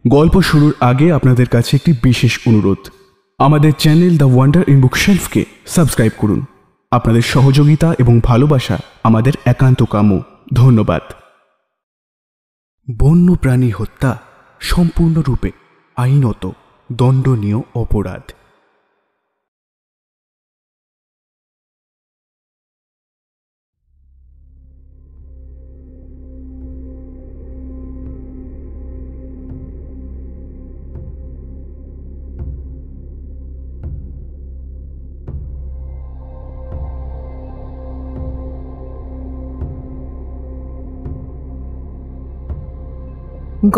গল্প শুরুর আগে আপনাদের কাছে একটি বিশেষ অনুরোধ, আমাদের চ্যানেল দ্য ওয়ান্ডার ইন বুকশেলফকে সাবস্ক্রাইব করুন। আপনাদের সহযোগিতা এবং ভালোবাসা আমাদের একান্ত কাম্য। ধন্যবাদ। বন্য প্রাণী হত্যা সম্পূর্ণরূপে আইনত দণ্ডনীয় অপরাধ।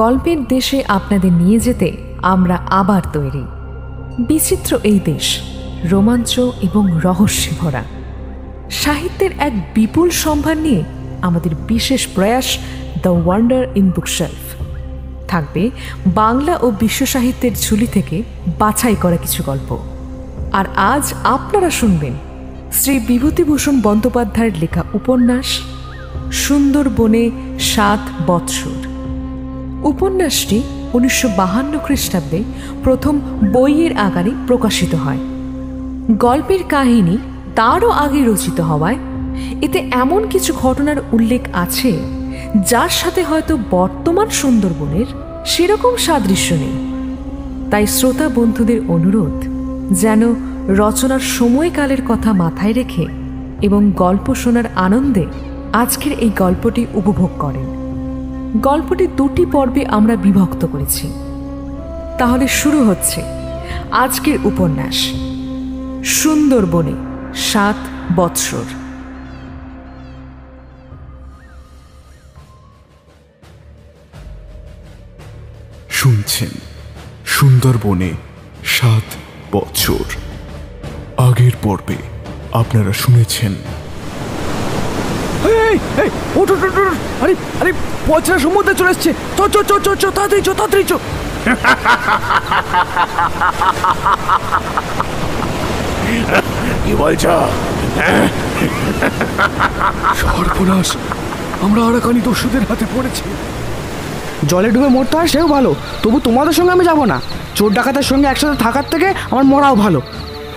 গল্পের দেশে আপনাদের নিয়ে যেতে আমরা আবার তৈরি। বিচিত্র এই দেশ রোমাঞ্চ এবং রহস্যে ভরা। সাহিত্যের এক বিপুল সম্ভার নিয়ে আমাদের বিশেষ প্রয়াস দ্য ওয়ান্ডার ইন বুকশেলফ। থাকবে বাংলা ও বিশ্ব সাহিত্যের ঝুলি থেকে বাছাই করা কিছু গল্প। আর আজ আপনারা শুনবেন শ্রী বিভূতিভূষণ বন্দ্যোপাধ্যায়ের লেখা উপন্যাস সুন্দরবনে ৭ বৎসর। উপন্যাসটি ১৯৫২ খ্রিস্টাব্দে প্রথম বইয়ের আকারে প্রকাশিত হয়। গল্পের কাহিনী তারও আগে রচিত হওয়ায় এতে এমন কিছু ঘটনার উল্লেখ আছে যার সাথে হয়তো বর্তমান সুন্দরবনের সেরকম সাদৃশ্য নেই। তাই শ্রোতা বন্ধুদের অনুরোধ যেন রচনার সময়কালের কথা মাথায় রেখে এবং গল্প শোনার আনন্দে আজকের এই গল্পটি উপভোগ করেন। গল্পটি ২টি পর্বে আমরা বিভক্ত করেছি। তাহলে শুরু হচ্ছে আজকের উপন্যাস সুন্দরবনে ৭ বৎসর। শুনছেন সুন্দরবনে ৭ বৎসর। আগের পর্বে আপনারা শুনেছেন আরে আরে পচরা সমুদ্রে চলে এসছে। তাড়াতাড়ি চো। কি বলছো? সর্বনাশ, আমরা আরাকানি দস্যুদের হাতে পড়েছি। জলে ডুবে মরতে হয় সেও ভালো, তবু তোমাদের সঙ্গে আমি যাব না। চোর ডাকাতের সঙ্গে একসাথে থাকার থেকে আমার মরাও ভালো।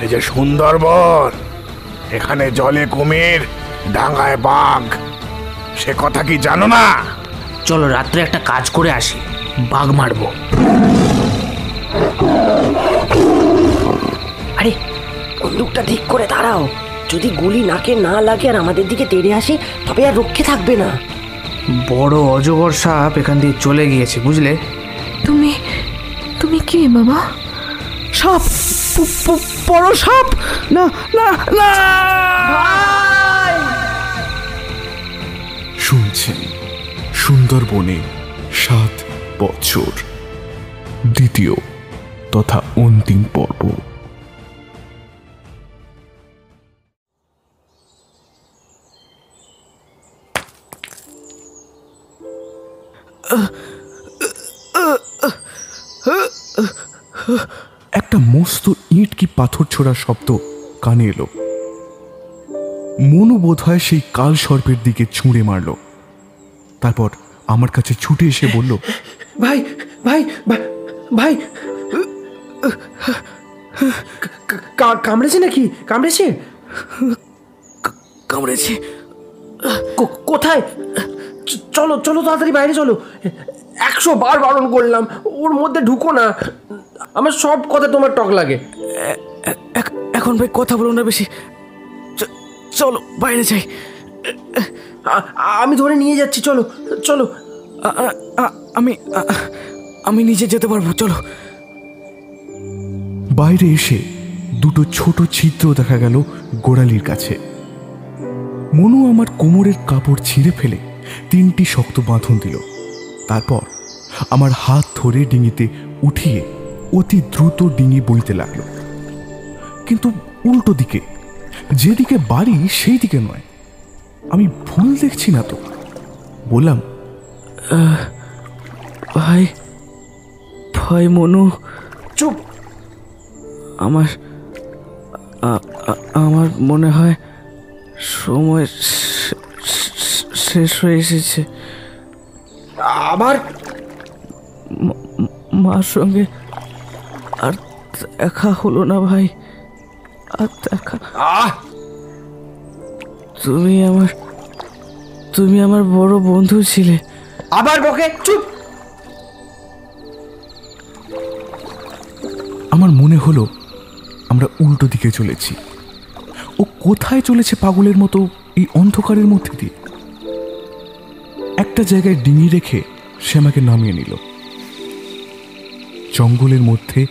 এই যে সুন্দরবন, এখানে জলে কুমির, ডাঙায় বাঘ, সে কথা কি জানো না? চলো রাত্রে একটা কাজ করে আসি, বাঘ মারবো। আরে বন্দুকটা ঠিক করে দাঁড়াও, যদি গুলি নাকে না লাগে আর আমাদের দিকে তেড়ে আসে তবে আর রক্ষে থাকবে না। বড় অজগর সাপ এখান দিয়ে চলে গিয়েছে, বুঝলে? তুমি কে বাবা? সাপ, বড় সাপ। না না না। শুনছেন সুন্দরবনে ৭ বৎসর, দ্বিতীয় তথা অন্তিম পর্ব। একটা মস্ত ইট কি পাথর ছোড়ার শব্দ কানে এলো। মনু বোধ হয় সেই কাল সর্পের দিকে ছুঁড়ে মারল। তারপর আমার কাছে ছুটে এসে বলল, ভাই ভাই ভাই, কামড়েছে নাকি? কামড়েছে? কোথায়? চলো তাড়াতাড়ি বাইরে চলো। ১০০ বার বারণ করলাম, ওর মধ্যে ঢুকো না। আমার সব কথা তোমার টক লাগে। এখন ভাই কথা বলো না বেশি, চলো বাইরে যাই। আমি ধরে নিয়ে যাচ্ছি, চলো। আমি নিজে যেতে পারবো, চলো। বাইরে এসে দুটো ছোট ছিদ্র দেখা গেল গোড়ালির কাছে। মনু আমার কোমরের কাপড় ছিঁড়ে ফেলে ৩টি শক্ত বাঁধন দিল। তারপর আমার হাত ধরে ডিঙিতে উঠিয়ে অতি দ্রুত ডিঙি বইতে লাগলো, কিন্তু উল্টো দিকে। যেদিকে বাড়ি সেই দিকে নয়। আমি ভুল দেখছি না তো? বললাম, ভাই মনু। চুপ। আমার মনে হয় সময় শেষ হয়ে এসেছে। আবার মার সঙ্গে আর দেখা হলো না ভাই, আর দেখা। তুমি আমার বড় বন্ধু ছিলে। আবার বকে, চুপ। আমার মনে হলো আমরা উল্টো দিকে চলেছি। ও কোথায় চলেছে পাগলের মতো এই অন্ধকারের মধ্যে দিয়ে? একটা জায়গায় ডিঙি রেখে সে আমাকে নামিয়ে নিল। জঙ্গলের মধ্যে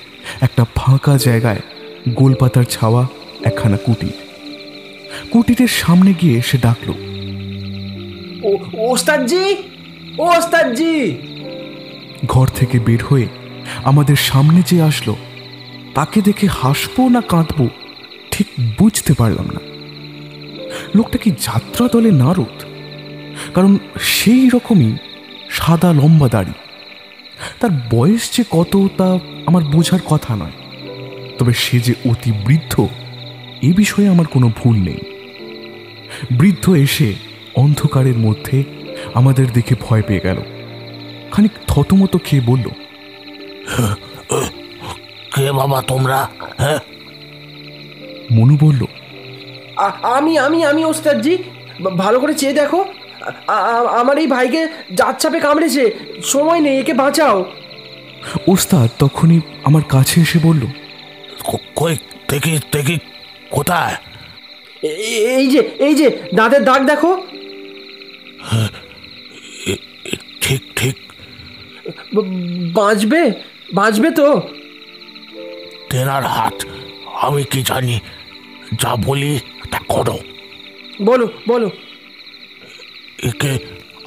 একটা ফাঁকা জায়গায় গোলপাতার ছাওয়া একখানা কুটির। কুটিরের সামনে গিয়ে সে ডাকলো, ওস্তাদজি, ও ওস্তাদজি। ঘর থেকে বের হয়ে আমাদের সামনে যে আসলো তাকে দেখে হাসবো না কাঁদবো ঠিক বুঝতে পারলাম না। লোকটা কি যাত্রা দলে নারদ? কারণ সেই রকমই সাদা লম্বা দাড়ি। তার বয়স যে কত তা আমার বোঝার কথা নয়, তবে সে যে অতি বৃদ্ধ এ বিষয়ে আমার কোনো ভুল নেই। বৃদ্ধ এসে অন্ধকারের মধ্যে আমাদের দেখে ভয় পেয়ে গেল। খানিক থতমত খেয়ে বলল, কে বাবা তোমরা? হ্যাঁ, মনু বলল, আমি আমি আমি ওস্তাদজি, ভালো করে চেয়ে দেখো। আমার এই ভাইকে জাতছাপে কামড়েছে, সময় নেই, একে বাঁচাও। ওস্তাদ তখনই আমার কাছে এসে বলল, কই দেখি দেখি, কোথায়? এই যে দাঁতের দাগ দেখো। ঠিক ঠিক, বাঁচবে, বাঁচবে তো? তেনার হাত, আমি কি জানি, যা বলি তা করো। বলো বলো। একে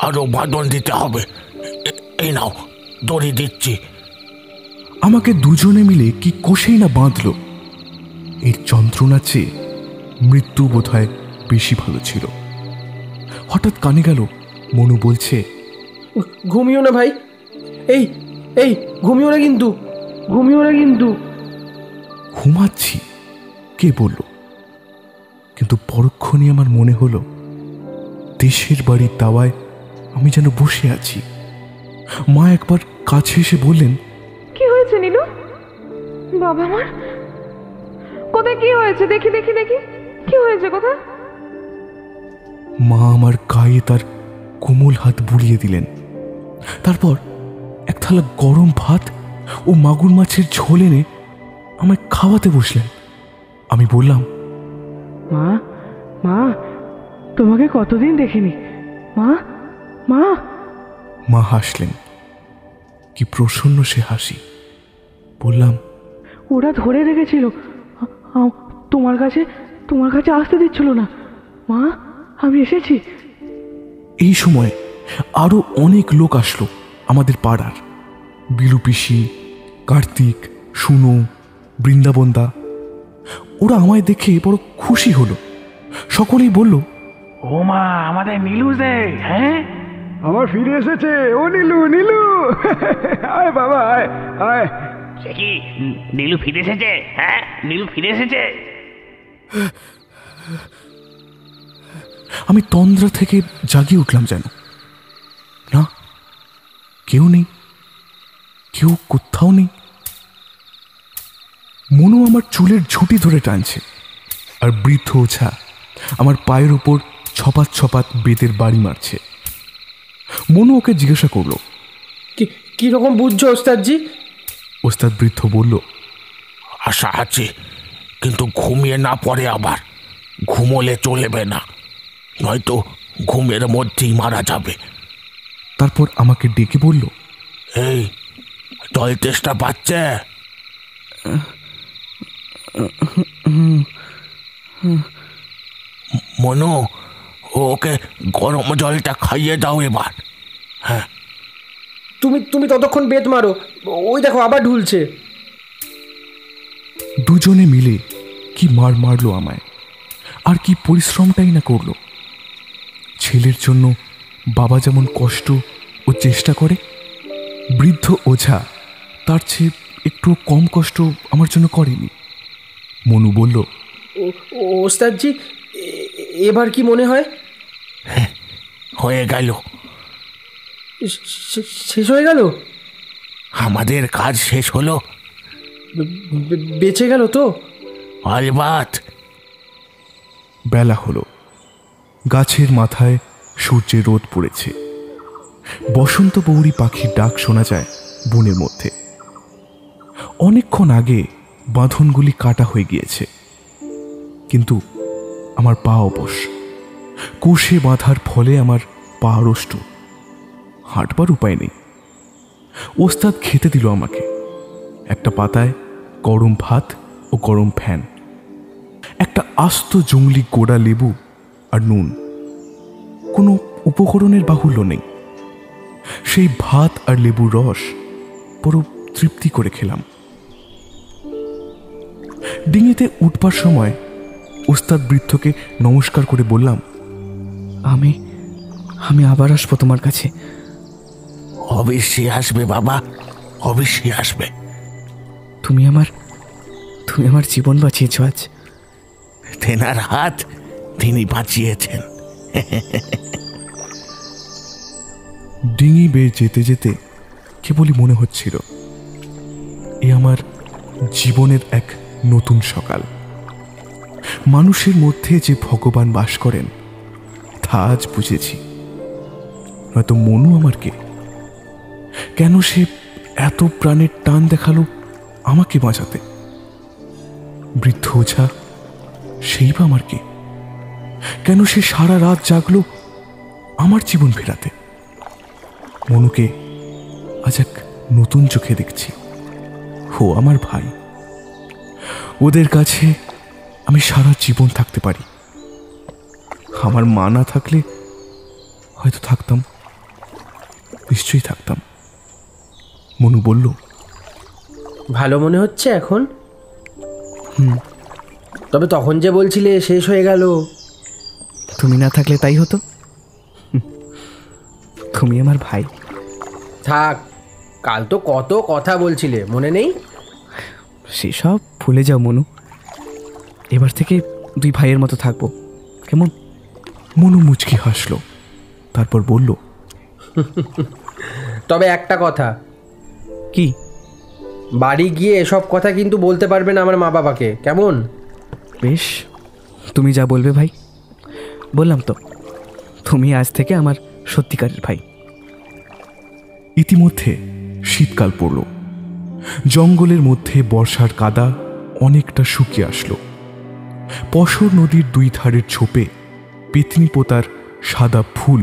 আরো বাঁধন দিতে হবে। এই নাও, দড়ি দিচ্ছি। আমাকে দুজনে মিলে কি কষেই না বাঁধল। এর যন্ত্রণার চেয়ে মৃত্যু বোধহয় বেশি ভালো ছিল। হঠাৎ কানে গেল মনু বলছে, ঘুমিও না ভাই, এই এই ঘুমিও না কিন্তু, ঘুমিও না কিন্তু। ঘুমাচ্ছি কে বলল? কিন্তু পরক্ষণই আমার মনে হলো দেশের বাড়ির দাওয়ায় আমি যেন বসে আছি। মা একবার কাছে এসে বললেন, কি হয়েছে নীলু? বাবা আমার কোথায়? কি হয়েছে? দেখি দেখি দেখি, কি হয়েছে কোথায়? মা আমার গায়ে তার কোমল হাত বুলিয়ে দিলেন। তারপর এক থালা গরম ভাত ও মাগুর মাছের ঝোল এনে আমায় খাওয়াতে বসলেন। আমি বললাম, মা মা, তোমাকে কতদিন দেখিনি মা, মা। মা হাসলেন, কি প্রসন্ন সে হাসি। বললাম, ওরা ধরে রেখেছিল, তোমার কাছে আসতে দিচ্ছিল না মা, আমি এসেছি। এই সময় আরো অনেক লোক আসলো আমাদের পাড়ার। বিলু পিসি, কার্তিক, সুনু, বৃন্দাবন্দা। ওরা আমায় দেখে বড় খুশি হলো। সকলেই বলল, ও মা, আমাদের নীলু যে, হ্যাঁ আমার ফিরে এসেছে। ও নীলু, নীলু আয় বাবা, আয় আয়। সে কি নীলু ফিরে এসেছে? হ্যাঁ, নীলু ফিরে এসেছে। আমি তন্দ্রা থেকে জাগিয়ে উঠলাম যেন। না, কেউ নেই, কেউ কোথাও নেই। মনু আমার চুলের ঝুঁটি ধরে টানছে, আর বৃদ্ধ ওঝা আমার পায়ের উপর ছপাত ছপাত বেতের বাড়ি মারছে। মনু ওকে জিজ্ঞাসা করলো, কি রকম বুঝছো ওস্তাদজি? ওস্তাদ বৃদ্ধ বলল, আশা আছে, কিন্তু ঘুমিয়ে না পড়ে আবার। ঘুমোলে চলবে না, নয়তো ঘুমের মধ্যেই মারা যাবে। তারপর আমাকে ডেকে বলল, এই জল তেষ্টা পাচ্ছে? মনু, ওকে গরম জলটা খাইয়ে দাও এবার। হ্যাঁ, তুমি ততক্ষণ বেত মারো, ওই দেখো আবার ঢুলছে। দুজনে মিলে কি মার মারলো আমায়, আর কি পরিশ্রমটাই না করলো। ছেলের জন্য বাবা যেমন কষ্ট ও চেষ্টা করে, বৃদ্ধ ওঝা তার চেয়ে একটু কম কষ্ট আমার জন্য করেনি। মনু বলল, ওস্তাদজি, এবার কি মনে হয়? হয়ে গেল। শেষ হয়ে গেল? আমাদের কাজ শেষ হলো? বেঁচে গেল তো? অলবাত। বেলা হলো, গাছের মাথায় সূর্যের রোদ পড়েছে, বসন্ত বৌরি পাখির ডাক শোনা যায় বনের মধ্যে। অনেকক্ষণ আগে বাঁধনগুলি কাটা হয়ে গিয়েছে, কিন্তু আমার পা অবশ। কোষে বাঁধার ফলে আমার পা আড়ষ্ট, হাঁটবার উপায় নেই। ওস্তাদ খেতে দিল আমাকে একটা পাতায় গরম ভাত ও গরম ফ্যান, একটা আস্ত জংলি গোড়া লেবু আর নুন। কোনো উপকরণের বাহুল্য নেই। সেই ভাত আর লেবুর রস বড় তৃপ্তি করে খেলাম। ডিঙিতে উঠবার সময় ওস্তাদ বৃদ্ধকে নমস্কার করে বললাম, আমি আমি আবার আসবো তোমার কাছে। অবশ্যই আসবে বাবা, অবশ্যই আসবে। তুমি আমার জীবন বাঁচিয়েছ আজ। তেনার হাত তিনি বাঁচিয়েছেন। ডিঙি বেয়ে যেতে যেতে কেবলই মনে হচ্ছিল এ আমার জীবনের এক নতুন সকাল। মানুষের মধ্যে যে ভগবান বাস করেন তা আজ বুঝেছি। হয়তো মনু আমার কে? কেন সে এত প্রাণের টান দেখালো আমাকে বাঁচাতে? বৃদ্ধ ওঝা সেই বা আমার কে? কেন সে সারা রাত জাগলো আমার জীবন ফেরাতে? মনুকে আজ এক নতুন চোখে দেখছি। ও আমার ভাই। ওদের কাছে আমি সারা জীবন থাকতে পারি। আমার মা না থাকলে হয়তো থাকতাম, নিশ্চয়ই থাকতাম। মনু বলল, ভালো মনে হচ্ছে এখন? তবে তখন যে বলছিলে শেষ হয়ে গেল। তুমি না থাকলে তাই হতো। তুমি আমার ভাই। থাক, কাল তো কত কথা বলছিলে, মনে নেই? সেসব ভুলে যাও মনু। এবার থেকে দুই ভাইয়ের মতো থাকবো, কেমন? মনু মুচকি হাসল, তারপর বলল, তবে একটা কথা। কি? বাড়ি গিয়ে এসব কথা কিন্তু বলতে পারবে না আমার মা বাবাকে, কেমন? বেশ, তুমি যা বলবে ভাই। বললাম তো, তুমি আজ থেকে আমার সত্যিকারের ভাই। ইতিমধ্যে শীতকাল পড়ল। জঙ্গলের মধ্যে বর্ষার কাদা অনেকটা শুকিয়ে আসলো। পশর নদীর দুই ধারের ছোপে পেতনি পোতার সাদা ফুল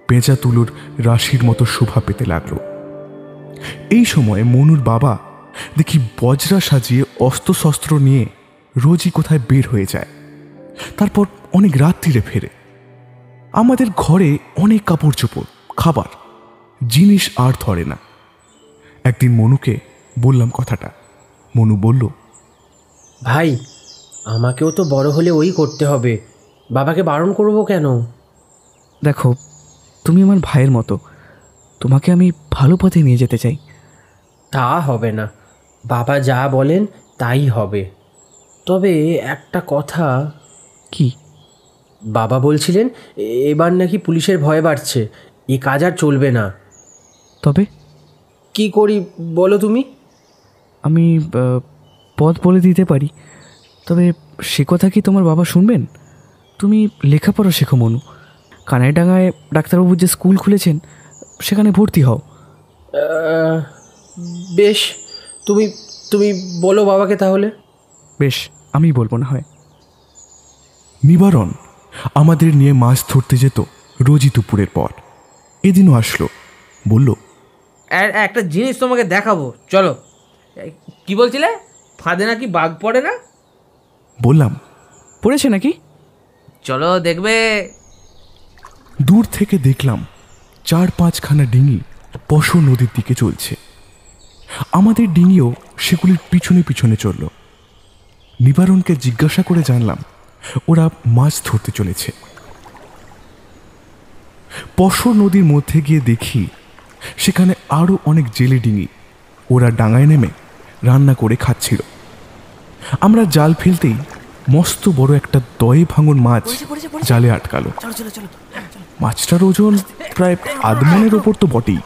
পেঁচা তুলোর রাশির মতো শোভা পেতে লাগলো। এই সময় মনুর বাবা দেখি বজরা সাজিয়ে অস্ত্রশস্ত্র নিয়ে রোজই কোথায় বের হয়ে যায়, তারপর অনেক রাত্রিরে ফেরে। আমাদের ঘরে অনেক কাপড় চোপড়, খাবার জিনিস আর ধরে না। একদিন মনুকে বললাম কথাটা। মনু বলল, ভাই, আমাকেও তো বড় হলে ওই করতে হবে, বাবাকে বারণ করবো কেন? দেখো, তুমি আমার ভাইয়ের মতো, তোমাকে আমি ভালো পথে নিয়ে যেতে চাই। তা হবে না, বাবা যা বলেন তাই হবে। তবে একটা কথা। কি? বাবা বলছিলেন এবার নাকি পুলিশের ভয় বাড়ছে, এ কাজ আর চলবে না। তবে কি করি বলো তুমি? আমি পথ বলে দিতে পারি, তবে সে কথা কি তোমার বাবা শুনবেন? তুমি লেখাপড়া শেখো মনু। কানাইডাঙ্গায় ডাক্তারবাবু যে স্কুল খুলেছেন সেখানে ভর্তি হও। বেশ, তুমি তুমি বলো বাবাকে তাহলে। বেশ, আমি বলবো না হয়। নিবারণ আমাদের নিয়ে মাছ ধরতে যেত রোজই দুপুরের পর। এদিনও আসলো, বলল, একটা জিনিস তোমাকে দেখাবো, চলো। কি বলছিলে? ফাঁদে নাকি বাঘ পড়ে না? বললাম, পড়েছে নাকি? চলো দেখবে। দূর থেকে দেখলাম 4-5খানা ডিঙি পশর নদীর দিকে চলছে। আমাদের ডিঙিও সেগুলির পিছনে পিছনে চলল। নিবারণকে জিজ্ঞাসা করে জানলাম ওরা মাছ ধরতে চলেছে। পশর নদীর মধ্যে গিয়ে দেখি সেখানে আরও অনেক জেলে ডিঙি ওরা ডাঙায় নেমে রান্না করে খাচ্ছিল। আমরা জাল ফেলতেই মস্ত বড় একটা দয়ে ভাঙন মাছ জালে আটকালো। মাছটার ওজন প্রায় আধমনের ওপর তো বটেই।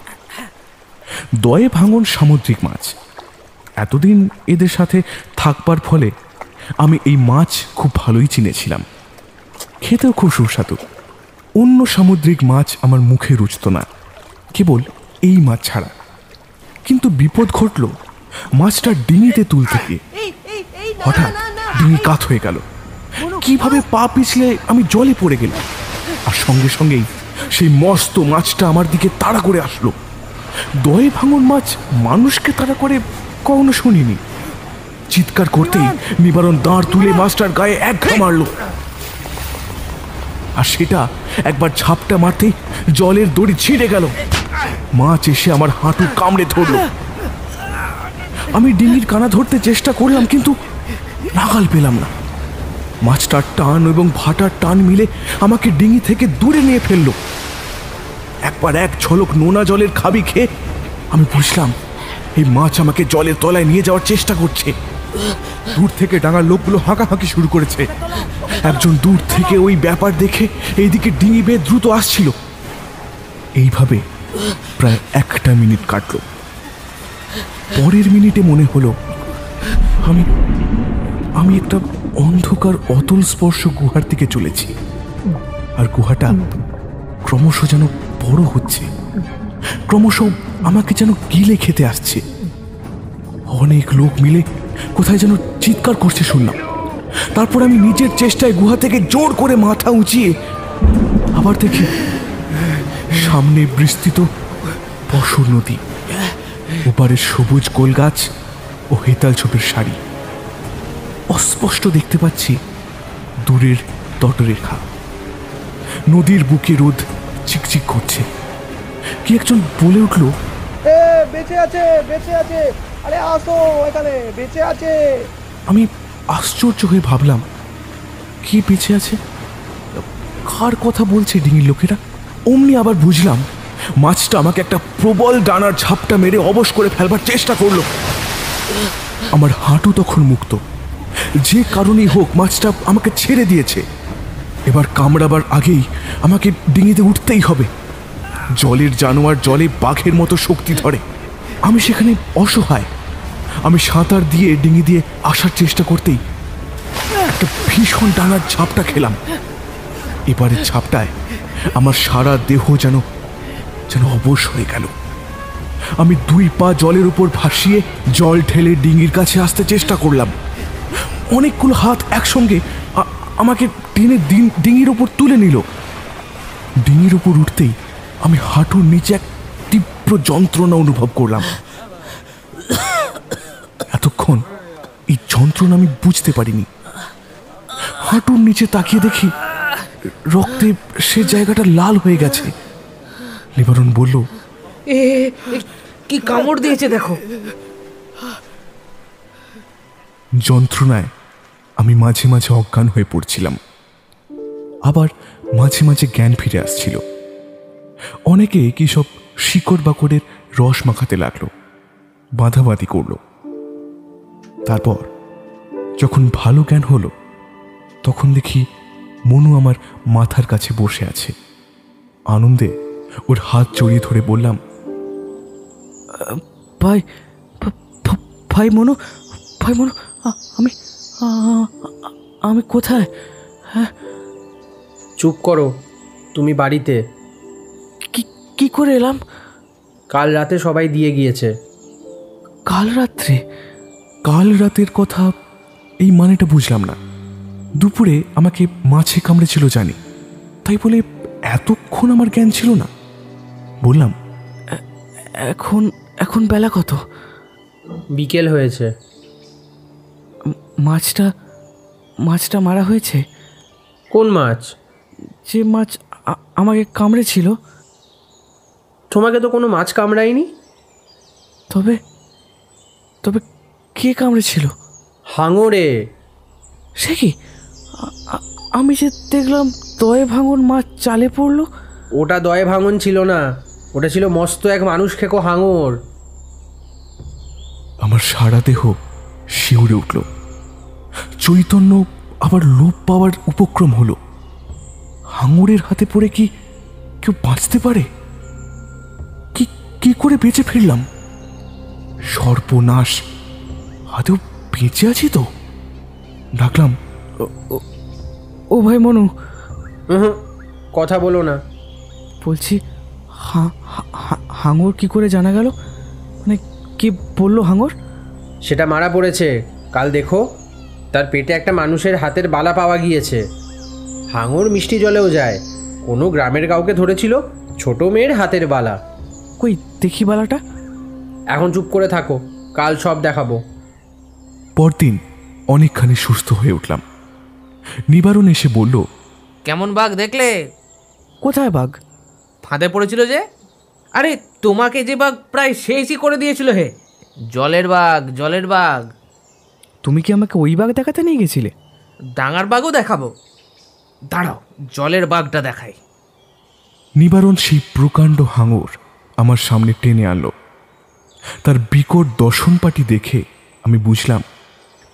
দয়ে ভাঙন সামুদ্রিক মাছ। এতদিন এদের সাথে থাকবার ফলে আমি এই মাছ খুব ভালোই চিনেছিলাম। খেতেও খুব সুস্বাদু। অন্য সামুদ্রিক মাছ আমার মুখে রুচত না, কেবল এই মাছ ছাড়া। কিন্তু বিপদ ঘটল মাছটা ডিঙিতে তুলতে গিয়ে। হঠাৎ ডিঙি কাত হয়ে গেল। কিভাবে পা পিছলে আমি জলে পড়ে গেলাম, আর সঙ্গে সঙ্গেই সেই মস্ত মাছটা আমার দিকে তাড়া করে আসলো। দয়ে ভাঙন মাছ মানুষকে তাড়া করে কখনো শুনিনি। চিৎকার করতেই নিবারণ দাঁড় তুলে মাছটার গায়ে এক ঘা মারল, আর সেটা একবার ঝাপটা মারতেই জলের দড়ি ছিঁড়ে গেল। মাছ এসে আমার হাঁটু কামড়ে ধরল। আমি ডিঙির কানা ধরতে চেষ্টা করলাম, কিন্তু নাগাল পেলাম না। মাছটার টান এবং ভাটার টান মিলে আমাকে ডিঙি থেকে দূরে নিয়ে ফেললো। একবার এক ঝলক নোনা জলের খাবি খেয়ে আমি বুঝলাম এই মাছ আমাকে জলের তলায় নিয়ে যাওয়ার চেষ্টা করছে। দূর থেকে ডাঙার লোকগুলো হাঁকাহাঁকি শুরু করেছে। একজন দূর থেকে ওই ব্যাপার দেখে এইদিকে ডিঙি বেয়ে দ্রুত আসছিল। এইভাবে প্রায় 1টা মিনিট কাটলো। পরের মিনিটে মনে হলো আমি একটা অন্ধকার অতল স্পর্শ গুহার দিকে চলেছি, আর গুহাটা ক্রমশ যেন বড় হচ্ছে, ক্রমশ আমাকে যেন গিলে খেতে আসছে। অনেক লোক মিলে কোথায় যেন চিৎকার করছে শুনলাম। তারপর আমি নিজের চেষ্টায় গুহা থেকে জোর করে মাথা উঁচিয়ে আবার দেখি সামনে বিস্তৃত পশুর নদী, ওপারে সবুজ গোল গাছ ও হেতাল ছোপের সারি। অস্পষ্ট দেখতে পাচ্ছি দূরের তটরেখা। নদীর বুকে রোদ চিকচিক করছে। কি একজন বলে উঠল, বেঁচে আছে, বেঁচে আছে, আরে আসো এখানে, বেঁচে আছে। আমি আশ্চর্য হয়ে ভাবলাম, কে বেঁচে আছে, কার কথা বলছে ডিঙির লোকেরা? অমনি আবার বুঝলাম মাছটা আমাকে একটা প্রবল ডানার ঝাপটা মেরে অবশ করে ফেলবার চেষ্টা করলো। আমার হাঁটু তখন মুক্ত। যে কারণেই হোক মাছটা আমাকে ছেড়ে দিয়েছে। এবার কামড়াবার আগেই আমাকে ডিঙিতে উঠতেই হবে। জলের জানোয়ার জলে বাঘের মতো শক্তি ধরে। আমি সেখানে অসহায়। আমি সাঁতার দিয়ে ডিঙি দিয়ে আসার চেষ্টা করতেই একটা ভীষণ ডানার ঝাপটা খেলাম। এবারের ঝাপটায় আমার সারা দেহ যেন অবশ হয়ে গেল। আমি 2 পা জলের উপর ভাসিয়ে জল ঠেলে ডিঙির কাছে আসতে চেষ্টা করলাম। অনেকগুলো হাত একসঙ্গে আমাকে টেনে ডিঙির ওপর তুলে নিল। ডিঙির ওপর উঠতেই আমি হাঁটুর নিচে এক তীব্র যন্ত্রণা অনুভব করলাম। এতক্ষণ এই যন্ত্রণা আমি বুঝতে পারিনি। হাঁটুর নিচে তাকিয়ে দেখি রক্তে সে জায়গাটা লাল হয়ে গেছে। নিবারণ বলল, কি কামড় দিয়েছে দেখো। যন্ত্রণায় আমি মাঝে মাঝে অজ্ঞান হয়ে পড়ছিলাম, আবার মাঝে মাঝে জ্ঞান ফিরে আসছিল। অনেকে কি সব শিকড় বাকড়ের রস মাখাতে লাগলো, বাঁধাবাঁধি করলো। তারপর যখন ভালো জ্ঞান হলো তখন দেখি মনু আমার মাথার কাছে বসে আছে। আনন্দে ওর হাত জড়িয়ে ধরে বললাম, ভাই ভাই মনু, ভাই মনু, আমি আমি কোথায়? হ্যাঁ, চুপ করো, তুমি বাড়িতে। কি করে এলাম? কাল রাতে সবাই দিয়ে গিয়েছে। কাল রাত্রে? কাল রাতের কথা এই মানেটা বুঝলাম না। দুপুরে আমাকে মাছে কামড়েছিল জানি, তাই বলে এতক্ষণ আমার জ্ঞান ছিল না। বললাম, এখন বেলা কত? বিকেল হয়েছে। মাছটা মারা হয়েছে? কোন মাছ? যে মাছ আমাকে কামড়েছিল। তোমাকে তো কোনো মাছ কামড়ায়নি। তবে কে কামড়েছিল? হাঙরে। সে কি? আমি যে দেখলাম দয়ে ভাঙন মাছ চালে পড়লো। ওটা দয়ে ভাঙন ছিল না, ওটা ছিল মস্ত এক মানুষ খেকো হাঙর। আমার সারা দেহ শিউরে উঠল। চৈতন্য আবার লোপ পাওয়ার উপক্রম হলো। হাঙরের হাতে পড়ে কি কেউ বাঁচতে পারে? কি করে বেঁচে ফিরলাম? সর্বনাশ, আদৌ বেঁচে আছি তো? ডাকলাম, ও ভাই মনু। কথা বলো না। বলছি হাঙর কি করে জানা গেল? মানে কি বললো হাঙর? সেটা মারা পড়েছে। কাল দেখো, তার পেটে একটা মানুষের হাতের বালা পাওয়া গিয়েছে। হাঙর মিষ্টি জলেও যায়। কোনো গ্রামের কাউকে ধরেছিল ছোট মেয়ের হাতের বালা। কই দেখি বালাটা। এখন চুপ করে থাকো, কাল সব দেখাবো। পরদিন অনেকখানি সুস্থ হয়ে উঠলাম। নিবারণ এসে বলল, কেমন বাঘ দেখলে? কোথায় বাঘ? ফাঁদে পড়েছিল যে। আরে তোমাকে যে বাঘ প্রায় শেষই করে দিয়েছিল হে। জলের বাঘ, জলের বাঘ। তুমি কি আমাকে ওই বাঘ দেখাতে নিয়ে গেছিলে? ডাঙার বাঘও দেখাবো, দাঁড়াও জলের বাঘটা দেখাই। নিবারণ সেই প্রকাণ্ড হাঙর আমার সামনে টেনে আনলো। তার বিকট দর্শনপাটি দেখে আমি বুঝলাম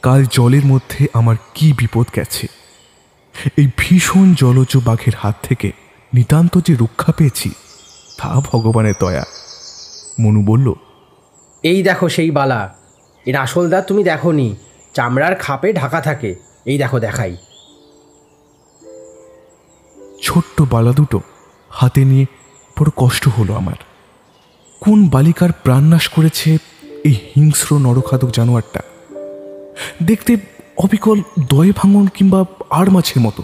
কাল জলের মধ্যে আমার কি বিপদ গেছে। এই ভীষণ জলজ বাঘের হাত থেকে নিতান্ত যে রক্ষা পেয়েছি তা ভগবানের দয়া। মনু বলল, এই দেখো সেই বালা। এর আসল দাঁত তুমি দেখোনি, চামড়ার খাপে ঢাকা থাকে। এই দেখো, দেখাই। ছোট্ট বালা দুটো হাতে নিয়ে বড় কষ্ট হলো আমার। কোন বালিকার প্রাণনাশ করেছে এই হিংস্র নরখাদক জানোয়ারটা? দেখতে অবিকল দয়ে ভাঙন কিংবা আর মাছের মতো।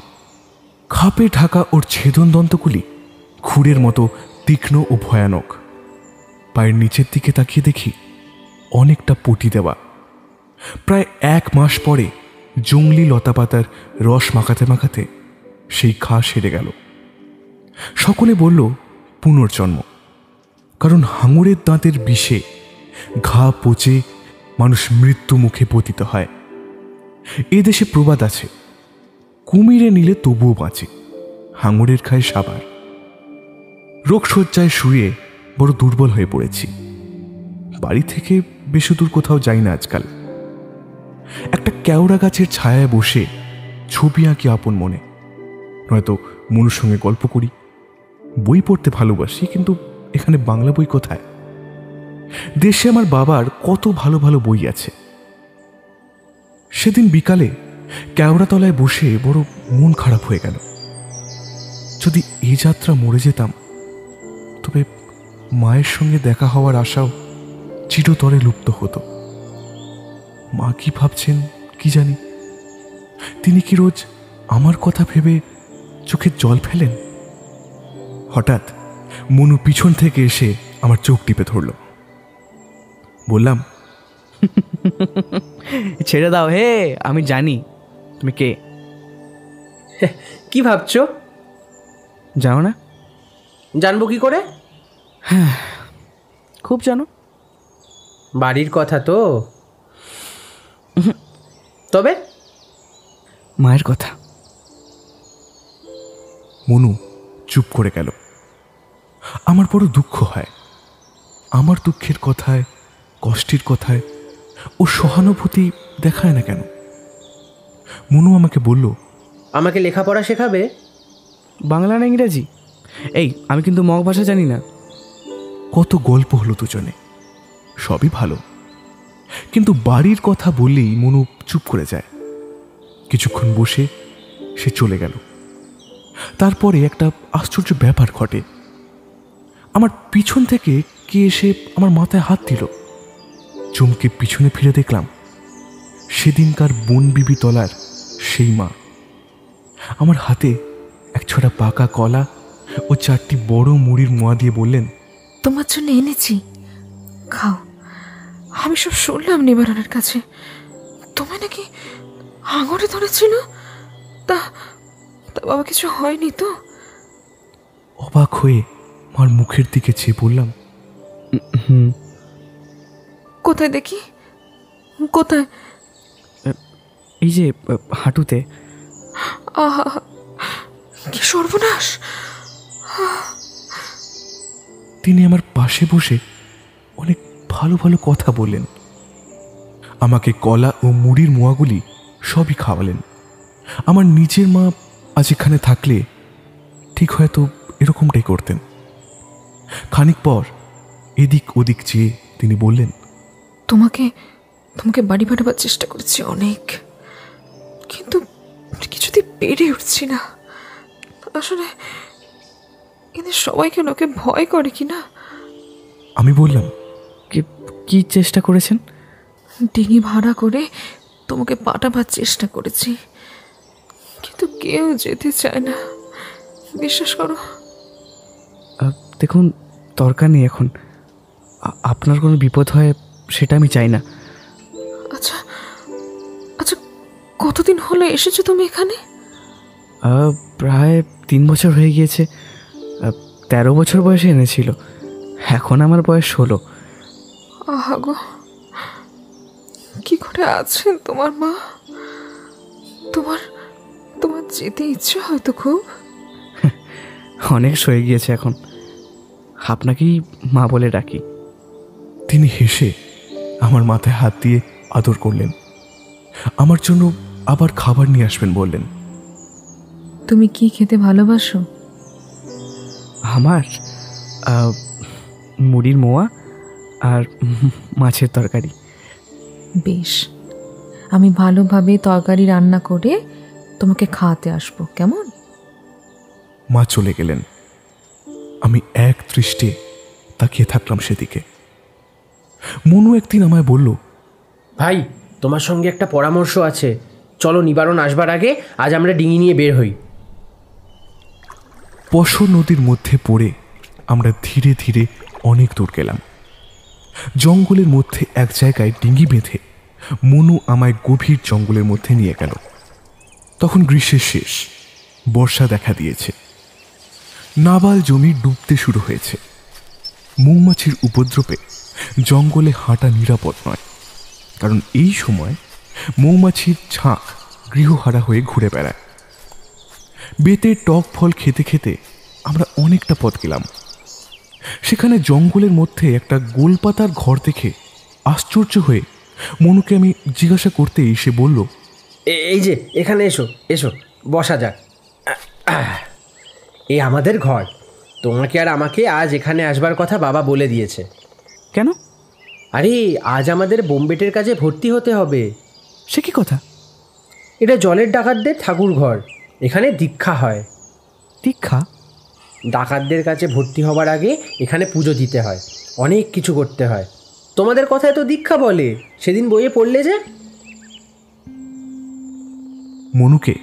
খাপে ঢাকা ওর ছেদন দন্তগুলি খুরের মতো তীক্ষ্ণ ও ভয়ানক। পায়ের নিচের দিকে তাকিয়ে দেখি অনেকটা পটি দেওয়া। প্রায় 1 মাস পরে জংলি লতাপাতার রস মাখাতে মাখাতে সেই ঘা সেরে গেল। সকলে বলল পুনর্জন্ম, কারণ হাঙরের দাঁতের বিষে ঘা পচে মানুষ মৃত্যু মুখে পতিত হয়। এ দেশে প্রবাদ আছে, কুমিরে নিলে তবুও বাঁচে, হাঙরের খায় সাবার। রোগশয্যায় শুয়ে বড় দুর্বল হয়ে পড়েছি। বাড়ি থেকে বেশি দূর কোথাও যাই না আজকাল। একটা কেওড়া গাছের ছায়ায় বসে ছবি আঁকি আপন মনে, নয়তো মনুর সঙ্গে গল্প করি। বই পড়তে ভালোবাসি, কিন্তু এখানে বাংলা বই কোথায়? দেশে আমার বাবার কত ভালো ভালো বই আছে। সেদিন বিকালে কেওড়াতলায় বসে বড় মন খারাপ হয়ে গেল। যদি এই যাত্রা মরে যেতাম, তবে মায়ের সঙ্গে দেখা হওয়ার আশাও চিরতরে লুপ্ত হতো। মা কি ভাবছেন কি জানি? তিনি কি রোজ আমার কথা ভেবে চোখে জল ফেলেন? হঠাৎ মনু পিছন থেকে এসে আমার চোখ টিপে ধরল। বললাম, ছেড়ে দাও হে, আমি জানি তুমি কে। কি ভাবছো? জানো না? জানবো কি করে? হ্যাঁ, খুব জানো। বাড়ির কথা তো। তবে মায়ের কথা। মনু চুপ করে গেল। আমার বড় দুঃখ হয়। আমার দুঃখের কথায়, কষ্টের কথায় ও সহানুভূতি দেখায় না কেন? মনু আমাকে বলল, আমাকে লেখাপড়া শেখাবে? বাংলা না ইংরেজি? এই আমি কিন্তু মগ ভাষা জানি না। কত গল্প হলো দুজনে, সবই ভালো, কিন্তু বাড়ির কথা বললেই মনু চুপ করে যায়। কিছুক্ষণ বসে সে চলে গেল। তারপরে একটা আশ্চর্য ব্যাপার ঘটে। আমার পিছন থেকে কে এসে আমার মাথায় হাত দিল। চমকে পিছনে ফিরে দেখলাম সেদিনকার বনবিবি তলার সেই মা। আমার হাতে এক ছড়া পাকা কলা ও 4টি বড় মুড়ির মোয়া দিয়ে বললেন, তোমার জন্য এনেছি, খাও। আমি সব শুনলাম নিবারণের কাছে, তোমায় নাকি হাঙরে ধরেছিল। তা বাবা কিছু হয়নি তো? অবাক হয়ে মার মুখের দিকে চেয়ে বললাম, কোথায় দেখি, কোথায়? এই যে হাঁটুতে। আহা, কি সর্বনাশ! তিনি আমার পাশে বসে অনেক ভালো ভালো কথা বললেন। আমাকে কলা ও মুড়ির মোয়াগুলি সবই খাওয়ালেন। আমার নিজের মা আজ এখানে থাকলে ঠিক হয়তো এরকমটাই করতেন। খানিক পর এদিক ওদিক চেয়ে তিনি বললেন, তোমাকে তোমাকে বাড়ি পাঠাবার চেষ্টা করেছি অনেক, কিন্তু কিছুতেই পেরে উঠছি না। আসলে এদের সবাইকে লোকে ভয় করে কি না। আমি বললাম, কি চেষ্টা করেছেন? ডিঙি ভাড়া করে তোমাকে পাঠাবার চেষ্টা করেছি, কিন্তু কেউ যেতে চায় না, বিশ্বাস করো। দেখুন, দরকার নেই এখন। আপনার কোনো বিপদ হয় সেটা আমি চাই না। আচ্ছা আচ্ছা, কতদিন হলো এসেছো তুমি এখানে? প্রায় 3 বছর হয়ে গিয়েছে। 13 বছর বয়সে এনেছিল, এখন আমার বয়স 16। আহা গো, কি করে আছেন তোমার মা? তোমার তোমার যেতে ইচ্ছে হয়তো খুব। অনেক সয়ে গিয়েছে এখন, আপনাকেই মা বলে ডাকি। তিনি হেসে আমার মাথায় হাত দিয়ে আদর করলেন। আমার জন্য আবার খাবার নিয়ে আসবেন বললেন। তুমি কি খেতে ভালোবাসো? আমার মুড়ির মোয়া আর মাছের তরকারি। বেশ, আমি ভালোভাবে তরকারি রান্না করে তোমাকে খাওয়াতে আসবো, কেমন? মা চলে গেলেন। আমি এক দৃষ্টে তাকিয়ে থাকলাম সেদিকে। মনু একদিন আমায় বলল, ভাই, তোমার সঙ্গে একটা পরামর্শ আছে, চলো নিবারণ আসবার আগে আজ আমরা ডিঙি নিয়ে বের হই। পশো নদীর মধ্যে পড়ে আমরা ধীরে ধীরে অনেক দূর গেলাম। জঙ্গলের মধ্যে এক জায়গায় ডিঙি বেঁধে মনু আমায় গভীর জঙ্গলের মধ্যে নিয়ে গেল। তখন গ্রীষ্মের শেষ, বর্ষা দেখা দিয়েছে। নাবাল জমি ডুবতে শুরু হয়েছে। মৌমাছির উপদ্রবে জঙ্গলে হাঁটা নিরাপদ নয়, কারণ এই সময় মৌমাছির ঝাঁক গৃহহারা হয়ে ঘুরে বেড়ায়। বেতের টক ফল খেতে খেতে আমরা অনেকটা পথ গেলাম। সেখানে জঙ্গলের মধ্যে একটা গোলপাতার ঘর দেখে আশ্চর্য হয়ে মনুকে আমি জিজ্ঞাসা করতেই সে বলল, এই যে এখানে এসো এসো, বসা যাক। এই আমাদের ঘর। তোমাকে আর আমাকে আজ এখানে আসবার কথা বাবা বলে দিয়েছে। কেন? আরে আজ আমাদের বোম্বেটের কাজে ভর্তি হতে হবে। সে কি কথা? এটা জলের ডাকাতদের ঠাকুর ঘর, এখানে দীক্ষা হয়। দীক্ষা? ডাকাতদের কাছে ভর্তি হবার আগে এখানে পুজো দিতে হয়, অনেক কিছু করতে হয়। তোমাদের কথায় তো দীক্ষা বলে, সেদিন বইয়ে পড়লে যে। মনুকে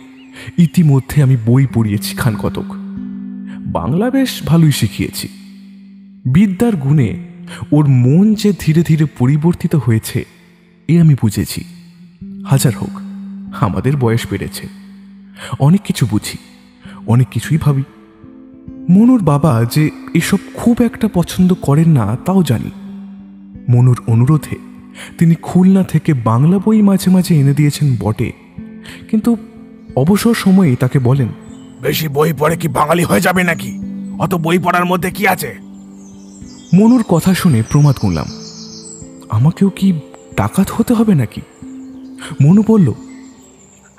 ইতিমধ্যে আমি বই পড়িয়েছি খান কতক। বাংলা বেশ ভালোই শিখিয়েছি। বিদ্যার গুণে ওর মন যে ধীরে ধীরে পরিবর্তিত হয়েছে এ আমি বুঝেছি। হাজার হোক, আমাদের বয়স বেড়েছে, অনেক কিছু বুঝি, অনেক কিছুই ভাবি। মনুর বাবা যে এসব খুব একটা পছন্দ করেন না তাও জানি। মনুর অনুরোধে তিনি খুলনা থেকে বাংলা বই মাঝে মাঝে এনে দিয়েছেন বটে, কিন্তু অবসর সময়ে তাকে বলেন, বেশি বই পড়ে কি বাঙালি হয়ে যাবে নাকি? অত বই পড়ার মধ্যে কি আছে? মনুর কথা শুনে প্রমাদ গুনলাম, আমাকেও কি ডাকাত হতে হবে নাকি? মনু বলল,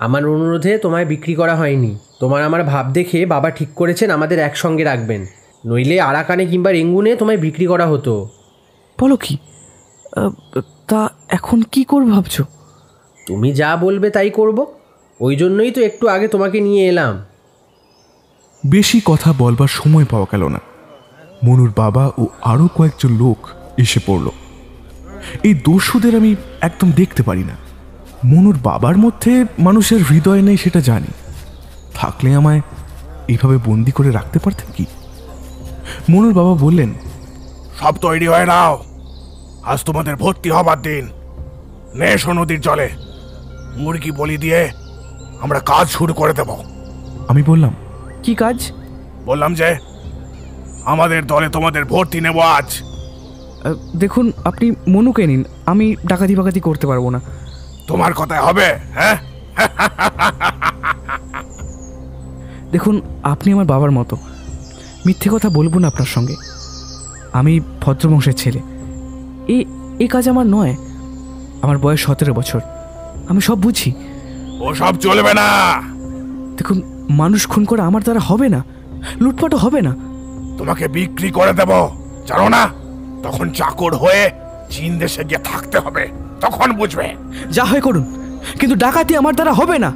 আমার অনুরোধে তোমায় বিক্রি করা হয়নি। তোমার আমার ভাব দেখে বাবা ঠিক করেছেন আমাদের একসঙ্গে রাখবেন, নইলে আরাকানে কিংবা রেঙ্গুনে তোমায় বিক্রি করা হতো। বলো কি? তা এখন কি করবে ভাবছো? তুমি যা বলবে তাই করব, ওই জন্যই তো একটু আগে তোমাকে নিয়ে এলাম। বেশি কথা বলবার সময় পাওয়া গেল না। মনুর বাবা ও আরো কয়েকজন লোক এসে পড়ল। এই দস্যুদের আমি একদম দেখতে পারি না। মনুর বাবার মধ্যে মানুষের হৃদয় নেই সেটা জানি, থাকলে আমায় এইভাবে বন্দি করে রাখতে পারতেন কি? মনুর বাবা বললেন, সব তৈরি হয়ে নাও, আজ তোমাদের ভর্তি হবার দিন। নেশো নদীর জলে মুরগি বলি দিয়ে আমরা কাজ শুরু করে দেব। আমি বললাম, কি কাজ? বললাম যে আমাদের দলে তোমাদের ভর্তি নেব আজ। দেখুন, আপনি মনুকে নিন, আমি ডাকাতি বাকাতি করতে পারবো না। তোমার কথায় হবে? হ্যাঁ, দেখুন, আপনি আমার বাবার মতো, মিথ্যে কথা বলবো না আপনার সঙ্গে। আমি ভদ্রবংশের ছেলে, এই কাজ আমার নয়। আমার বয়স 17 বছর, আমি সব বুঝি। ও সব চলবে না। দেখুন, মানুষ খুন করে আমার দ্বারা হবে না, লুটপাটও হবে না। তোমাকে বিক্রি করে দেব, জানো না? তখন চাকর হয়ে চীন দেশে গিয়ে থাকতে হবে, তখন বুঝবে। যা হয় করুন, কিন্তু ডাকাতি আমার দ্বারা হবে না।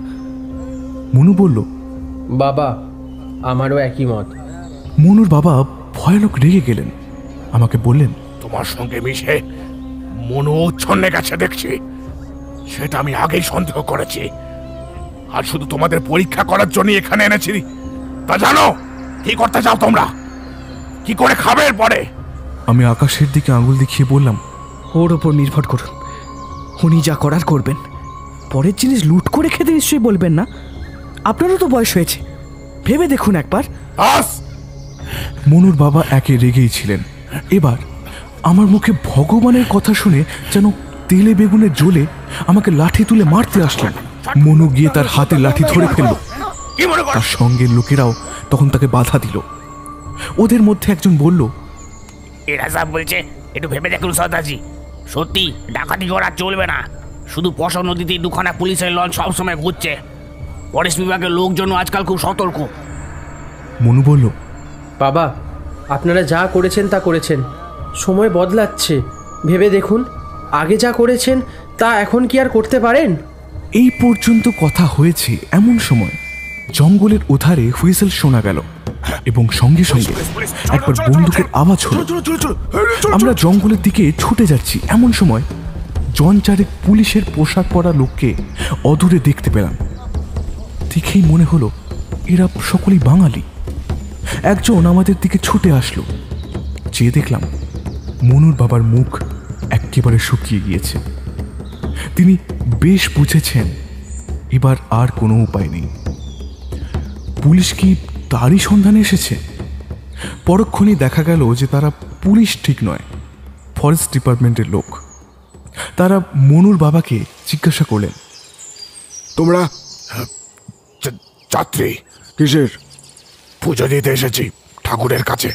মনু বলল। বাবা, আমারও একই মত। মনুর বাবা ভয়ানক রেগে গেলেন, আমাকে বললেন, তোমার সঙ্গে মিশে মনু উচ্ছন্নে গেছে দেখছি, সেটা আমি আগেই সন্দেহ করেছি। আর শুধু তোমাদের পরীক্ষা করার জন্য এখানে এনেছি। তা জানো কি করতে চাও তোমরা? কি করে খাবে পরে? আমি আকাশের দিকে আঙুল দেখিয়ে বললাম, ওর ওপর নির্ভর করুন, উনি যা করার করবেন। পরের জিনিস লুট করে খেতে নিশ্চয়ই বলবেন না। আপনারও তো বয়স হয়েছে, ভেবে দেখুন একবার। মনুর বাবা একে রেগেই ছিলেন। এবার আমার মুখে ভগবানের কথা শুনে যেন তেলে বেগুনে জ্বলে আমাকে লাঠি তুলে মারতে আসলেন। মনু গিয়ে তার হাতে লাঠি ধরে ফেলল। তার সঙ্গের লোকেরাও তখন তাকে বাধা দিল। ওদের মধ্যে একজন বলল, এরা সব বলছে, একটু ভেবে দেখুন সর্দারজি, সত্যি ডাকাতি করা চলবে না। শুধু পশা নদীতে দুখানা পুলিশের লঞ্চ সবসময় ঘুরছে। ফরেস্ট বিভাগের লোকজন আজকাল খুব সতর্ক। মনু বলল, বাবা, আপনারা যা করেছেন তা করেছেন, সময় বদলাচ্ছে। ভেবে দেখুন, আগে যা করেছেন তা এখন কি আর করতে পারেন? এই পর্যন্ত কথা হয়েছে এমন সময় জঙ্গলের ওধারে হুইসেল শোনা গেল এবং সঙ্গে সঙ্গে একবার বন্দুকের আওয়াজ হলো। আমরা জঙ্গলের দিকে ছুটে যাচ্ছি এমন সময় জন চারেক পুলিশের পোশাক পরা লোককে অদূরে দেখতে পেলাম। দেখেই মনে হলো এরা সকলেই বাঙালি। একজন আমাদের দিকে ছুটে আসলো। চেয়ে দেখলাম মনুর বাবার মুখ একেবারে শুকিয়ে গিয়েছে। তিনি বেশ বুঝেছেন এবার আর কোনো উপায় নেই। পুলিশ কি তারই সন্ধানে এসেছে? পরক্ষণেই দেখা গেল যে তারা পুলিশ ঠিক নয়, ফরেস্ট ডিপার্টমেন্টের লোক। তারা মনুর বাবাকে জিজ্ঞাসা করলেন, তোমরা যাত্রী? কিসের? পুজো দিতে এসেছি ঠাকুরের কাছে।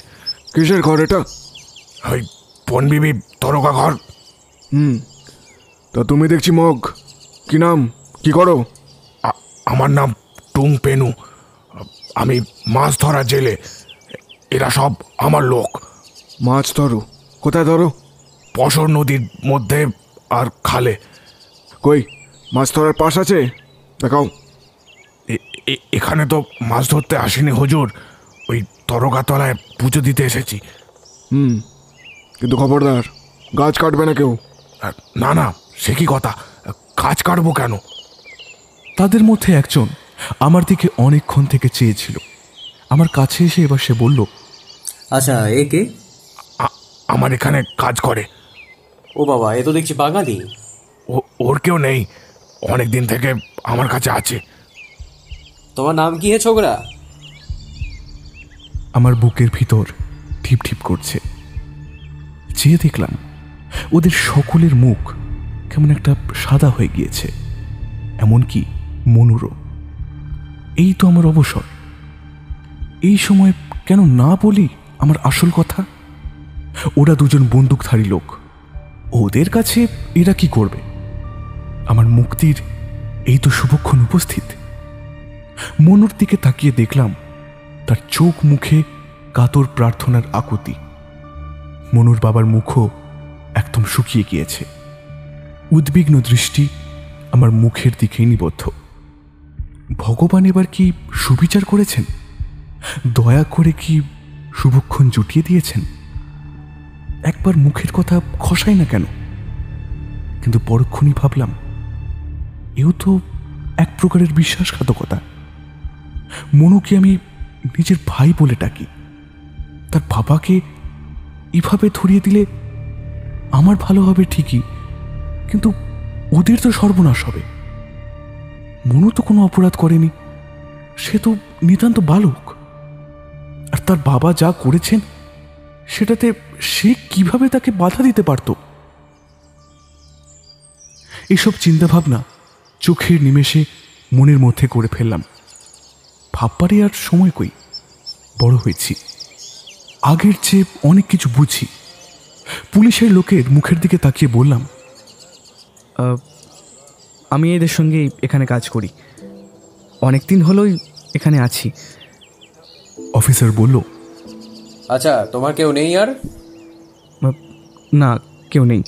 কিসের ঘর এটা? ওই পনবিবি তরকা ঘর। তা তুমি দেখছি মগ। কি নাম, কি করো? আমার নাম টুং পেনু। আমি মাছ ধরা জেলে। এরা সব আমার লোক। মাছ ধরো? কোথায় ধরো? পশর নদীর মধ্যে আর খালে। কই মাছ ধরার পাশ আছে? দেখাও। এখানে তো মাছ ধরতে আসিনি হুজুর, ওই তরকাতলায় পুজো দিতে এসেছি। কিন্তু খবরদার, গাছ কাটবে না কেউ। না না, সে কি কথা, গাছ কাটবো কেন? তাদের মধ্যে একজন আমার দিকে অনেকক্ষণ থেকে চেয়েছিল। আমার কাছে এসে এবার সে বলল, আচ্ছা, এ কে? আমার এখানে কাজ করে। ও বাবা, এ তো দেখছি বাঙালি। ওর কেউ নেই, অনেক দিন থেকে আমার কাছে আছে। তোমার নাম কি হে ছোকরা? আমার বুকের ভিতর ঠিপ ঠিপ করছে। চেয়ে দেখলাম ওদের সকলের মুখ কেমন একটা সাদা হয়ে গিয়েছে, এমনকি মনুরও। এই তো আমার অবসর, এই সময় কেন না বলি আমার আসল কথা? ওরা দুজন বন্দুকধারী লোক, ওদের কাছে এরা কি করবে? আমার মুক্তির এই তো শুভক্ষণ উপস্থিত। মনুর দিকে তাকিয়ে দেখলাম তার চোখ মুখে কাতর প্রার্থনার আকুতি। মনুর বাবার মুখও একদম শুকিয়ে গিয়েছে। উদ্বিগ্ন দৃষ্টি আমার মুখের দিকেই নিবদ্ধ। ভগবান এবার কি সুবিচার করেছেন? দয়া করে কি শুভক্ষণ জুটিয়ে দিয়েছেন? একবার মুখের কথা খসাই না কেন? কিন্তু পরক্ষণই ভাবলাম এও তো এক প্রকারের বিশ্বাসঘাতকতা। মনুকে আমি নিজের ভাই বলে ডাকি, তার বাবাকে এভাবে ধরিয়ে দিলে আমার ভালো হবে ঠিকই, কিন্তু ওদের তো সর্বনাশ হবে। মনু তো কোনো অপরাধ করেনি, সে তো নিতান্ত বালক। আর তার বাবা যা করেছেন সেটাতে সে কিভাবে তাকে বাধা দিতে পারত? এসব চিন্তাভাবনা চোখের নিমেষে মনের মধ্যে করে ফেললাম। ভাববারে আর সময় কই, বড় হয়েছি, আগের চেয়ে অনেক কিছু বুঝি। পুলিশের লোকের মুখের দিকে তাকিয়ে বললাম, আমি এদের সঙ্গে এখানে কাজ করি, অনেক দিন হলোই এখানে আছি। অফিসার বলল, আচ্ছা, তোমার কেউ নেই আর? না, কেউ নেই।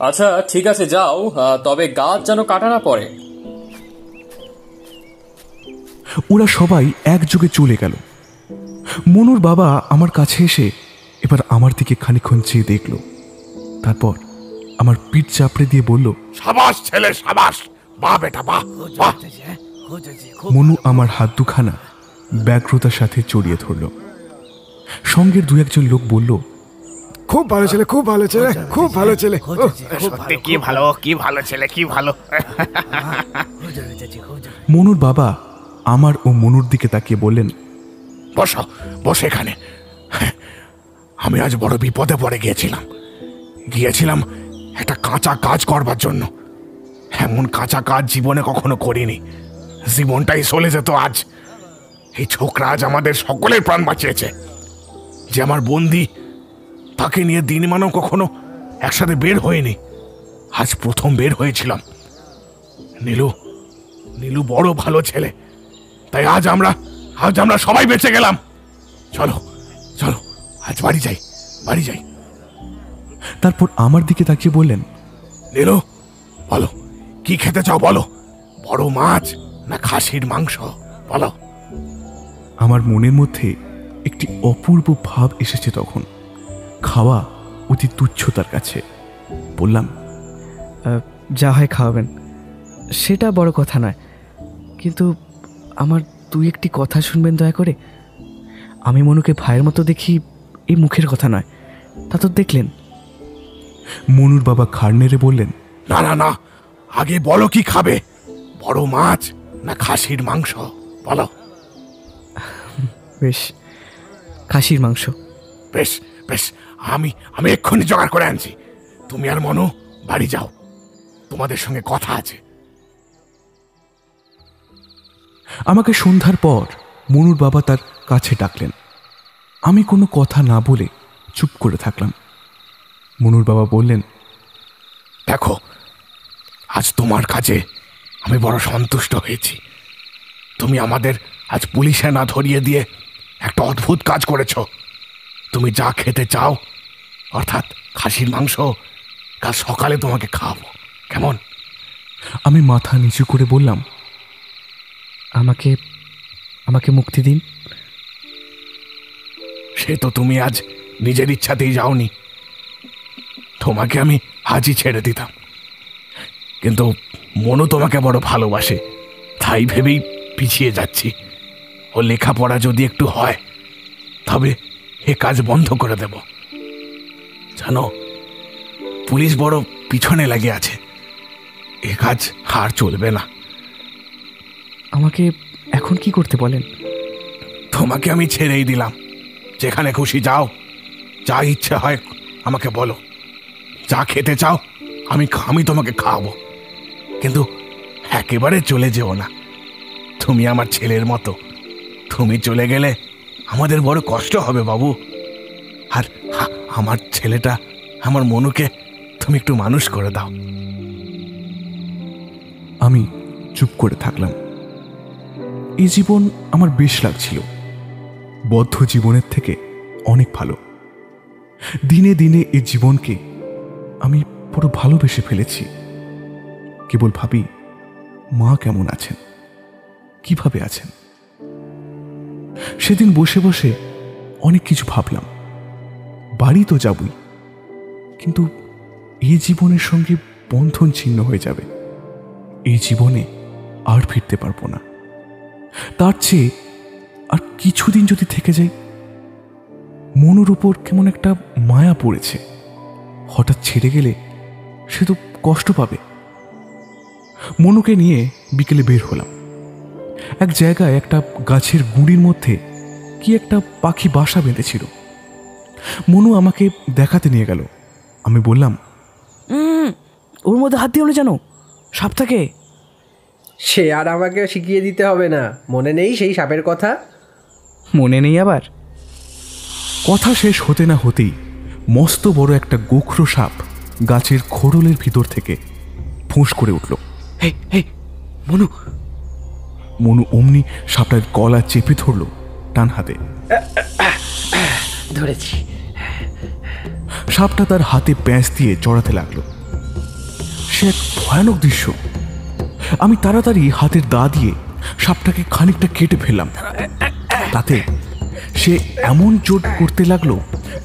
আচ্ছা ঠিক আছে, যাও, তবে গাছ যেন কাটা না পড়ে। ওরা সবাই একযোগে চলে গেল। মনুর বাবা আমার কাছে এসে এবার আমার দিকে খানিকক্ষণ চেয়ে দেখল, তারপর আমার পিঠ চাপড়ে দিয়ে বলল, সাবাস ছেলে, সাবাস, বাহ বেটা, বাহ বাহ। মনু আমার হাত দুখানা ব্যগ্রতার সাথে জড়িয়ে ধরল। সঙ্গের দু একজন লোক বলল, খুব ভালো ছেলে, খুব ভালো ছেলে, খুব ভালো ছেলে। সত্যি কি ভালো, কি ভালো ছেলে, কি ভালো। মনুর বাবা আমার ও মনুর দিকে তাকিয়ে বললেন, বসো, বসো এখানে। আমি আজ বড় বিপদে পড়ে গিয়েছিলাম একটা কাঁচা কাজ করবার জন্য। এমন কাঁচা কাজ জীবনে কখনো করিনি। জীবনটাই চলে যেত আজ। এই ছোকরা আজ আমাদের সকলের প্রাণ বাঁচিয়েছে। যে আমার বন্দি, তাকে নিয়ে দিনমানও কখনো একসাথে বের হয়নি। আজ প্রথম বের হয়েছিলাম। নীলু বড় ভালো ছেলে, তাই আজ আমরা সবাই বেঁচে গেলাম। চলো চলো, আজ বাড়ি যাই। তারপর আমার দিকে তাকিয়ে বললেন, নীলু, বলো কি খেতে চাও, বলো। বড় মাছ না খাসির মাংস, বলো। আমার মনের মধ্যে একটি অপূর্ব ভাব এসেছে তখন। খাওয়া অতি তুচ্ছতার কাছে। বললাম, যা হয় খাওয়াবেন, সেটা বড় কথা নয়, কিন্তু আমার দুই একটি কথা শুনবেন দয়া করে। আমি মনুকে ভাইয়ের মতো দেখি, এই মুখের কথা নয়, তা তো দেখলেন। মনুর বাবা খাড় নেড়ে বললেন, না না না, আগে বলো কি খাবে। বড় মাছ না খাসির মাংস, বলো। বেশ, খাসির মাংস। বেশ বেশ, আমি এক্ষুনি জোগাড় করে আনছি। তুমি আর মনু বাড়ি যাও, তোমাদের সঙ্গে কথা আছে। আমাকে সন্ধ্যার পর মনুর বাবা তার কাছে ডাকলেন। আমি কোনো কথা না বলে চুপ করে থাকলাম। মনুর বাবা বললেন, দেখো, আজ তোমার কাজে আমি বড় সন্তুষ্ট হয়েছি। তুমি আমাদের আজ পুলিশে না ধরিয়ে দিয়ে একটা অদ্ভুত কাজ করেছ। তুমি যা খেতে চাও, অর্থাৎ খাসির মাংস, কাল সকালে তোমাকে খাওয়াবো, কেমন? আমি মাথা নিচু করে বললাম, আমাকে মুক্তি দিন। সে তো তুমি আজ নিজের ইচ্ছাতেই যাওনি। তোমাকে আমি আজই ছেড়ে দিতাম, কিন্তু মনও তোমাকে বড় ভালোবাসে, তাই ভেবেই পিছিয়ে যাচ্ছি। ও লেখাপড়া যদি একটু হয়, তবে এ কাজ বন্ধ করে দেব। জানো, পুলিশ বড় পিছনে লেগে আছে। এ কাজ আর চলবে না। আমাকে এখন কি করতে বলেন? তোমাকে আমি ছেড়েই দিলাম। যেখানে খুশি যাও, যা ইচ্ছে হয় আমাকে বলো। যা খেতে চাও আমি তোমাকে খাওয়াবো, কিন্তু একেবারে চলে যেও না। তুমি আমার ছেলের মতো। তুমি চলে গেলে আমাদের বড় কষ্ট হবে বাবু। আর আমার ছেলেটা, আমার মনুকে তুমি একটু মানুষ করে দাও। আমি চুপ করে থাকলাম। এই জীবন আমার বেশ লাগছিল। বদ্ধ জীবনের থেকে অনেক ভালো। দিনে দিনে এই জীবনকে আমি বড় ভালোবেসে ফেলেছি। কেবল ভাবি, মা কেমন আছেন, কিভাবে আছেন। সেদিন বসে বসে অনেক কিছু ভাবলাম। বাড়ি তো যাবই, কিন্তু এই জীবনের সঙ্গে বন্ধন ছিন্ন হয়ে যাবে। এই জীবনে আর ফিরতে পারবো না। তার চেয়ে আর কিছুদিন যদি থেকে যাই। মনুর উপর কেমন একটা মায়া পড়েছে। হঠাৎ ছেড়ে গেলে সে তো কষ্ট পাবে। মনুকে নিয়ে বিকেলে বের হলাম। এক জায়গায় একটা গাছের গুঁড়ির মধ্যে কি একটা পাখি বাসা বেঁধেছিল। মনু আমাকে দেখাতে নিয়ে গেল। আমি বললাম, ওর মধ্যে হাত দিও না, জানো সাপ থাকে। সে আর আমাকে শিখিয়ে দিতে হবে না, মনে নেই সেই সাপের কথা? মনে নেই আবার? কথা শেষ হতে না হতেই মস্ত বড় একটা গোখরো সাপ গাছের খোড়লের ভিতর থেকে ফোঁস করে উঠল। মনু। মনু অমনি সাপটার গলা চেপে ধরল টান হাতে। ধরেছি। সাপটা তার হাতে প্যাঁচ দিয়ে চড়াতে লাগলো। সে এক ভয়ানক দৃশ্য। আমি তাড়াতাড়ি হাতের দা দিয়ে সাপটাকে খানিকটা কেটে ফেললাম। তাতে সে এমন চোট করতে লাগলো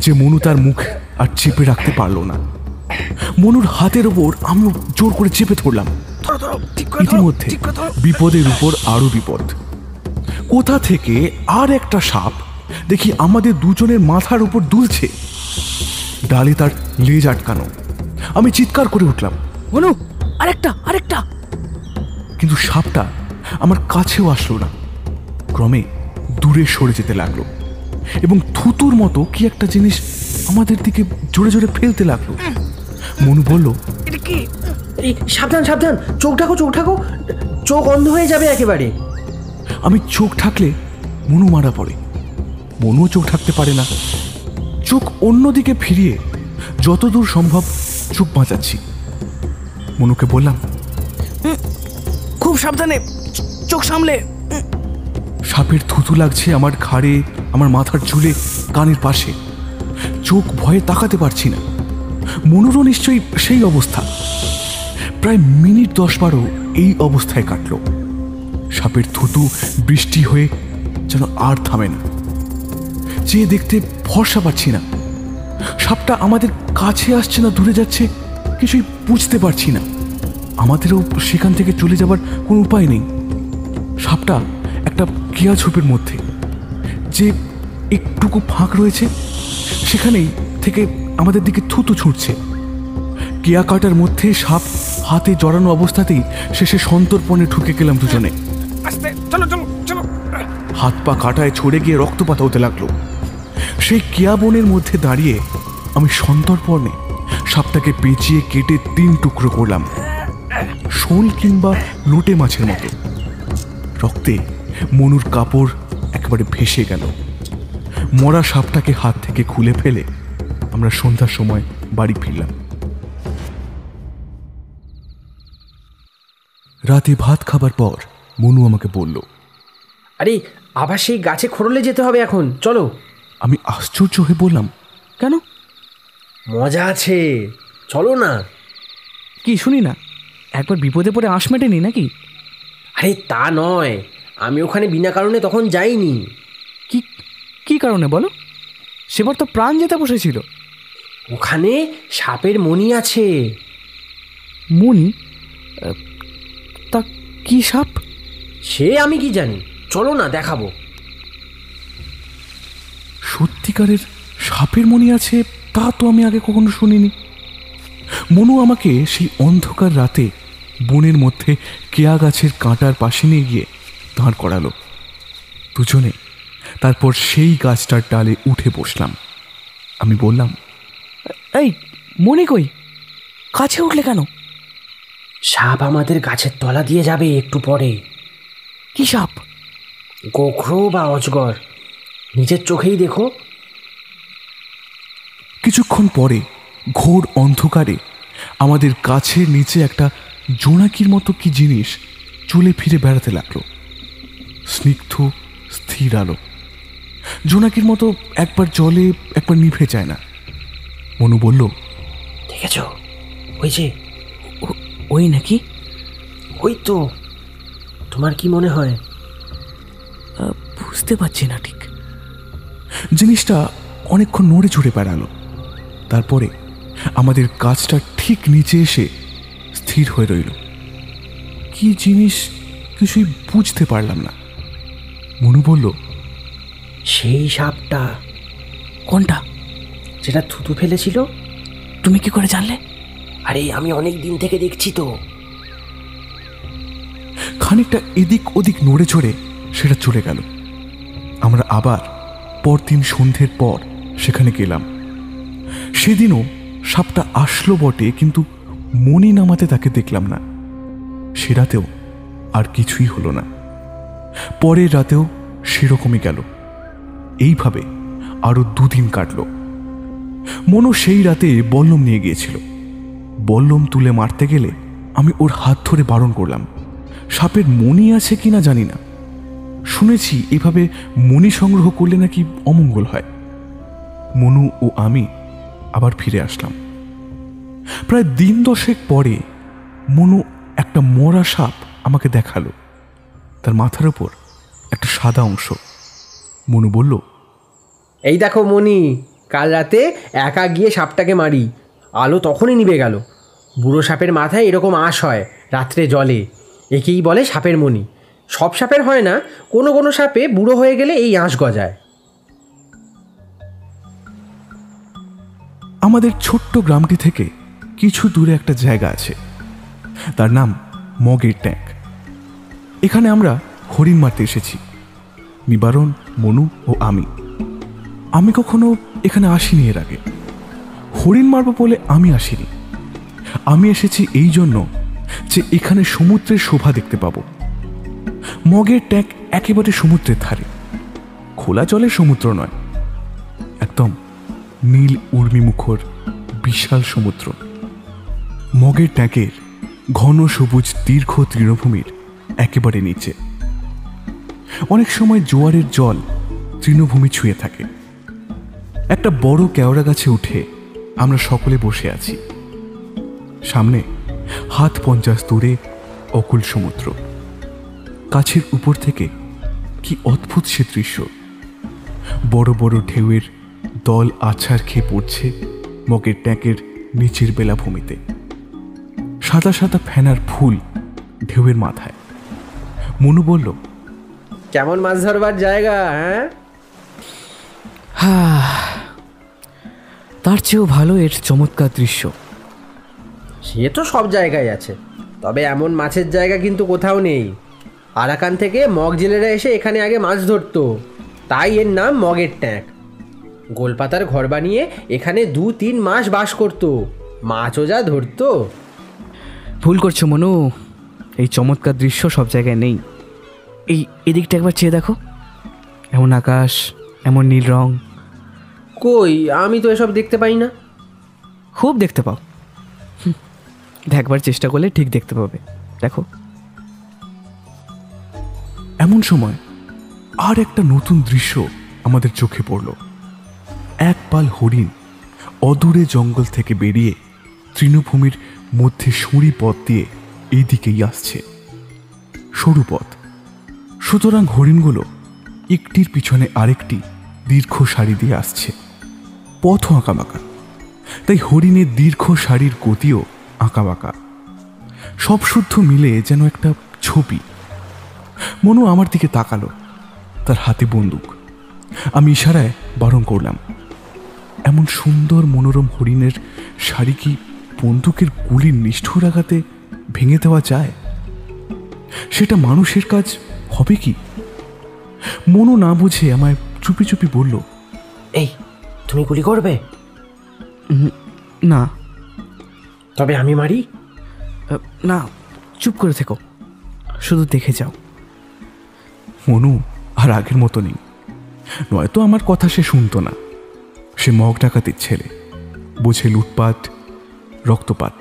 যে মনু তার মুখ আর চেপে রাখতে পারল না। মনুর হাতের ওপর আমিও জোর করে চেপে ধরলাম। ইতিমধ্যে বিপদের উপর আরো বিপদ। কোথা থেকে আর একটা সাপ দেখি আমাদের দুজনের মাথার উপর দুলছে। ডালে তার লেজ আটকানো। আমি চিৎকার করে উঠলাম, মনু আরেকটা আরেকটা। কিন্তু সাপটা আমার কাছেও আসলো না। ক্রমে দূরে সরে যেতে লাগলো এবং থুতুর মতো কি একটা জিনিস আমাদের দিকে জোরে জোরে ফেলতে লাগলো। মনু বলল, এই সাবধান সাবধান, চোখ ঢাকো চোখ ঢাকো, চোখ অন্ধ হয়ে যাবে একেবারে। আমি চোখ ঢাকলে মনু মারা পড়ে। মনুও চোখ ঢাকতে পারে না। চোখ অন্যদিকে ফিরিয়ে যতদূর সম্ভব চোখ বাঁচাচ্ছি। মনুকে বললাম, খুব সাবধানে, চোখ সামলে। সাপের থুতু লাগছে আমার ঘাড়ে, আমার মাথার চুলে, কানের পাশে। চোখ ভয়ে তাকাতে পারছি না। মনুরও নিশ্চয়ই সেই অবস্থা। প্রায় মিনিট 10-12 এই অবস্থায় কাটল। সাপের থুতু বৃষ্টি হয়ে যেন আর থামে না। চেয়ে দেখতে ভরসা পাচ্ছি না। সাপটা আমাদের কাছে আসছে না দূরে যাচ্ছে, কিছুই বুঝতে পারছি না। আমাদেরও সেখান থেকে চলে যাবার কোনো উপায় নেই। সাপটা একটা কেয়া ঝোপের মধ্যে, যে একটুকু ফাঁক রয়েছে সেখানেই থেকে আমাদের দিকে থুতু ছুটছে। কেয়া কাটার মধ্যে সাপ হাতে জড়ানো অবস্থাতেই শেষে সন্তর্পণে ঢুকে গেলাম দুজনে। হাত পা কাটায় ছড়ে গিয়ে রক্তপাত হতে লাগলো। সেই কেয়া বনের মধ্যে দাঁড়িয়ে আমি সন্তর্পণে সাপটাকে পেঁচিয়ে কেটে 3 টুকরো করলাম, শোল কিংবা লোটে মাছের মতো। রক্তে মনুর কাপড় একেবারে ভেসে গেল। মরা সাপটাকে হাত থেকে খুলে ফেলে আমরা সন্ধ্যার সময় বাড়ি ফিরলাম। রাতে ভাত খাবার পর মনু আমাকে বলল, আরে আবার সেই গাছে খোরলে যেতে হবে এখন, চলো। আমি আশ্চর্য হয়ে বললাম, কেন? মজা আছে, চলো না। কি শুনি না, একবার বিপদে পড়ে আঁশ মেটেনি নাকি? আরে তা নয়, আমি ওখানে বিনা কারণে তখন যাইনি। কি কি কারণে বলো? সেবার তো প্রাণ যেতে বসেছিল। ওখানে সাপের মণি আছে। মণি? তা কি সাপ? সে আমি কি জানি, চলো না দেখাবো। সত্যিকারের সাপের মণি আছে তা তো আমি আগে কখনো শুনিনি। মনু আমাকে সেই অন্ধকার রাতে বনের মধ্যে কেয়া গাছের কাঁটার পাশে নিয়ে গিয়ে দাঁড় করালো। দুজনে তারপর সেই গাছটার ডালে উঠে বসলাম। আমি বললাম, এই মণি কই? কাছে উঠলে কেন? সাপ আমাদের গাছের তলা দিয়ে যাবে একটু পরে। কি সাপ? গোখরো বা অজগর, নিজের চোখেই দেখো। কিছুক্ষণ পরে ঘোর অন্ধকারে আমাদের গাছের নিচে একটা জোনাকির মতো কি জিনিস চলে ফিরে বেড়াতে লাগলো। স্নিগ্ধ স্থির আলো। জোনাকির মতো একবার জ্বলে একবার নিভে যায় না। মনু বলল, দেখেছ ওই যে? ওই নাকি? ওই তো। তোমার কি মনে হয়? বুঝতে পারছি না ঠিক। জিনিসটা অনেকক্ষণ নড়ে চড়ে বেড়ালো। তারপরে আমাদের গাছটা ঠিক নিচে এসে স্থির হয়ে রইল। কি জিনিস কিছুই বুঝতে পারলাম না। মনু বলল, সেই সাপটা। কোনটা? যেটা থুতু ফেলেছিল। তুমি কি করে জানলে? আরে আমি অনেক দিন থেকে দেখছি তো। খানিকটা এদিক ওদিক নড়ে চড়ে সেটা চলে গেল। আমরা আবার পরদিন সন্ধ্যের পর সেখানে গেলাম। সেদিনও সাপটা আসলো বটে, কিন্তু মনি নামাতে তাকে দেখলাম না। সে রাতেও আর কিছুই হলো না। পরের রাতেও সেরকমই গেল। এইভাবে আরো 2 দিন কাটল। মনু সেই রাতে বল্লম নিয়ে গিয়েছিল। বল্লম তুলে মারতে গেলে আমি ওর হাত ধরে বারণ করলাম। সাপের মণি আছে কিনা জানি না, শুনেছি এভাবে মণি সংগ্রহ করলে নাকি অমঙ্গল হয়। মনু ও আমি আবার ফিরে আসলাম। প্রায় দিন 10 পরে মনু একটা মরা সাপ আমাকে দেখালো। তার মাথার ওপর একটা সাদা অংশ। মনু বলল, এই দেখো মনি, কাল রাতে একা গিয়ে সাপটাকে মারি, আলো তখনই নিভে গেল। বুড়ো সাপের মাথায় এরকম আঁশ হয় রাত্রে জলে, একেই বলে সাপের মনি। সব সাপের হয় না, কোনো কোনো সাপে বুড়ো হয়ে গেলে এই আঁশ গজায়। আমাদের ছোট্ট গ্রামটি থেকে কিছু দূরে একটা জায়গা আছে, তার নাম মগের ট্যাঙ্ক। এখানে আমরা হরিণ মারতে এসেছি, নিবারণ, মনু ও আমি কখনো এখানে আসিনি এর আগে। হরিণ মারব বলে আমি আসিনি। আমি এসেছি এই জন্য যে এখানে সমুদ্রের শোভা দেখতে পাবো। মগের ট্যাঙ্ক একেবারে সমুদ্রের ধারে, খোলা জলের সমুদ্র নয়, একদম নীল উর্মিমুখর বিশাল সমুদ্র। মগের ট্যাঙ্কের ঘন সবুজ দীর্ঘ তৃণভূমির একেবারে নিচে। অনেক সময় জোয়ারের জল তৃণভূমি ছুঁয়ে থাকে। একটা বড় কেওড়া গাছে উঠে আমরা সকলে বসে আছি। সামনে 50 দূরে অকুল সমুদ্র। কাছের উপর থেকে কি অদ্ভুত সে দৃশ্য! বড় বড় ঢেউয়ের দল আছাড় খেয়ে পড়ছে মগের ট্যাঙ্কের নিচের বেলাভূমিতে। সাদা সাদা ফেনার ফুল ঢেউয়ের মাথায়। মনু বলল, কেমন মাছ ধরবার জায়গা? হ্যাঁ, তার চেয়েও ভালো এর চমৎকার দৃশ্য। সে তো সব জায়গায় আছে, তবে এমন মাছের জায়গা কিন্তু কোথাও নেই। আরাকান থেকে মগ জেলেরা এসে এখানে আগে মাছ ধরতো, তাই এর নাম মগের ট্যাঙ্ক। গোলপাতার ঘর বানিয়ে এখানে 2-3 মাস বাস করতো, মাছও যা ধরতো। ভুল করছো মনু, এই চমৎকার দৃশ্য সব জায়গায় নেই। এদিকটা একবার চেয়ে দেখো, এমন আকাশ, এমন নীল রং। কই, আমি তো এসব দেখতে পাই না। খুব দেখতে পাও, দেখবার চেষ্টা করলে ঠিক দেখতে পাবে। দেখো। এমন সময় আর একটা নতুন দৃশ্য আমাদের চোখে পড়ল। এক পাল হরিণ অদূরে জঙ্গল থেকে বেরিয়ে তৃণভূমির মধ্যে সরু পথ দিয়ে এইদিকেই আসছে। সরু পথ, সুতরাং হরিণগুলো একটির পিছনে আরেকটি দীর্ঘ সারি দিয়ে আসছে। পথও আঁকাবাঁকা, তাই হরিণের দীর্ঘ সারির গতিও আঁকাবাঁকা। সব শুদ্ধ মিলে যেন একটা ছবি। মনু আমার দিকে তাকালো, তার হাতে বন্দুক। আমি ইশারায় বারণ করলাম। এমন সুন্দর মনোরম হরিণের সারি কি বন্দুকের গুলির নিষ্ঠুর আঘাতে ভেঙে দেওয়া যায়? সেটা মানুষের কাজ হবে কি? মনু না বুঝে আমায় চুপি চুপি বলল, এই, তুমি গুলি করবে? না। তবে আমি মারি? না, চুপ করে থেকো, শুধু দেখে যাও। মনু আর আগের মতো নেই, নয়তো আমার কথা সে শুনতো না। সে মগ ডাকাতির ছেলে, বোঝে লুটপাট, রক্তপাত।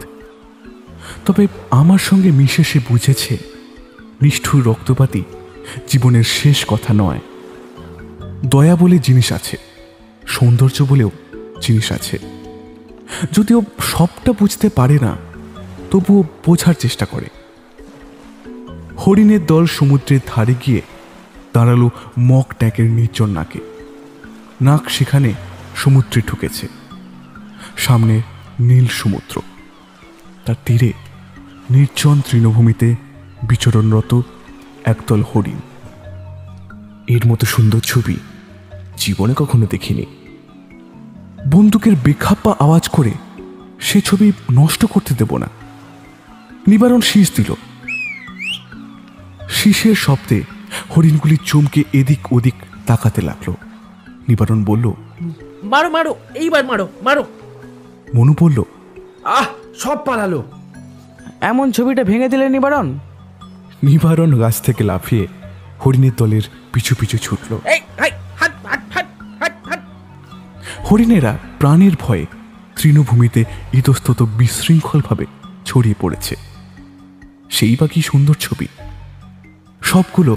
তবে আমার সঙ্গে মিশে সে বুঝেছে নিষ্ঠুর রক্তপাতই জীবনের শেষ কথা নয়। দয়া বলে জিনিস আছে, সৌন্দর্য বলেও জিনিস আছে। যদিও সবটা বুঝতে পারে না, তবুও বোঝার চেষ্টা করে। হরিণের দল সমুদ্রের ধারে গিয়ে দাঁড়ালো মগ ট্যাঙ্কের নির্জন নাকে। নাক সেখানে সমুদ্রে ঢুকেছে। সামনে নীল সমুদ্র, তার তীরে নির্জন তৃণভূমিতে বিচরণরত একদল হরিণ। এর মতো সুন্দর ছবি জীবনে কখনো দেখিনি। বন্দুকের বেখাপ্পা আওয়াজ করে সে ছবি নষ্ট করতে দেব না। নিবারণ শীষ দিল। শীষের শব্দে হরিণগুলি চমকে এদিক ওদিক তাকাতে লাগলো। নিবারণ বলল, মারো মারো, এইবার মারো মারো। মনু বলল, সব পালালো। এমন ছবিটা ভেঙে দিলে নিবারণ। নিবারণ গাছ থেকে লাফিয়ে হরিণের দলের পিছু পিছু ছুটল। হরিণেরা প্রাণের ভয়ে তৃণভূমিতে ইতস্তত বিশৃঙ্খলভাবে ছড়িয়ে পড়েছে। সেই বা কি সুন্দর ছবি! সবগুলো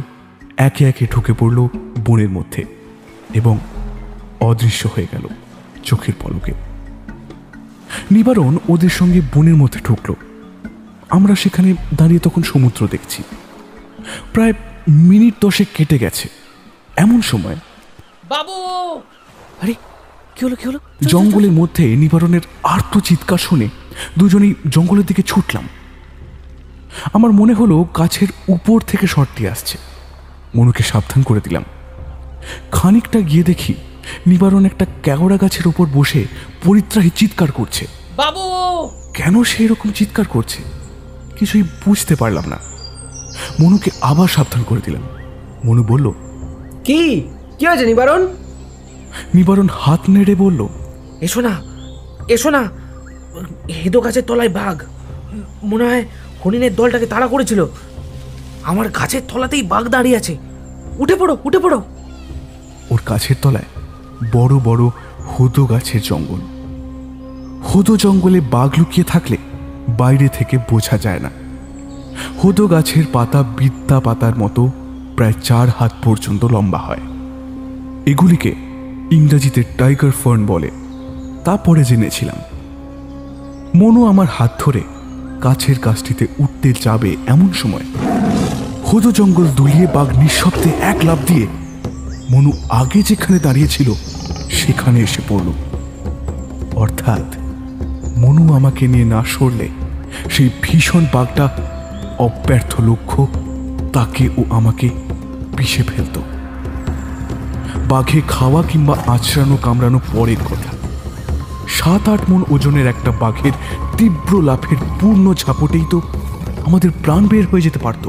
একে একে ঢুকে পড়ল বনের মধ্যে এবং অদৃশ্য হয়ে গেল চোখের পলকে। নিবারণ ওদের সঙ্গে বনের মধ্যে ঢুকলো। আমরা সেখানে দাঁড়িয়ে তখন সমুদ্র দেখছি। প্রায় মিনিট 10 কেটে গেছে। এমন সময় বাবু, আরে কি হলো কি হলো? জঙ্গলের মধ্যে নিবারণের আর্ত চিৎকার শুনে দুজনেই জঙ্গলের দিকে ছুটলাম। আমার মনে হলো গাছের উপর থেকে শটটি আসছে। মনুকে সাবধান করে দিলাম। খানিকটা গিয়ে দেখি নিবারণ একটা কেওড়া গাছের ওপর বসে পরিত্রাহী চিৎকার করছে। বাবু, কেন সেই রকম চিৎকার করছে কিছুই বুঝতে পারলাম না। মনুকে আবার সাবধান করে দিলাম। মনু বলল, কি কি হয়েছে নিবারণ? নিবারণ হাত নেড়ে বলল, এসো না, এসো না, হেদো গাছের তলায় বাঘ। মনে হয় হরিণের দলটাকে তাড়া করেছিল। আমার গাছের তলাতেই বাঘ দাঁড়িয়ে আছে। উঠে পড়ো, উঠে পড়ো। ওর গাছের তলায় বড় বড় হোদো গাছের জঙ্গল। হোদো জঙ্গলে বাঘ লুকিয়ে থাকলে বাইরে থেকে বোঝা যায় না। হোদো গাছের পাতা বিদ্যা পাতার মতো প্রায় 4 হাত পর্যন্ত লম্বা হয়। এগুলিকে ইংরেজিতে টাইগার ফার্ন বলে, তা পরে জেনেছিলাম। মনু আমার হাত ধরে গাছের গাছটিতে উঠতে যাবে এমন সময় হোদো জঙ্গল দুলিয়ে বাঘ নিঃশব্দে এক লাফ দিয়ে মনু আগে যেখানে দাঁড়িয়েছিল সেখানে এসে পড়ল। অর্থাৎ মনু আমাকে নিয়ে না সরলে সেই ভীষণ বাঘটা অব্যর্থ লক্ষ্য তাকে ও আমাকে পিষে ফেলত। বাঘে খাওয়া কিংবা আঁচড়ানো কামড়ানো পরের কথা। 7-8 মণ ওজনের একটা বাঘের তীব্র লাফের পূর্ণ ঝাপটেই তো আমাদের প্রাণ বের হয়ে যেতে পারত।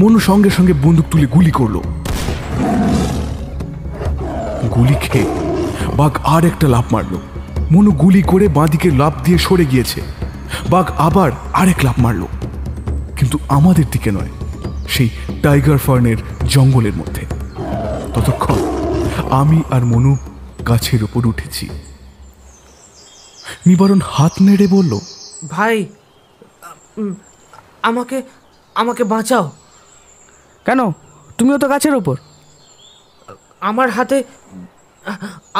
মনু সঙ্গে সঙ্গে বন্দুক তুলে গুলি করলো। গুলি খেয়ে বাঘ আর একটা লাফ মারল। মনু গুলি করে বাঁদিকে লাফ দিয়ে সরে গিয়েছে। বাঘ আবার আরেক লাফ মারল, কিন্তু আমাদের দিকে নয়, সেই টাইগার ফার্নের জঙ্গলের মধ্যে। ততক্ষণ আমি আর মনু গাছের উপর উঠেছি। নিবারণ হাত নেড়ে বলল, ভাই, আমাকে আমাকে বাঁচাও। কেন? তুমিও তো গাছের ওপর।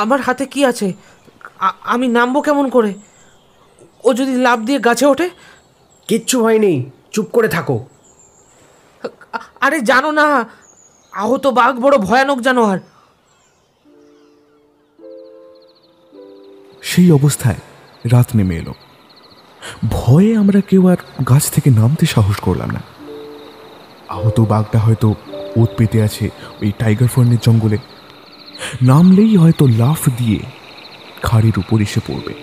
আমার হাতে কি আছে? আমি নামবো কেমন করে? ও যদি লাফ দিয়ে গাছে ওঠে? কিচ্ছু হয়নি, চুপ করে থাকো। আরে জানো না, আহত বাঘ বড় ভয়ানক জানোয়ার। সেই অবস্থায় রাত নেমে এলো। ভয়ে আমরা কেউ আর গাছ থেকে নামতে সাহস করলাম না। আহত বাঘটা হয়তো ওত পেতে আছে ওই টাইগার ফার্নের জঙ্গলে। নামলেই হয়তো লাফ দিয়ে খাড়ির উপর এসে পড়বে।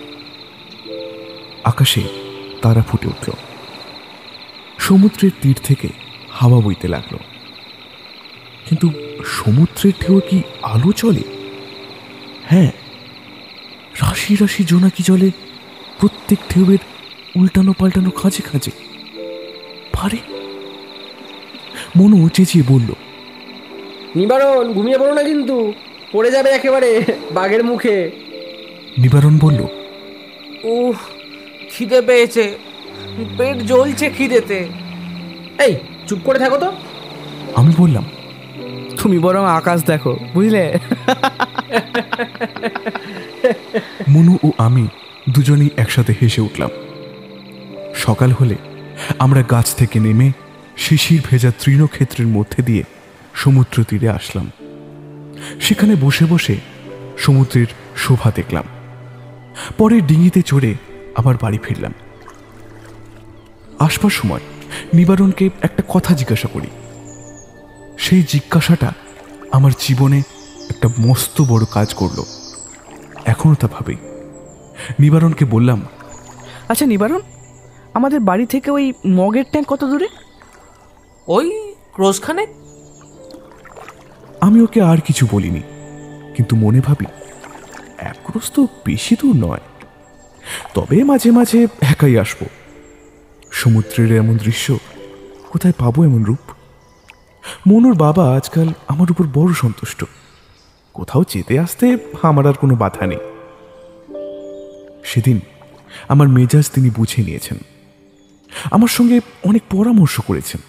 আকাশে তারা ফুটে উঠল। সমুদ্রের তীর থেকে হাওয়া বইতে লাগলো। কিন্তু সমুদ্রের ঢেউ কি আলো চলে? হ্যাঁ, রাশি রাশি জোনাকি জলে প্রত্যেক ঢেউয়ের উল্টানো পাল্টানো খাঁজে খাঁজে পারে। মনু চেঁচিয়ে বলল, নিবারণ, ঘুমিয়ে পড়ো না কিন্তু, পড়ে যাবে একেবারে বাঘের মুখে। নিবারণ বলল, উহ, খিদে পেয়েছে, পেট জ্বলছে খিদেতে। এই চুপ করে থাকো তো। আমি বললাম, তুমি বরং আকাশ দেখো, বুঝলে? মনু ও আমি দুজনেই একসাথে হেসে উঠলাম। সকাল হলে আমরা গাছ থেকে নেমে শিশির ভেজা তৃণক্ষেত্রের মধ্যে দিয়ে সমুদ্র তীরে আসলাম। সেখানে বসে বসে সমুদ্রের শোভা দেখলাম। পরে ডিঙিতে চড়ে আবার বাড়ি ফিরলাম। আসবার সময় নিবারণকে একটা কথা জিজ্ঞাসা করি। সেই জিজ্ঞাসাটা আমার জীবনে একটা মস্ত বড় কাজ করলো। এখনো তা ভাবি। নিবারণকে বললাম, আচ্ছা নিবারণ, আমাদের বাড়ি থেকে ওই মগের ট্যাঙ্ক কত দূরে? ওই ক্রোশখানে। আমি ওকে আর কিছু বলিনি, কিন্তু মনে ভাবি 1 ক্রোশ তো বেশি দূর নয়। তবে মাঝে মাঝে একাই আসবো। সমুদ্রের এমন দৃশ্য কোথায় পাবো? এমন রূপ। মনুর বাবা আজকাল আমার উপর বড় সন্তুষ্ট। কোথাও যেতে আসতে আমার আর কোনো বাধা নেই। সেদিন আমার মেজাজ তিনি বুঝে নিয়েছেন। আমার সঙ্গে অনেক পরামর্শ করেছেন।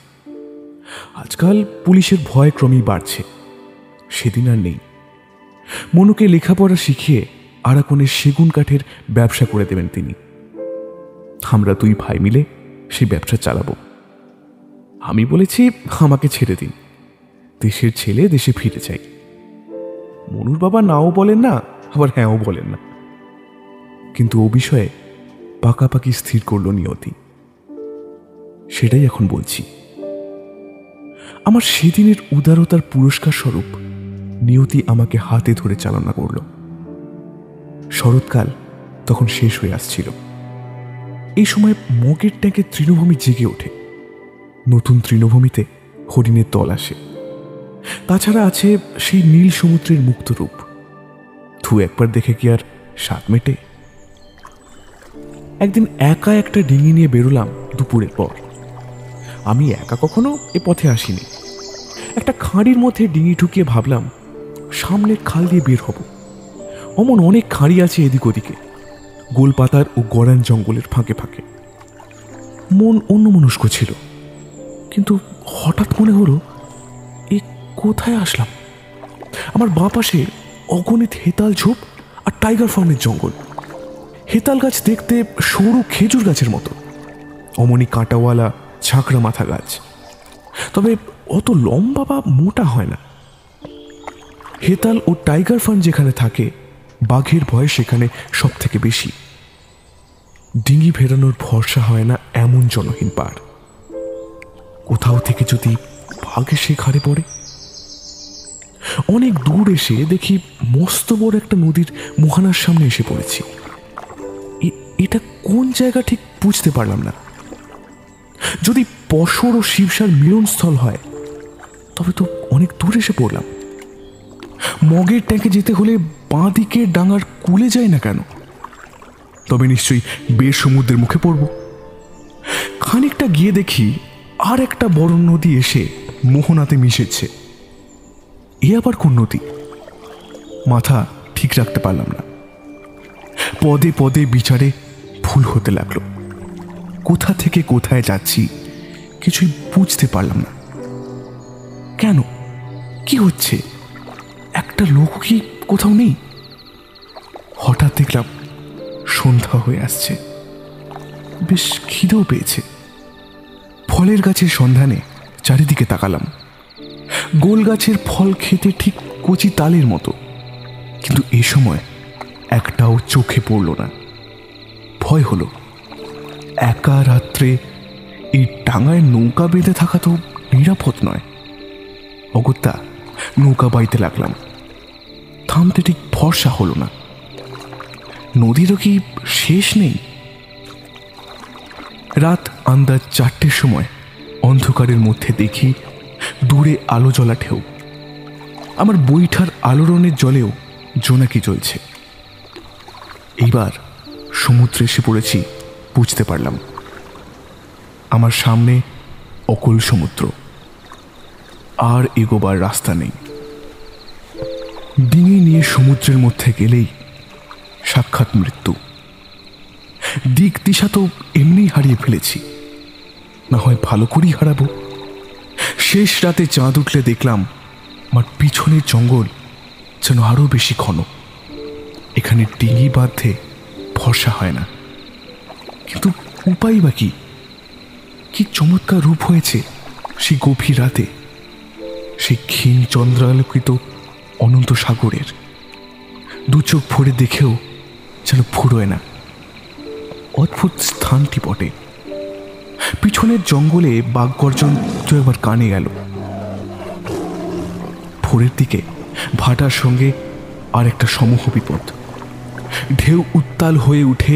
আজকাল পুলিশের ভয় ক্রমেই বাড়ছে, সেদিন আর নেই। মনুকে লেখাপড়া শিখিয়ে আরাকনের সেগুন কাঠের ব্যবসা করে দেবেন তিনি। আমরা 2 ভাই মিলে সেই ব্যবসা চালাবো। আমি বলেছি আমাকে ছেড়ে দিন, দেশের ছেলে দেশে ফিরে চাই। মনুর বাবা নাও বলেন না, আবার হ্যাঁও বলেন না। কিন্তু ও বিষয়ে পাকাপাকি স্থির করল নিয়তি। সেটাই এখন বলছি। আমার সেদিনের উদারতার পুরস্কার স্বরূপ নিয়তি আমাকে হাতে ধরে চালনা করল। শরৎকাল তখন শেষ হয়ে আসছিল। এই সময় মগের ট্যাঙ্কে তৃণভূমি জেগে ওঠে। নতুন তৃণভূমিতে হরিণের দল আসে। তাছাড়া আছে সেই নীল সমুদ্রের মুক্ত রূপ। একবার দেখে কি আর স্বাদ মেটে? একদিন একা একটা ডিঙি নিয়ে বেরোলাম দুপুরের পর। আমি একা কখনো এ পথে আসিনি। একটা খাঁড়ির মধ্যে ডিঙি ঢুকিয়ে ভাবলাম সামনের খাল দিয়ে বের হব। অমন অনেক খাঁড়ি আছে এদিক ওদিকে, গোলপাতার ও গড়ান জঙ্গলের ফাঁকে ফাঁকে। মন অন্যমনস্ক ছিল, কিন্তু হঠাৎ মনে হলো এ কোথায় আসলাম? আমার বাঁ পাশে অগণিত হেতাল ঝোপ আর টাইগার ফার্মের জঙ্গল। হেতাল গাছ দেখতে সরু খেজুর গাছের মতো, অমনি কাঁটাওয়ালা ঝাঁকড়া মাথা গাছ, তবে অত লম্বা বা মোটা হয় না। হেতাল ও টাইগার ফার্ম যেখানে থাকে, বাঘের ভয় সেখানে সব থেকে বেশি। ডিঙি ফেরানোর ভরসা হয় না এমন জনহীন পাড়। কোথাও থেকে যদি বাঘ এসে ঘাড়ে পড়ে। অনেক দূর এসে দেখি মস্ত বড় একটা নদীর মোহনার সামনে এসে পড়েছি। এটা কোন জায়গা ঠিক বুঝতে পারলাম না। যদি পশর ও শিবসার মিলনস্থল হয় তবে তো অনেক দূর এসে পড়লাম। মগের ট্যাঙ্কে যেতে হলে বাঁ দিকে ডাঙার কুলে যায় না কেন? তবে নিশ্চয়ই বের সমুদ্রের মুখে পড়ব। খানিকটা গিয়ে দেখি আর একটা বড় নদী এসে মোহনাতে মিশেছে। এ আবার কোন নদী? মাথা ঠিক রাখতে পারলাম না। পদে পদে বিচারে ভুল হতে লাগলো। কোথা থেকে কোথায় যাচ্ছি কিছুই বুঝতে পারলাম না। কেন? কি হচ্ছে? একটা লোক কি কোথাও নেই? হঠাৎ দেখলাম সন্ধ্যা হয়ে আসছে। বেশ খিদেও পেয়েছে। ফলের গাছের সন্ধানে চারিদিকে তাকালাম। গোল গাছের ফল খেতে ঠিক কচি তালের মতো, কিন্তু এ সময় একটাও চোখে পড়ল না। ভয় হলো। একা রাত্রে এই ডাঙায় নৌকা বেঁধে থাকা তো নিরাপদ নয়। অগত্যা নৌকা বাইতে লাগলাম। থামতে ঠিক ভরসা হলো না। নদীরও কি শেষ নেই? রাত আন্দাজ 4টের সময় অন্ধকারের মধ্যে দেখি দূরে আলো জ্বলা ঢেউ। আমার বৈঠার আলোড়নের জলেও জোনাকি জ্বলছে। এইবার সমুদ্রে এসে পড়েছি বুঝতে পারলাম। আমার সামনে অকল সমুদ্র, আর এগোবার রাস্তা নেই। ডিঙি নিয়ে সমুদ্রের মধ্যে গেলেই সাক্ষাৎ মৃত্যু। দিক দিশা তো এমনি হারিয়ে ফেলেছি, না হয় ভালো করেই হারাবো। শেষ রাতে চাঁদ উঠলে দেখলাম আমার পিছনের জঙ্গল যেন আরো বেশি ঘন। এখানে ডিঙি বাঁধতে ভরসা হয় না, কিন্তু উপায় বা কি? কি চমৎকার রূপ হয়েছে সেই গভীর রাতে, সেই ক্ষীণ চন্দ্রালোকিত অনন্ত সাগরের। দু চোখ ভরে দেখেও যেন ফুরোয় না। অদ্ভুত স্থানটি বটে। পিছনের জঙ্গলে বাঘ গর্জন তো একবার কানে গেল। ভোরের দিকে ভাটার সঙ্গে আর একটা সমূহ বিপদ। ঢেউ উত্তাল হয়ে উঠে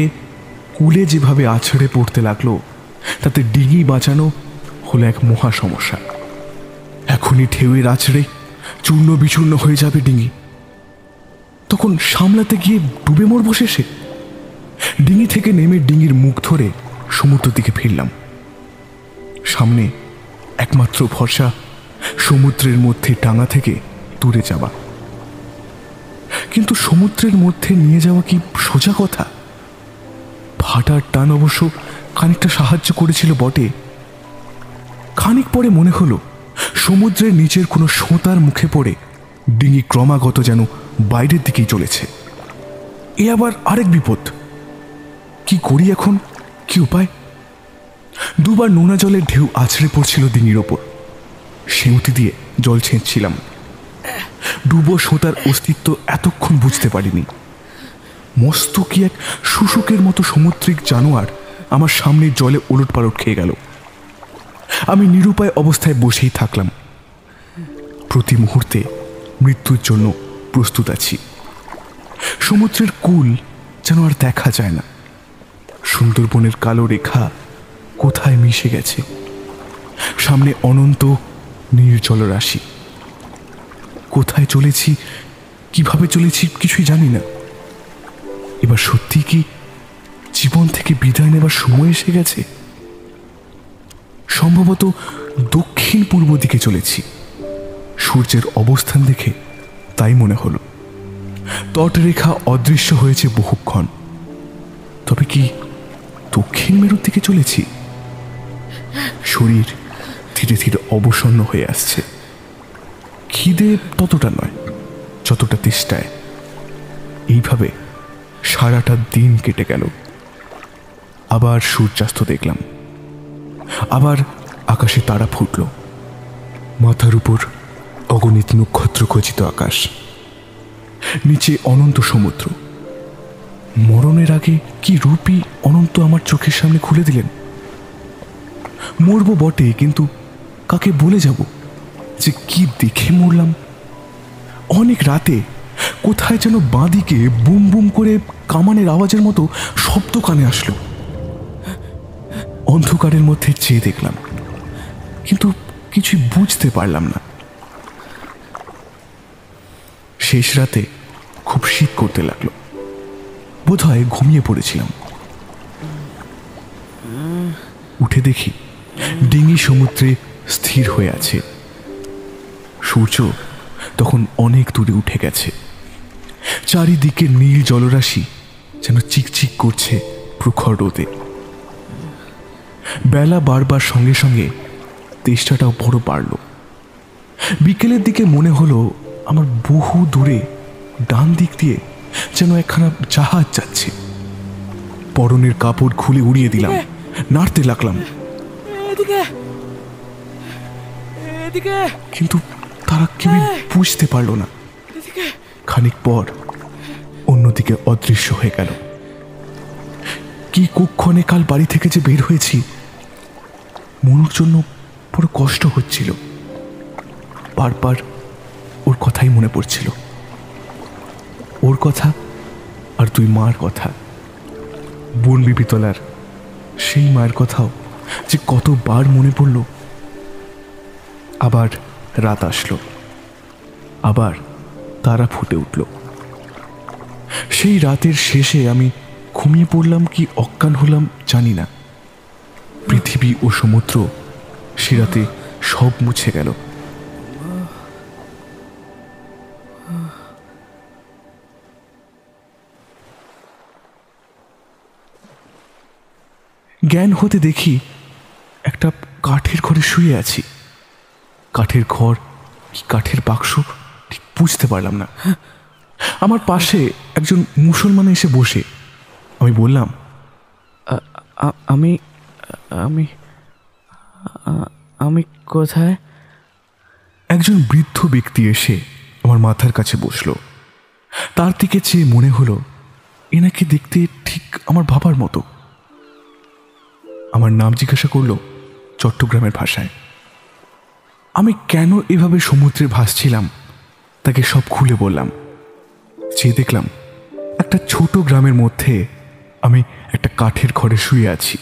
কুলে যেভাবে আছড়ে পড়তে লাগলো, তাতে ডিঙি বাঁচানো হলো এক মহা সমস্যা। এখনই ঢেউয়ের আছড়ে চূর্ণ বিচূর্ণ হয়ে যাবে ডিঙি। তখন সামলাতে গিয়ে ডুবে মরবো শেষে। ডিঙি থেকে নেমে ডিঙির মুখ ধরে সমুদ্র দিকে ফিরলাম। সামনে একমাত্র ভরসা সমুদ্রের মধ্যে ডাঙা থেকে দূরে যাওয়া। কিন্তু সমুদ্রের মধ্যে নিয়ে যাওয়া কি সোজা কথা? ভাটার টান অবশ্য খানিকটা সাহায্য করেছিল বটে। খানিক পরে মনে হলো সমুদ্রের নিচের কোনো সোঁতার মুখে পড়ে ডিঙি ক্রমাগত যেন বাইরের দিকেই চলেছে। এ আবার আরেক বিপদ। কি করি এখন, কি উপায়? দুবার নোনা জলের ঢেউ আছড়ে পড়ছিল ডিঙির ওপর। সেউতি দিয়ে জল ছেঁচছিলাম। ডুবো সোঁতার অস্তিত্ব এতক্ষণ বুঝতে পারিনি। মস্ত কি এক শুশুকের মতো সামুদ্রিক জানোয়ার আমার সামনে জলে ওলটপালট খেয়ে গেল। আমি নিরুপায় অবস্থায় বসেই থাকলাম। প্রতি মুহূর্তে মৃত্যুর জন্য প্রস্তুত আছি। সমুদ্রের কূল যেন আর দেখা যায় না। সুন্দরবনের কালো রেখা কোথায় মিশে গেছে। সামনে অনন্ত নির্জল রাশি। কোথায় চলেছি, কিভাবে চলেছি কিছুই জানি না। এবার সত্যি কি জীবন থেকে বিদায় নেবার সময় এসে গেছে? সম্ভবত দক্ষিণ পূর্ব দিকে চলেছি। সূর্যের অবস্থান দেখে তাই মনে হলো। তটরেখা অদৃশ্য হয়েছে বহুক্ষণ। তবে কি দক্ষিণ মেরুর দিকে চলেছি? শরীর ধীরে ধীরে অবসন্ন হয়ে আসছে। খিদে ততটা নয় যতটা তেষ্টায়। এইভাবে সারাটা দিন কেটে গেল। আবার সূর্যাস্ত দেখলাম। আবার আকাশে তারা ফুটল। মাথার উপর অগণিত নক্ষত্র খচিত আকাশ, নিচে অনন্ত সমুদ্র। মরণের আগে কি রূপই অনন্ত আমার চোখের সামনে খুলে দিলেন। মরব বটে, কিন্তু কাকে বলে যাব যে কি দেখে মরলাম? অনেক রাতে কোথায় যেন বাঁদিকে বুম বুম করে কামানের আওয়াজের মতো শব্দ কানে আসলো। অন্ধকারের মধ্যে চেয়ে দেখলাম, কিন্তু কিছুই বুঝতে পারলাম না। শেষ রাতে খুব শীত করতে লাগলো। বোধহয় ঘুমিয়ে পড়েছিলাম। উঠে দেখি ডিঙি সমুদ্রে স্থির হয়ে আছে। সূর্য তখন অনেক দূরে উঠে গেছে। চারিদিকে নীল জলরাশি যেন চিকচিক করছে প্রখর রোদে। বেলা বাড়বার সঙ্গে সঙ্গে তেষ্টাটাও বড় বাড়ল। বিকেলের দিকে মনে হলো আমার বহু দূরে ডান দিক দিয়ে যেন একখানা জাহাজ যাচ্ছে। পরনের কাপড় খুলে উড়িয়ে দিলাম, নাড়তে লাগলাম, কিন্তু তারা কেউ বুঝতে পারল না। খানিক পর অন্যদিকে অদৃশ্য হয়ে গেল। কি কুক্ষণে কাল বাড়ি থেকে যে বের হয়েছি, মনুর জন্য বড় কষ্ট হচ্ছিল। বারবার ওর কথাই মনে পড়ছিল। ওর কথা আর তুই মার কথা, বন বিপিতলার সেই মায়ের কথাও যে কতবার মনে পড়ল। আবার রাত আসলো, আবার তারা ফুটে উঠল। সেই রাতের শেষে আমি ঘুমিয়ে পড়লাম কি অজ্ঞান হলাম জানি না। পৃথিবী ও সমুদ্র সে রাতে সব মুছে গেল। জ্ঞান হতে দেখি একটা কাঠের ঘরে শুয়ে আছি। কাঠের ঘর কি কাঠের বাক্স ঠিক বুঝতে পারলাম না। আমার পাশে একজন মুসলমান এসে বসে। আমি বললাম, আমি আমি আমি কোথায়? একজন বৃদ্ধ ব্যক্তি এসে আমার মাথার কাছে বসলো। তার দিকে চেয়ে মনে হলো এনাকে দেখতে ঠিক আমার বাবার মতো। আমার নাম জিজ্ঞাসা করলো চট্টগ্রামের ভাষায়। আমি কেন এভাবে সমুদ্রে ভাসছিলাম তাকে সব খুলে বললাম। চেয়ে দেখলাম একটা ছোট গ্রামের মধ্যে আমি একটা কাঠের ঘরে শুয়ে আছি।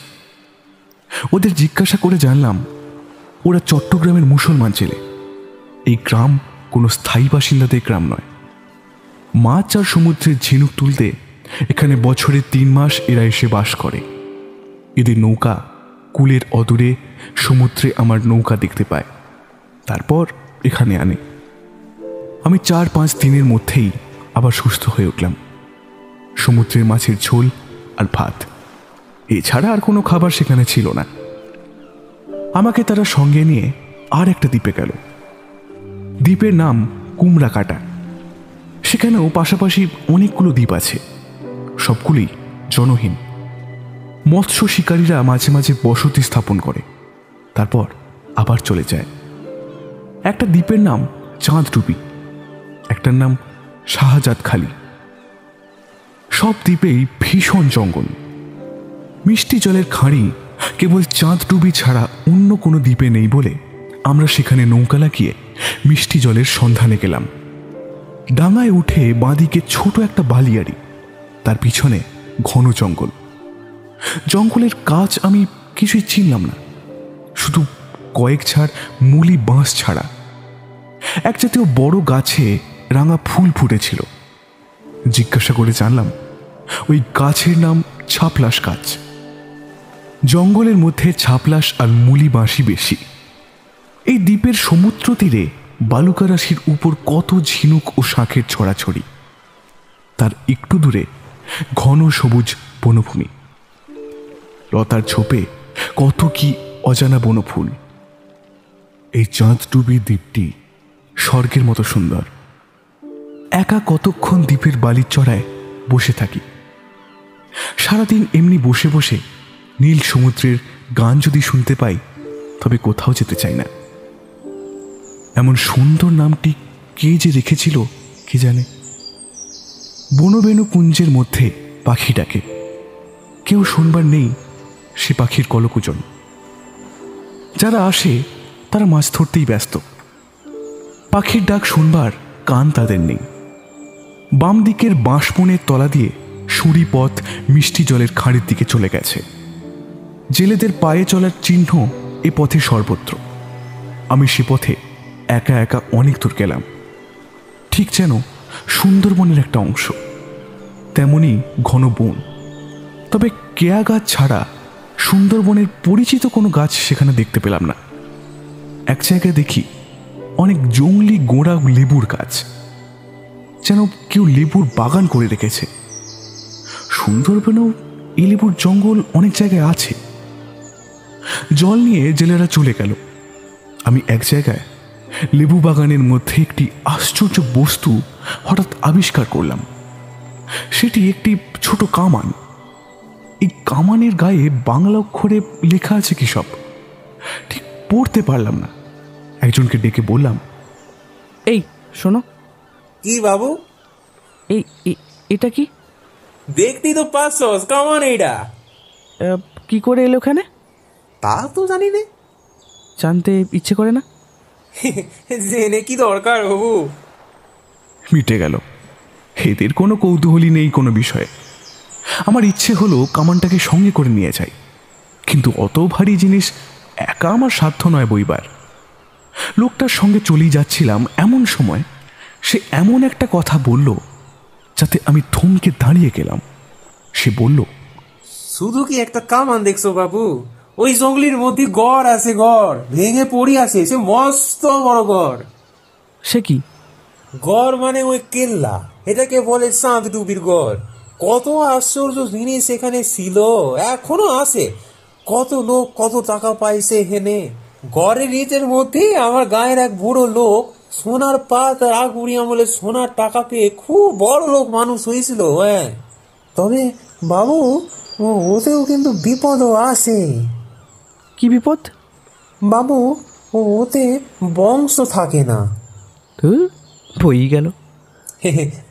ওদের জিজ্ঞাসা করে জানলাম ওরা চট্টগ্রামের মুসলমান ছেলে। এই গ্রাম কোনো স্থায়ী বাসিন্দাদের গ্রাম নয়। মাছ আর সমুদ্রের ঝিনুক তুলতে এখানে বছরে 3 মাস এরা এসে বাস করে। এদের নৌকা কূলের অদূরে সমুদ্রে আমার নৌকা দেখতে পায়, তারপর এখানে আনে। আমি 4-5 দিনের মধ্যেই আবার সুস্থ হয়ে উঠলাম। সমুদ্রের মাছের ঝোল আর ভাত, এছাড়া আর কোনো খাবার সেখানে ছিল না। আমাকে তারা সঙ্গে নিয়ে আর একটা দ্বীপে গেল। দ্বীপের নাম কুমড়াকাটা। সেখানেও পাশাপাশি অনেকগুলো দ্বীপ আছে। সবগুলি জনহীন। মৎস্য শিকারীরা মাঝে মাঝে বসতি স্থাপন করে, তারপর আবার চলে যায়। একটা দ্বীপের নাম চাঁদডুবি, একটার নাম শাহজাদখালি। সব দ্বীপেই ভীষণ জঙ্গল। মিষ্টি জলের খাঁড়ি কেবল চাঁদডুবি ছাড়া অন্য কোনো দ্বীপে নেই বলে আমরা সেখানে নৌকা লাগিয়ে মিষ্টি জলের সন্ধানে গেলাম। ডাঙায় উঠে বাঁদিকে ছোট একটা বালিয়াড়ি, তার পিছনে ঘন জঙ্গল। জঙ্গলের কাজ আমি কিছুই চিনলাম না, শুধু কয়েক ঝাড় মুলি বাঁশ ছাড়া। এক জাতীয় বড় গাছে রাঙা ফুল ফুটেছিল। জিজ্ঞাসা করে জানলাম ওই গাছের নাম ছাপলাশ গাছ। জঙ্গলের মধ্যে ছাপলাশ আর মুলি বাঁশই বেশি। এই দ্বীপের সমুদ্র তীরে বালুকারাশির উপর কত ঝিনুক ও শাঁখের ছড়াছড়ি। তার একটু দূরে ঘন সবুজ বনভূমি, লতার ঝোপে কত কি অজানা বনফুল। এই চাঁদডুবি দ্বীপটি স্বর্গের মতো সুন্দর। একা কতক্ষণ দ্বীপের বালির চড়ায় বসে থাকি। সারাদিন এমনি বসে বসে নীল সমুদ্রের গান যদি শুনতে পাই তবে কোথাও যেতে চাই না। এমন সুন্দর নামটি কে যে রেখেছিল কে জানে। বনবেণু কুঞ্জের মধ্যে পাখি ডাকে, কেউ শুনবার নেই সে পাখির কলকুজন। যারা আসে তারা মাছ ধরতেই ব্যস্ত, পাখির ডাক শুনবার কান তাদের নেই। বাম দিকের বাঁশবনের তলা দিয়ে সুড়ি পথ মিষ্টি জলের খাঁড়ির দিকে চলে গেছে। জেলেদের পায়ে চলার চিহ্ন এ পথে সর্বত্র। আমি সে পথে একা একা অনেক দূর গেলাম, ঠিক যেন সুন্দরবনের একটা অংশ। তেমনি ঘন বন, তবে কেয়া গাছ ছাড়া সুন্দরবনের পরিচিত কোনো গাছ সেখানে দেখতে পেলাম না। এক জায়গায় দেখি অনেক জংলি গোড়া লেবুর গাছ, যেন কেউ লেবুর বাগান করে রেখেছে। সুন্দরবনেও এই লেবুর জঙ্গল অনেক জায়গায় আছে। জল নিয়ে জেলেরা চলে গেল। আমি এক জায়গায় লেবু বাগানের মধ্যে একটি আশ্চর্য বস্তু হঠাৎ আবিষ্কার করলাম। সেটি একটি ছোট কামান। এই কামানের গায়ে বাংলা অক্ষরে লেখা আছে কি সব, ঠিক পড়তে পারলাম না। একজনকে ডেকে বললাম, এই শোনো। কি বাবু? এই এটা কি? দেখতেই তো পাচ্ছস কামান। এইটা কি করে এলো এখানে? তা তো জানি না। জানতে ইচ্ছে করে না? জেনে কি দরকার বাবু? মিটে গেল। এদের কোনো কৌতূহলী নেই কোনো বিষয়ে। আমার ইচ্ছে হলো কামানটাকে সঙ্গে করে নিয়ে যাই, কিন্তু অত ভারী জিনিস একা আমার সাধ্য নয় বইবার। লোকটার সঙ্গে চলেই যাচ্ছিলাম, এমন সময় সে এমন একটা কথা বলল যাতে আমি থমকে দাঁড়িয়ে গেলাম। সে বলল, শুধু কি একটা কামান দেখছো বাবু? ওই জঙ্গলির মধ্যে গড় আছে, গড় ভেঙে পড়ি আছে। সে মস্ত বড় গড়। সে কি গড়? মানে ওই কেল্লা, এটাকে বলে চাঁদডুবির গড়। কত আশ্চর্য জিনিস এখানে ছিল, এখনো আছে। কত লোক কত টাকা পাইছে এখানে। গড়ের নিচের মধ্যে আমার গায়ের এক বুড়ো লোক সোনার পাত আর আগুড়ি আমলে সোনার টাকা পেয়ে খুব বড় লোক মানুষ হয়েছিল। হ্যাঁ, তবে বাবু ওতেও কিন্তু বিপদও আছে। কি বিপদ বাবু? ওতে বংশ থাকে না। বই গেল।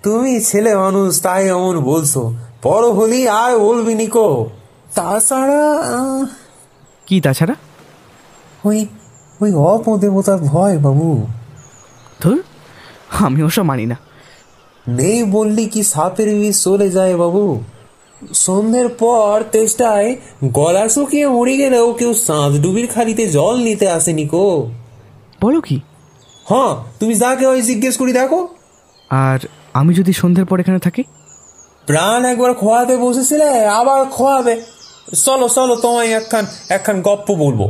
তুমি ছেলে মানুষ তাই এমন বলছো, বড় হলি আর বলবি নিকো। তাছাড়া কি তাছাড়া? ওই অপদেবতার ভয় বাবু। ধুর, আমি ওসব মানি না। নেই বললি কি সাপের বিষ চলে যায় বাবু। সন্ধ্যের পর তেষ্টায় গলা শুকিয়ে মরে গেলেও কেউ চাঁদডুবির খালিতে জল নিতে আসেনি কো। বলো কি? হ্যাঁ, তুমি যাকে ওই জিজ্ঞেস করি দেখো। আর আমি যদি সন্ধ্যের পর এখানে থাকি? প্রাণ একবার খোয়াতে বসেছিলে, আবার খোয়াবে। চলো চলো, তোমায় একখান গপ্প বলবো।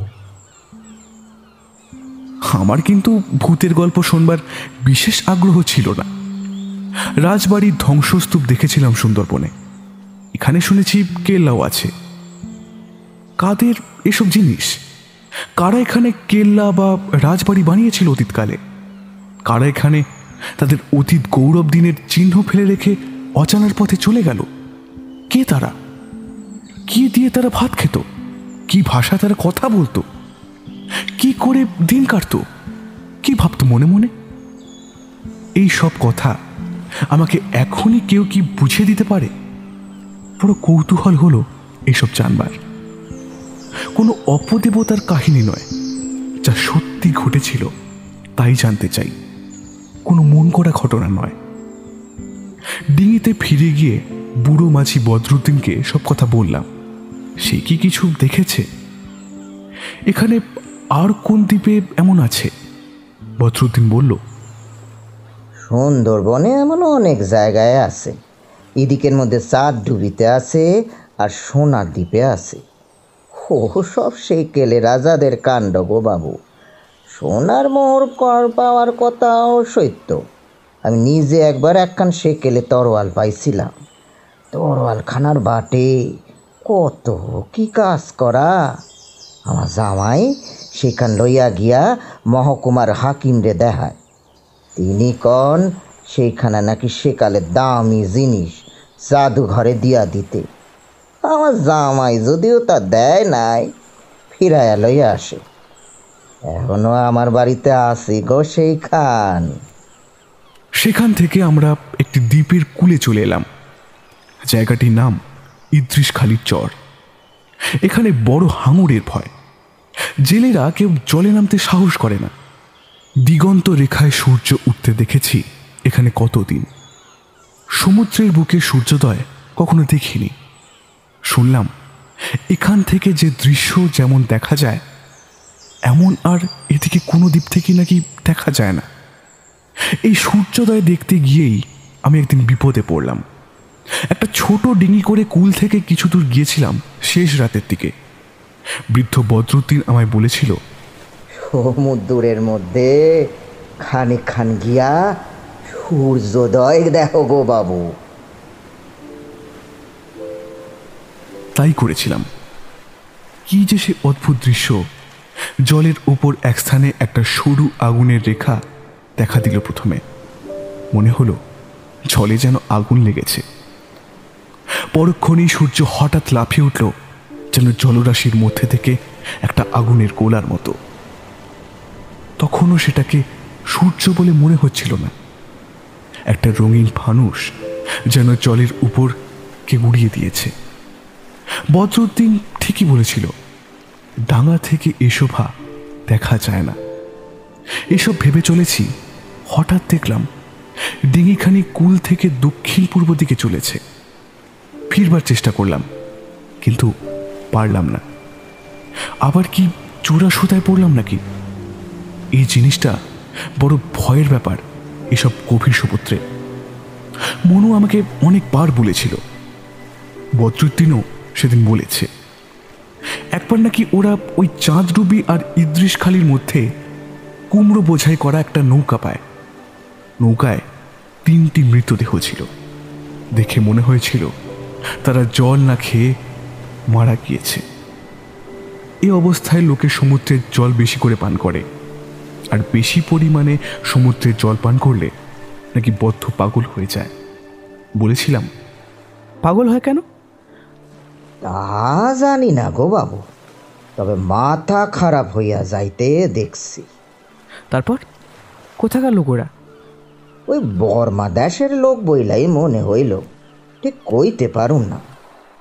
আমার কিন্তু ভূতের গল্প শোনবার বিশেষ আগ্রহ ছিল না। রাজবাড়ির ধ্বংসস্তূপ দেখেছিলাম সুন্দরবনে, এখানে শুনেছি কেল্লাও আছে। কাদের এসব জিনিস? কারা এখানে কেল্লা বা রাজবাড়ি বানিয়েছিল অতীতকালে? কারা এখানে তাদের অতীত গৌরব দিনের চিহ্ন ফেলে রেখে অজানার পথে চলে গেল? কে তারা? কি দিয়ে তারা ভাত খেত? কি ভাষা তারা কথা বলতো? কি করে দিন কাটতো? কি ভাবতো মনে মনে? এই সব কথা আমাকে এখনই কেউ কি বুঝিয়ে দিতে পারে? বড় কৌতূহল হলো এসব জানবার। কোনো অপদেবতার কাহিনী নয়, যা সত্যি ঘটেছিল তাই জানতে চাই, কোনো মন করা ঘটনা নয়। ডিঙিতে ফিরে গিয়ে বুড়ো মাঝি বদরুদ্দিনকে সব কথা বললাম। সে কি কিছু দেখেছে? এখানে আর কোন দ্বীপে এমন আছে? বদরুদ্দিন বলল, সুন্দরবনে এমন অনেক জায়গায় আছে। এদিকের মধ্যে চাঁদডুবিতে আছে, আর সোনার দ্বীপে আছে। ও সব সেই কেলে রাজাদের কাণ্ড গো বাবু। সোনার মোহর কর পাওয়ার কথাও সত্য। আমি নিজে একবার একখান সেকেলে তরোয়াল পাইছিলাম। তরোয়ালখানার বাটে কত কি কাজ করা। আমার জামাই সেখান লইয়া গিয়া মহকুমার হাকিমরে দেখায়। তিনি কন সেইখানে নাকি সেকালে দামি জিনিস জাদুঘরে দিয়া দিতে। আমার জামাই যদিও তা দেয় নাই, ফিরাইয়া লইয়া আসে। এখনো আমার বাড়িতে আসি গো সেইখান। সেখান থেকে আমরা একটি দ্বীপের কূলে চলে এলাম। জায়গাটির নাম ইদ্রিসখালীর চর। এখানে বড় হাঙরের ভয়। জেলেরা কেউ জলে নামতে সাহস করে না। দিগন্ত রেখায় সূর্য উঠতে দেখেছি এখানে কতদিন। সমুদ্রের বুকে সূর্যোদয় কখনো দেখিনি। শুনলাম এখান থেকে যে দৃশ্য যেমন দেখা যায়, এমন আর এদিকে কোনো দ্বীপ থেকে নাকি দেখা যায় না। এই সূর্যোদয় দেখতে গিয়েই আমি একদিন বিপদে পড়লাম। একটা ছোট ডিঙি করে কুল থেকে কিছু দূর গিয়েছিলাম শেষ রাতের দিকে। বৃদ্ধ বদরুদ্দিন আমায় বলেছিল, সমুদ্রের মধ্যে খানিকখান গিয়া সূর্যোদয় দেখো গো বাবু। তাই করেছিলাম। কি যে সে অদ্ভুত দৃশ্য! জলের উপর এক স্থানে একটা সরু আগুনের রেখা দেখা দিল। প্রথমে মনে হলো জলে যেন আগুন লেগেছে। পরক্ষণেই সূর্য হঠাৎ লাফিয়ে উঠল, যেন জলরাশির মধ্যে থেকে একটা আগুনের গোলার মতো। তখনও সেটাকে সূর্য বলে মনে হচ্ছিল না, একটা রঙিন ফানুস যেন জলের উপর কে উড়িয়ে দিয়েছে। বদরুদ্দিন ঠিকই বলেছিল, ডাঙা থেকে এ শোভা দেখা যায় না। এসব ভেবে চলেছি, হঠাৎ দেখলাম ডিঙিখানি কুল থেকে দক্ষিণ পূর্ব দিকে চলেছে। ফিরবার চেষ্টা করলাম, কিন্তু পারলাম না। আবার কি চূড়া সুতায় পড়লাম নাকি? এই জিনিসটা বড় ভয়ের ব্যাপার এসব গভীর সমুদ্রে। মনু আমাকে অনেকবার বলেছিল, বদরুদ্দিনও সেদিন বলেছে। একবার নাকি ওরা ওই চাঁদডুবি আর ইদ্রিসখালীর মধ্যে কুমড়ো বোঝাই করা একটা নৌকা পায়। নৌকায় 3টি মৃতদেহ ছিল। দেখে মনে হয়েছিল তারা জল না খেয়ে মারা গিয়েছে। এই অবস্থায় লোকে সমুদ্রের জল বেশি করে পান করে, আর বেশি পরিমাণে সমুদ্রের জল পান করলে নাকি বদ্ধ পাগল হয়ে যায়। বলেছিলাম, পাগল হয় কেন? তা জানি না গো বাবু, তবে মাথা খারাপ হইয়া যাইতে দেখছি। তারপর কোথাকার লোক ওরা? ওই বর্মা দেশের লোক বইলাই মনে হইল, ঠিক কইতে পারুম না।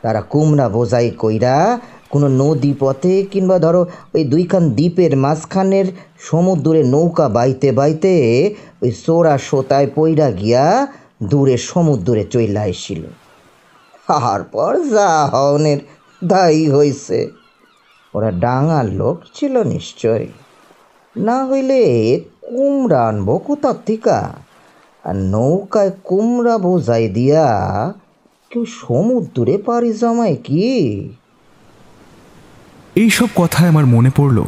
তারা কুমড়া বোঝাই কইরা কোনো নদী পথে কিংবা ধরো ওই দুইখান দ্বীপের মাঝখানের সমুদ্রে নৌকা বাইতে বাইতে ওই চোরা সোতায় পইরা গিয়া দূরে সমুদ্রে চইলা আসছিল। তারপর যা হওনের দায়ী হইছে। ওরা ডাঙার লোক ছিল নিশ্চয়, না হইলে কুমড়া আনবো কোথার থিকা? আর নৌকায় কুমড়া বোঝাই দিয়া কেউ সমুদ্রে পাড়ি জমায় কি? এইসব কথায় আমার মনে পড়ল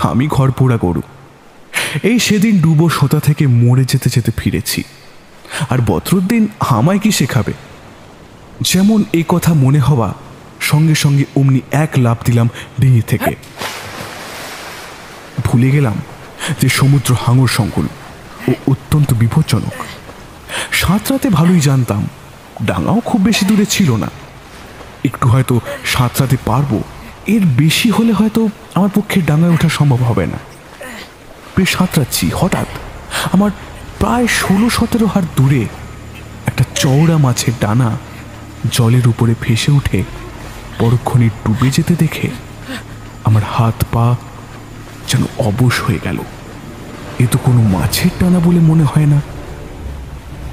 আমি ঘর পোড়া গরু। এই সেদিন ডুবো সোতা থেকে মরে যেতে যেতে ফিরেছি, আর বদরুদ্দিন আমায় কি শেখাবে? যেমন এই কথা মনে হওয়া সঙ্গে সঙ্গে অমনি এক লাফ দিলাম ডিঙি থেকে। ভুলে গেলাম যে সমুদ্র হাঙর সংকুল ও অত্যন্ত বিপজ্জনক। সাঁতরাতে ভালোই জানতাম, ডাঙাও খুব বেশি দূরে ছিল না। একটু হয়তো সাঁতরাতে পারবো, এর বেশি হলে হয়তো আমার পক্ষে ডাঙায় ওঠা সম্ভব হবে না। বেশ সাঁতরাচ্ছি, হঠাৎ আমার প্রায় 16-17 হাত দূরে একটা চওড়া মাছের ডানা জলের উপরে ভেসে উঠে পরক্ষণে ডুবে যেতে দেখে আমার হাত পা যেন অবশ হয়ে গেল। এ তো কোনো মাছের ডানা বলে মনে হয় না,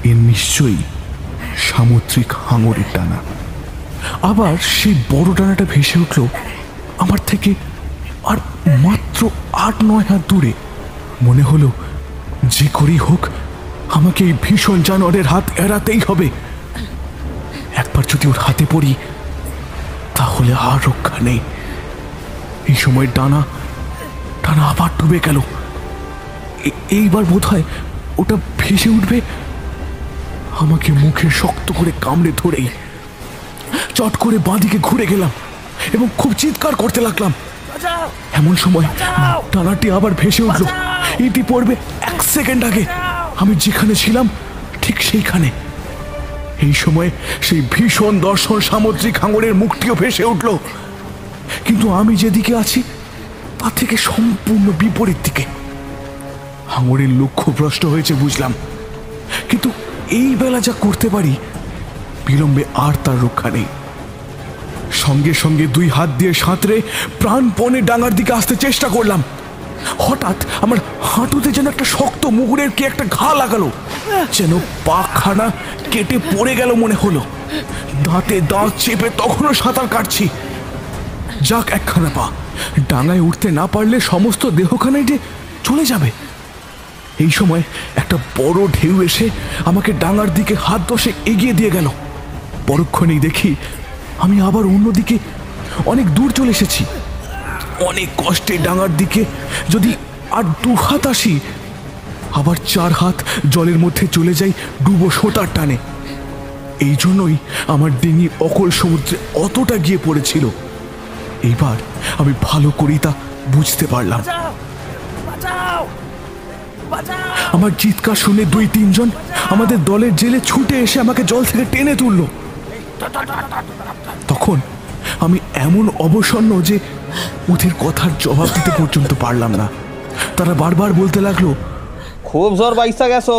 এর নিশ্চয়ই সামুদ্রিক হাঙরের ডানা। আবার সেই বড় ডানাটা ভেসে উঠল আমার থেকে আর মাত্র 8-9 হাত দূরে। মনে হলো যে করেই হোক আমাকে এই ভীষণ জানোয়ারের হাত এড়াতেই হবে। একবার যদি ওর হাতে পড়ি তাহলে আর রক্ষা নেই। এই সময় ডানা আবার ডুবে গেল। এইবার বোধহয় ওটা ভেসে উঠবে। আমাকে মুখে শক্ত করে কামড়ে ধরেই চট করে বাঁদিকে ঘুরে গেলাম এবং খুব চিৎকার করতে লাগলাম। এমন সময় ডানাটি আবার ভেসে উঠল। ইতি পড়বে 1 সেকেন্ড আগে আমি যেখানে ছিলাম ঠিক সেইখানে। এই সময় সেই ভীষণ দর্শন সামুদ্রিক হাঙরের মুখটিও ভেসে উঠল, কিন্তু আমি যেদিকে আছি তা থেকে সম্পূর্ণ বিপরীত দিকে। হাঙরের লক্ষ্য ভ্রষ্ট হয়েছে বুঝলাম, কিন্তু এই বেলা যা করতে পারি বিলম্বে আর তার রক্ষা নেই। সঙ্গে সঙ্গে 2 হাত দিয়ে সাঁতরে প্রাণপণে ডাঙার দিকে আসতে চেষ্টা করলাম। হঠাৎ আমার হাঁটুতে যেন একটা শক্ত মুগুরের কি একটা ঘা লাগালো, যেন পাখানা কেটে পড়ে গেল মনে হলো। দাঁতে দাঁত চেপে তখনও সাঁতার কাটছি। যাক একখানা পা, ডাঙায় উঠতে না পারলে সমস্ত দেহখানায় যে চলে যাবে। এই সময় একটা বড় ঢেউ এসে আমাকে ডাঙার দিকে হাত দশে এগিয়ে দিয়ে গেল। পরক্ষণেই দেখি আমি আবার অন্যদিকে অনেক দূর চলে এসেছি। অনেক কষ্টে ডাঙার দিকে যদি আর 2 হাত আসি, আবার 4 হাত জলের মধ্যে চলে যাই ডুবো সোঁতার টানে। এই জন্যই আমার ডিঙি অকল সমুদ্রে অতটা গিয়ে পড়েছিল। এইবার আমি ভালো করেই তা বুঝতে পারলাম। আমার চিৎকার শুনে 2-3 জন আমাদের দলের জেলে ছুটে এসে আমাকে জল থেকে টেনে তুলল। তখন আমি এমন অবসন্ন যে ওদের কথার জবাব দিতে পর্যন্ত পারলাম না। তারা বারবার বলতে লাগলো, খুব জোর বাইসা গেছো,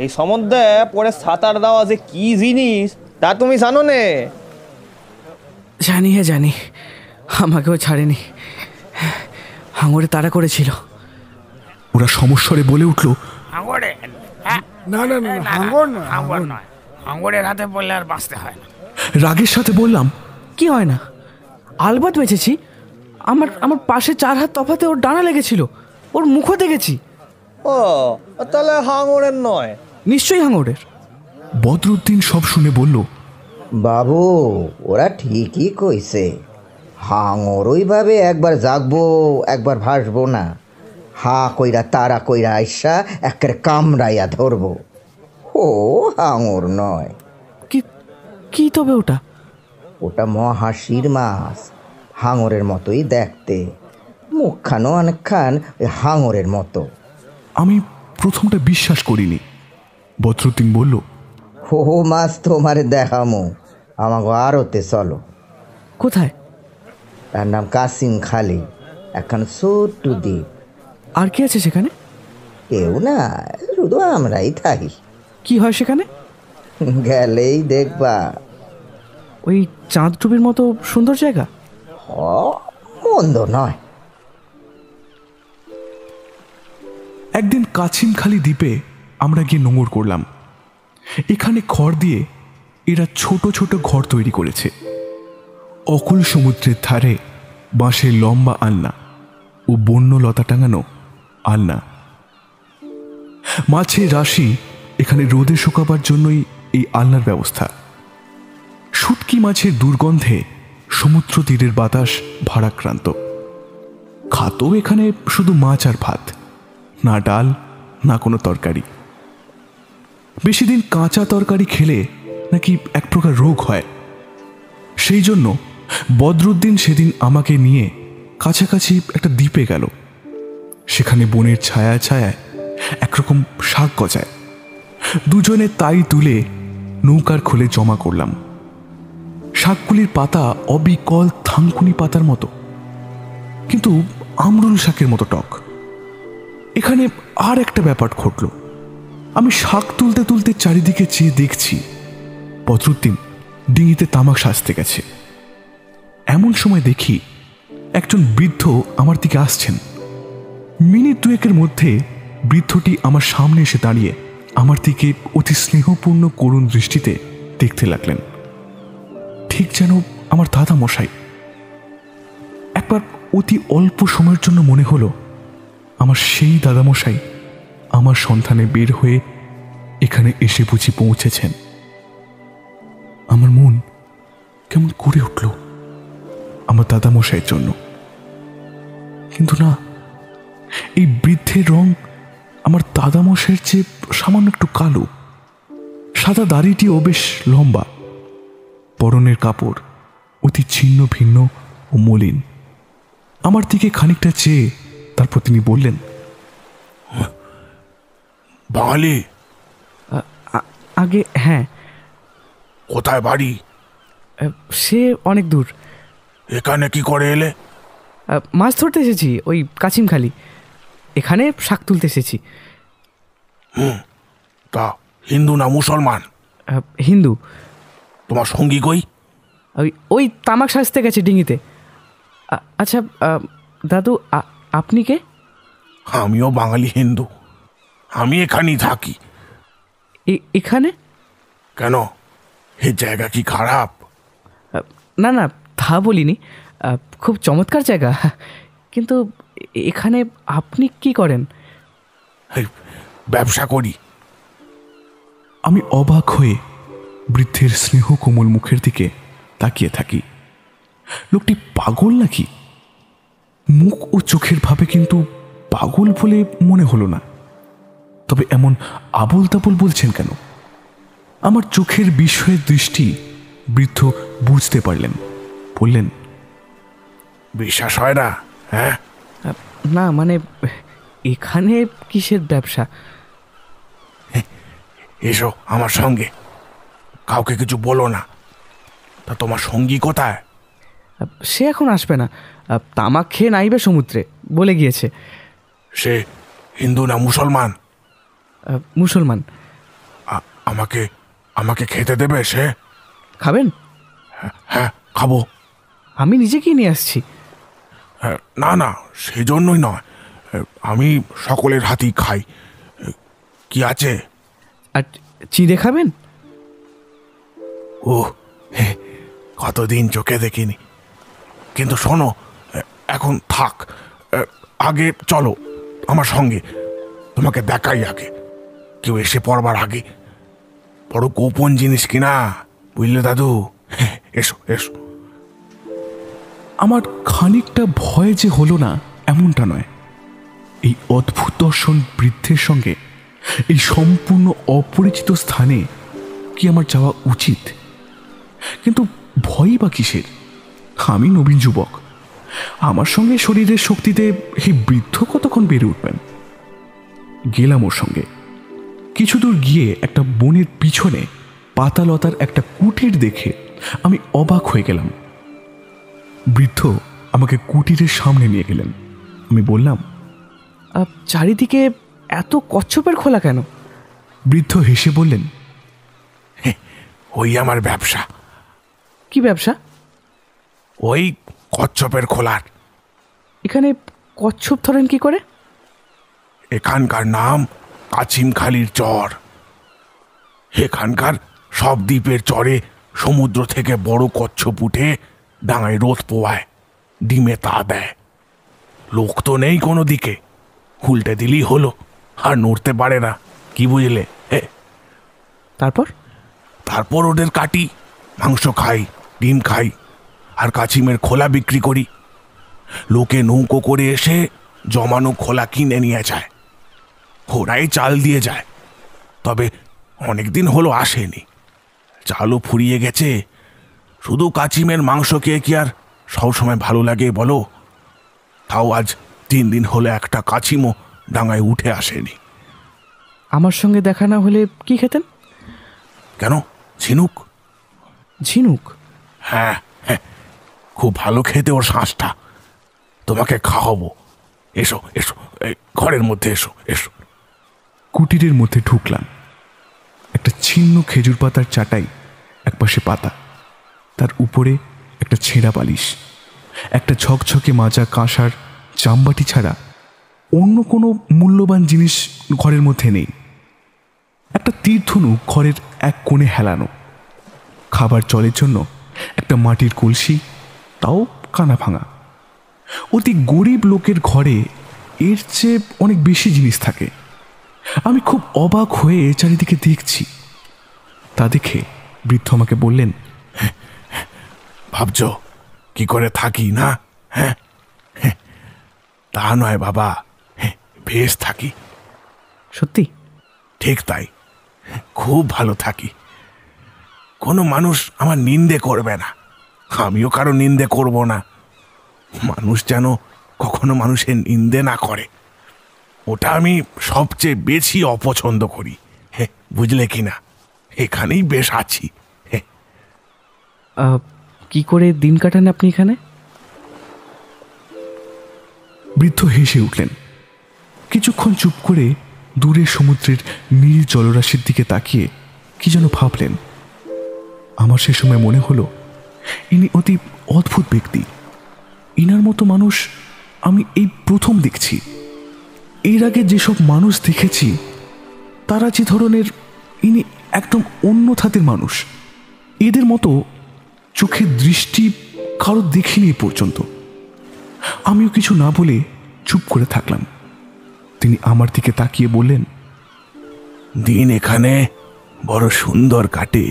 এই সমুদ্রে পরে সাঁতার দেওয়া যে কি জিনিস তা তুমি জানো নে? জানি হ্যাঁ জানি, আমাকেও ছাড়েনি, হাঙরে তাড়া করেছিল। ওরা সমস্বরে বলে উঠল, হাঙরে না না না, হাঙর না, হাঙর নয়, হাঙরের হাতে পড়লে আর বাঁচতে হয় না। রাগের সাথে বললাম, কি হয় না, আলবাত বেঁচেছি। আমার পাশে 4 হাত তফাতে ওর ডানা লেগেছিল, ওর মুখও দেখেছি। ও তাহলে হাঙরের নয়? নিশ্চয়ই হাঙরের। বদরুদ্দিন সব শুনে বলল, বাবু ওরা ঠিকই কইছে, হাঙর ওইভাবে একবার জাগবো একবার ভাসবো না, হা কইরা তারা কইরা আইসা একের কামড়াইয়া ধরবো। ও হাঙর নয়। কি তবে ওটা? ওটা মহাশির মাছ, হাঙরের মতোই দেখতে, মুখখানো অনেকখান ওই হাঙরের মতো। আমি প্রথমটা বিশ্বাস করিনি। বদরুদ্দিন বলল, ও মাছ তোমারে দেখামো, আমাকে আরতে চলো। কোথায়? তার নাম কাসিম খালি, এখন ছোট্ট দ্বীপ। আর কি আছে সেখানে? কেউ না, শুধু আমরাই থাকি। কি হয় সেখানে? গেলেই দেখবা। ওই চাঁদ ডুবির মতো সুন্দর জায়গা? মন্দ নয়। একদিন কাছিমখালি দ্বীপে আমরা গিয়ে নোঙর করলাম। এখানে খড় দিয়ে এরা ছোট ছোট ঘর তৈরি করেছে। অকুল সমুদ্রের ধারে বাঁশের লম্বা আলনা ও বন্যলতা টাঙানো আলনা। মাছের রাশি এখানে রোদে শুকাবার জন্যই এই আলনার ব্যবস্থা। শুটকি মাছের দুর্গন্ধে সমুদ্র তীরের বাতাস ভারাক্রান্ত। খাতো এখানে শুধু মাছ আর ভাত, না ডাল না কোনো তরকারি। বেশি দিন কাঁচা তরকারি খেলে নাকি এক প্রকার রোগ হয়। সেই জন্য বদরুদ্দিন সেদিন আমাকে নিয়ে কাছাকাছি একটা দ্বীপে গেল। সেখানে বনের ছায়া ছায়ায় একরকম শাক গজায়। দুজনে তাই তুলে নৌকার খোলে জমা করলাম। শাকগুলির পাতা অবিকল থানকুনি পাতার মতো, কিন্তু আমরুল শাকের মতো টক। এখানে আর একটা ব্যাপার ঘটল। আমি শাক তুলতে তুলতে চারিদিকে চেয়ে দেখছি বদরুদ্দিন ডিঙিতে তামাক সাজতে গেছে। এমন সময় দেখি একজন বৃদ্ধ আমার দিকে আসছেন। মিনিট দুয়েকের মধ্যে বৃদ্ধটি আমার সামনে এসে দাঁড়িয়ে আমার দিকে অতি স্নেহপূর্ণ করুণ দৃষ্টিতে দেখতে লাগলেন, ঠিক যেন আমার দাদা মশাই। একবার অতি অল্প সময়ের জন্য মনে হলো আমার সেই দাদামশাই আমার সন্ধানে বের হয়ে এখানে এসে বুঝি পৌঁছেছেন। আমার মন কেমন করে উঠল আমার দাদামশাইয়ের জন্য। কিন্তু না, এই বৃদ্ধের রং আমার দাদামশাইয়ের চেয়ে সামান্য একটু কালো। সাদা দাড়িটিও বেশ লম্বা, পরনের কাপড় অতি ছিন্ন ভিন্ন ও মলিন। আমার দিকে খানিকটা চেয়ে তারপর তিনি বললেন, বাঙালি? আগে হ্যাঁ। কোথায় বাড়ি? সে অনেক দূর। এখানে কি করে এলে? মাছ ধরতে এসেছি, ওই কাছিমখালি। এখানে শাক তুলতে এসেছি। তা হিন্দু না মুসলমান? হিন্দু। তোমার সঙ্গী কই? ওই তামাক সাজতে গেছে ডিঙিতে। আচ্ছা দাদু, আপনি কে? আমিও বাঙালি হিন্দু, আমি এখানেই থাকি। এখানে কেন, এই জায়গা কি খারাপ? না না, তা বলিনি, খুব চমৎকার জায়গা। কিন্তু এখানে আপনি কি করেন? ব্যবসা করি। আমি অবাক হয়ে বৃদ্ধের স্নেহ কোমল মুখের দিকে তাকিয়ে থাকি। লোকটি পাগল নাকি? মুখ ও চোখের ভাবে কিন্তু পাগল বলে মনে হলো না। তবে এমন আবোল তাবোল বলছেন কেন? আমার চোখের বিষয়ের দৃষ্টি বৃদ্ধ বুঝতে পারলেন। বললেন, বিশ্বাস হয় না? হ্যাঁ না, মানে এখানে কিসের ব্যবসা? এসো আমার সঙ্গে, কাউকে কিছু বলো না। তা তোমার সঙ্গী কোথায়? সে এখন আসবে না, তামাক খেয়ে নাইবে সমুদ্রে বলে গিয়েছে। সে হিন্দু না মুসলমান? মুসলমান। আমাকে আমাকে খেতে দেবে সে? খাবেন? হ্যাঁ খাবো। আমি নিজেকেই নিয়ে আসছি। না না, সেই জন্যই নয়, আমি সকলের হাতেই খাই। কি আছে? আর চিড়ে খাবেন? ও, কতদিন চোখে দেখিনি। কিন্তু শোনো, এখন থাক, আগে চলো আমার সঙ্গে, তোমাকে দেখাই আগে। কেউ এসে পড়বার আগে। বড় গোপন জিনিস কিনা, বুঝলে দাদু? এসো এসো। আমার খানিকটা ভয় যে হলো না এমনটা নয়। এই অদ্ভুত দর্শন বৃদ্ধের সঙ্গে এই সম্পূর্ণ অপরিচিত স্থানে কি আমার যাওয়া উচিত? কিন্তু ভয়ই বা কিসের? আমি নবীন যুবক, আমার সঙ্গে শরীরের শক্তিতে এই বৃদ্ধ কতক্ষণ বেড়ে উঠবেন? গেলাম ওর সঙ্গে। কিছু দূর গিয়ে একটা বনের পিছনে পাতালতার একটা কুটির দেখে আমি অবাক হয়ে গেলাম। বৃদ্ধ আমাকে কুটিরের সামনে নিয়ে গেলেন। আমি বললাম, চারিদিকে এত কচ্ছপের খোলা কেন? বৃদ্ধ হেসে বললেন, ওই আমার ব্যবসা। কি ব্যবসা? ওই কচ্ছপের খোলার। এখানে কচ্ছপ ধরেন কি করে? এখানকার নাম কাছিমখালির চর। এখানকার সব দ্বীপের চরে সমুদ্র থেকে বড় কচ্ছপ উঠে ডাঙায় রোদ পোয়ায়, ডিমে তা দেয়। লোক তো নেই কোনো দিকে, উল্টে দিলেই হলো, আর নড়তে পারে না। কি বুঝলে? তারপর তারপর ওদের কাটি, মাংস খাই, ডিম খাই, আর কাছিমের খোলা বিক্রি করি। লোকে নৌকো করে এসে জমানো খোলা কিনে নিয়ে যায়, ওরাই চাল দিয়ে যায়। তবে অনেকদিন হলো আসেনি, চালও ফুরিয়ে গেছে। শুধু কাছিমের মাংস খেয়ে কি আর সবসময় ভালো লাগে বলো? তাও আজ 3 দিন হলে একটা কাছিমও ডাঙায় উঠে আসেনি। আমার সঙ্গে দেখা না হলে কি খেতেন? কেন, ঝিনুক? ঝিনুক? হ্যাঁ হ্যাঁ, খুব ভালো খেতে ওর শাঁসটা। তোমাকে খাওয়াবো। এসো এসো, এই ঘরের মধ্যে এসো এসো। কুটিরের মধ্যে ঢুকলাম। একটা ছিন্ন খেজুর পাতার চাটাই, একপাশে পাতা, তার উপরে একটা ছেঁড়া বালিশ, একটা ঝকঝকে মাজা কাঁসার চামবাটি ছাড়া অন্য কোনো মূল্যবান জিনিস ঘরের মধ্যে নেই। একটা তীরধনুক ঘরের এক কোণে হেলানো, খাবার জলের জন্য একটা মাটির কলসি, তাও কানা ভাঙা। অতি গরিব লোকের ঘরে এর চেয়ে অনেক বেশি জিনিস থাকে। আমি খুব অবাক হয়ে চারিদিকে দেখছি। তা দেখে বৃদ্ধ আমাকে বললেন, ভাবছ কি করে থাকি না? হ্যাঁ, তা নয় বাবা, বেশ থাকি। সত্যি? ঠিক তাই, খুব ভালো থাকি। কোনো মানুষ আমার নিন্দে করবে না, আমিও কারো নিন্দে করব না। মানুষ যেন কখনো মানুষের নিন্দে না করে, ওটা আমি সবচেয়ে বেশি অপছন্দ করি। বুঝলে কি না? এখানেই বেশ আছি। কি করে দিন কাটান আপনি এখানে? বৃদ্ধ হেসে উঠলেন। কিছুক্ষণ চুপ করে দূরের সমুদ্রের নীল জলরাশির দিকে তাকিয়ে কি যেন ভাবলেন। আমার সে সময় মনে হলো ইনি অতি অদ্ভুত ব্যক্তি। ইনার মতো মানুষ আমি এই প্রথম দেখছি। এর আগে যেসব মানুষ দেখেছি তারা যে ধরনের, ইনি একদম অন্য ধাতের মানুষ। এদের মতো চোখের দৃষ্টি কারো দেখিনি এ পর্যন্ত। আমিও কিছু না বলে চুপ করে থাকলাম। তিনি আমার দিকে তাকিয়ে বললেন, দিন এখানে বড় সুন্দর কাটে,